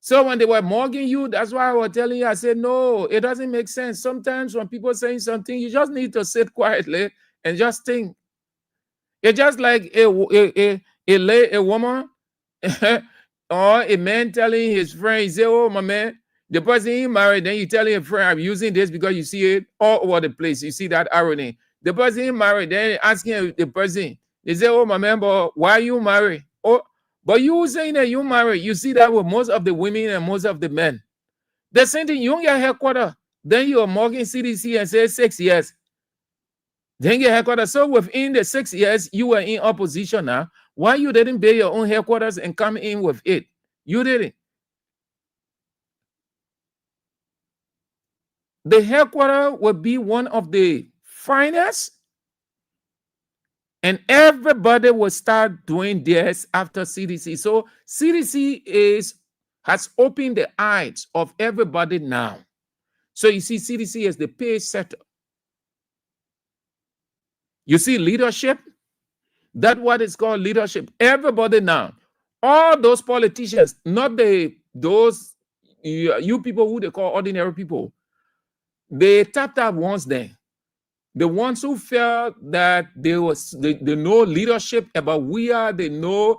So when they were mocking you, that's why I was telling you, I said, no, it doesn't make sense. Sometimes when people are saying something, you just need to sit quietly and just think. It's just like a woman or a man telling his friend, he say, oh, my man, the person he married, then you tell your friend, I'm using this because you see it all over the place. You see that irony. The person he married, then asking the person, they say, oh, my man, but why you married? Oh, but you saying that you married, you see that with most of the women and most of the men. The same thing, you don't get headquarters. Then you are mocking CDC and say 6 years. Then your headquarters. So within the 6 years you were in opposition now, why you didn't build your own headquarters and come in with it? You didn't. The headquarters will be one of the finest, and everybody will start doing this after CDC. So CDC has opened the eyes of everybody now. So you see, CDC is the pace setter. You see, leadership, that's what is called leadership. Everybody now, all those politicians, not those you people who they call ordinary people, they tapped out once there. The ones who felt that they know leadership about Weah, they know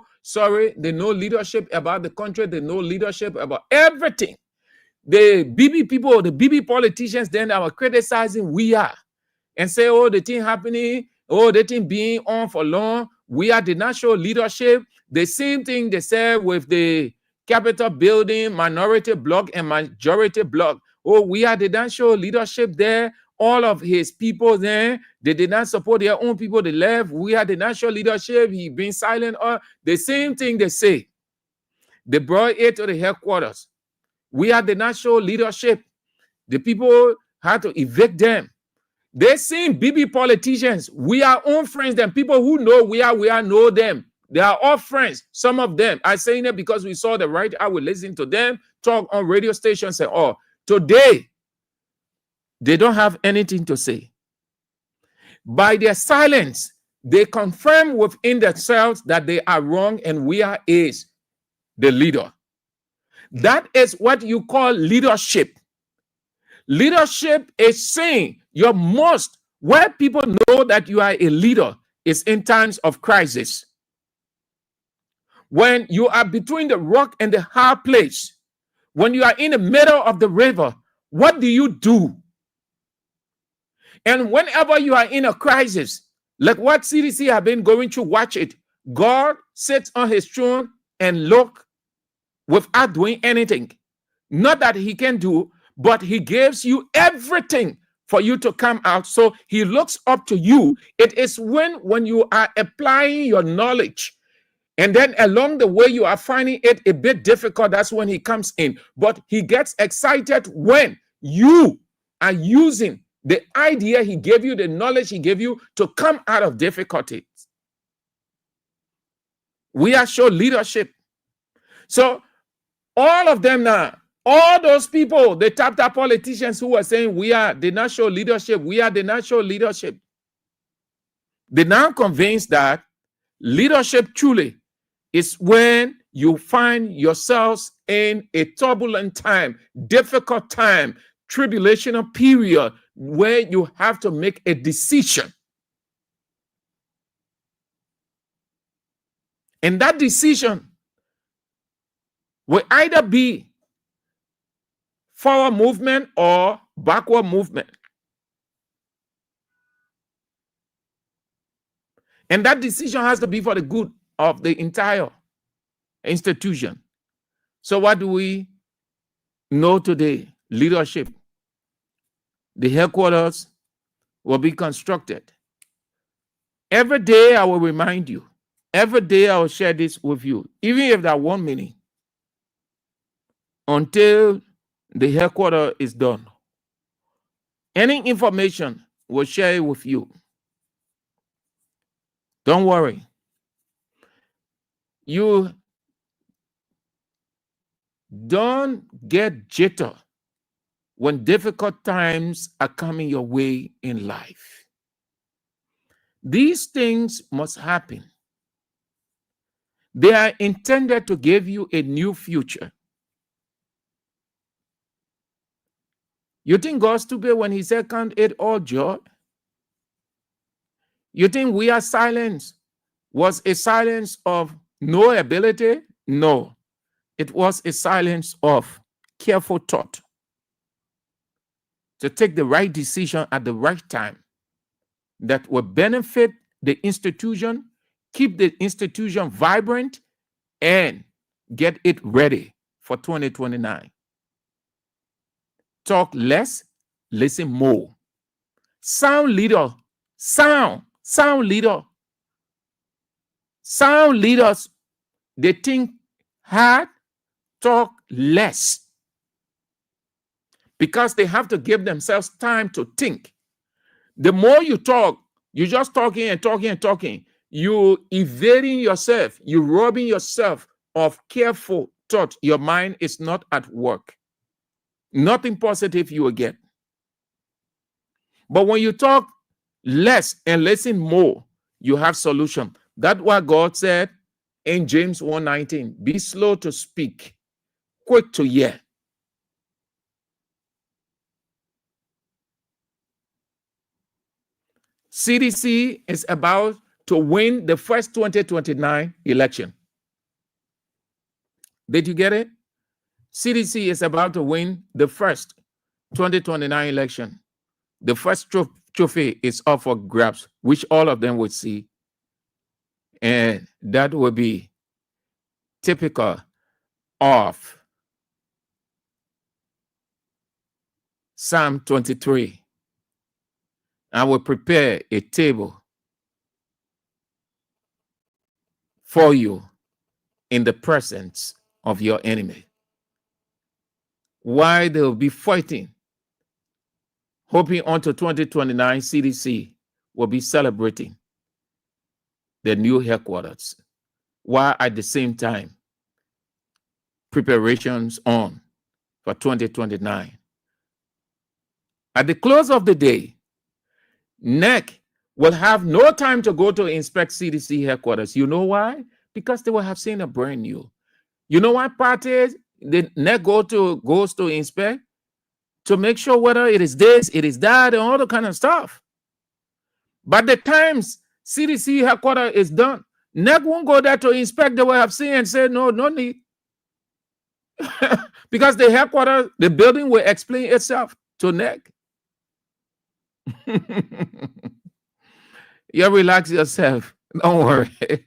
leadership about the country, they know leadership about everything. The BB people, the BB politicians then that were criticizing Weah and say, oh, the thing happening, oh, the thing being on for long, Weah did not show leadership. The same thing they said with the Capitol building, minority block and majority block. Oh, Weah did not show leadership there. All of his people there, they did not support their own people. They left. Weah did not show leadership. He been silent. The same thing they say. They brought it to the headquarters. Weah did not show leadership. The people had to evict them. They seen BB politicians. We are own friends. Them people who know we are know them. They are all friends. Some of them. I saying it because we saw the right. I will listen to them talk on radio stations and all. Today, they don't have anything to say. By their silence, they confirm within themselves that they are wrong and Weah is the leader. That is what you call leadership. Leadership is saying you must, where people know that you are a leader, is in times of crisis. When you are between the rock and the hard place, when you are in the middle of the river, what do you do? And whenever you are in a crisis, like what CDC have been going through, watch it. God sits on his throne and look without doing anything. Not that he can do, but he gives you everything for you to come out. So he looks up to you. It is when you are applying your knowledge, and then along the way you are finding it a bit difficult, that's when he comes in. But he gets excited when you are using the idea he gave you, the knowledge he gave you to come out of difficulties. We are show leadership. So all of them now, all those people, the top politicians who were saying Weah did not show leadership, Weah did not show leadership, they now convinced that leadership truly is when you find yourselves in a turbulent time, difficult time, tribulational period, where you have to make a decision. And that decision will either be forward movement or backward movement. And that decision has to be for the good of the entire institution. So what do we know today? Leadership. The headquarters will be constructed. Every day I will remind you. Every day I will share this with you. Even if that 1 minute. Until the headquarters is done. Any information, we'll share it with you. Don't worry. You don't get jitter when difficult times are coming your way in life. These things must happen. They are intended to give you a new future. You think God's stupid when he said, count it all joy? You think we are silence was a silence of no ability? No. It was a silence of careful thought to take the right decision at the right time that will benefit the institution, keep the institution vibrant, and get it ready for 2029. Talk less, listen more. Sound leader Sound leader. Sound leaders, they think hard, talk less. Because they have to give themselves time to think. The more you talk, you're just talking and talking and talking. You evading yourself. You're robbing yourself of careful thought. Your mind is not at work. Nothing positive you will get. But when you talk less and listen more, you have solution. That's what God said in James 1:19. Be slow to speak, quick to hear. CDC is about to win the first 2029 election. Did you get it? CDC is about to win the first 2029 election. The first trophy is up for grabs, which all of them would see. And that will be typical of Psalm 23. I will prepare a table for you in the presence of your enemy. Why they will be fighting, hoping until 2029 CDC will be celebrating the new headquarters, while at the same time preparations on for 2029. At the close of the day, NEC will have no time to go to inspect CDC headquarters. You know why? Because they will have seen a brand new. You know why parties the NEC goes to inspect? To make sure whether it is this, it is that, and all the kind of stuff. But the times CDC headquarters is done, NEC won't go there to inspect. They will have seen and say, no need. Because the headquarters, the building will explain itself to NEC. You relax yourself. Don't worry.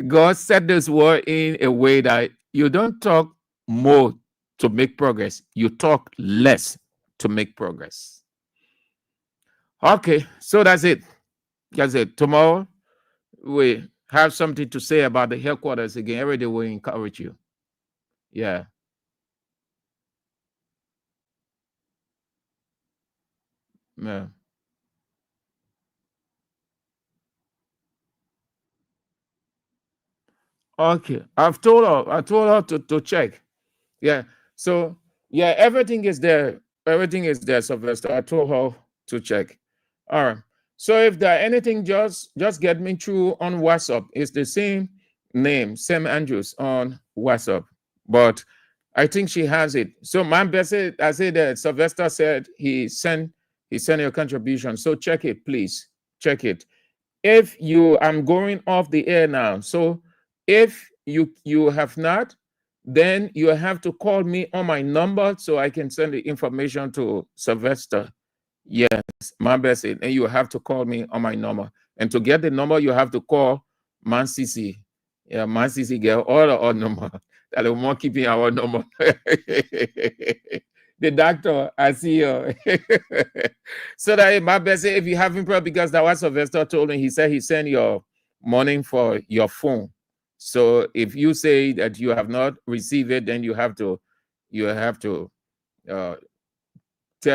God set this word in a way that you don't talk more to make progress. You talk less to make progress. Okay, so that's it. That's it. Tomorrow, we have something to say about the headquarters again. Every day we encourage you. Yeah. Yeah. Okay. I told her to check. Yeah. So yeah, everything is there. Everything is there, Sylvester. I told her to check. All right. So if there anything, just get me through on WhatsApp. It's the same name, Sam Andrews on WhatsApp. But I think she has it. So my best, I said that Sylvester said he sent your contribution. So check it, please. Check it. If you, I'm going off the air now. So if you have not, then you have to call me on my number so I can send the information to Sylvester. Yes, my best. And you have to call me on my number. And to get the number, you have to call Man CC. Yeah, Man CC get all our number. That will more keeping our number. The doctor, I see you. So that my best, if you having problem, because that was Sylvester told me, he said he sent your money for your phone. So if you say that you have not received it, then you have to tell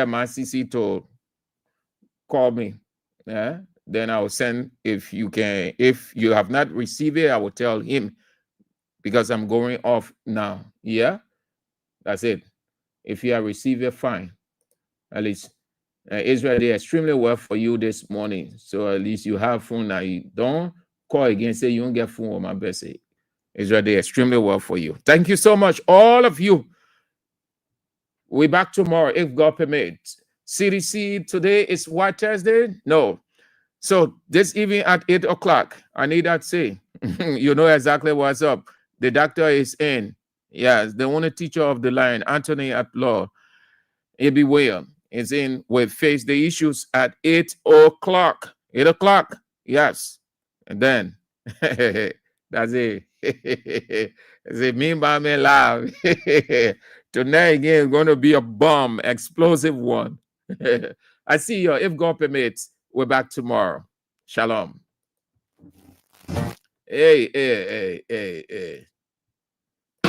my CC to call me. Yeah. Then I will send, if you have not received it, I will tell him, because I'm going off now. Yeah. That's it. If you have received it, fine. At least Israel did extremely well for you this morning. So at least you have phone now. You don't call again, say you don't get phone on my best. Israel did extremely well for you. Thank you so much, all of you. We're back tomorrow if God permits. CDC today is what, Thursday? No. So this evening at 8 o'clock, I need that say. You know exactly what's up. The doctor is in. Yes, the only teacher of the line, Anthony at law, Weah, is in. We face the issues at 8 o'clock. 8 o'clock. Yes. And then that's it. It's a mean by me live. Tonight again is going to be a bomb, explosive one. I see you. If God permits, we're back tomorrow. Shalom. Hey.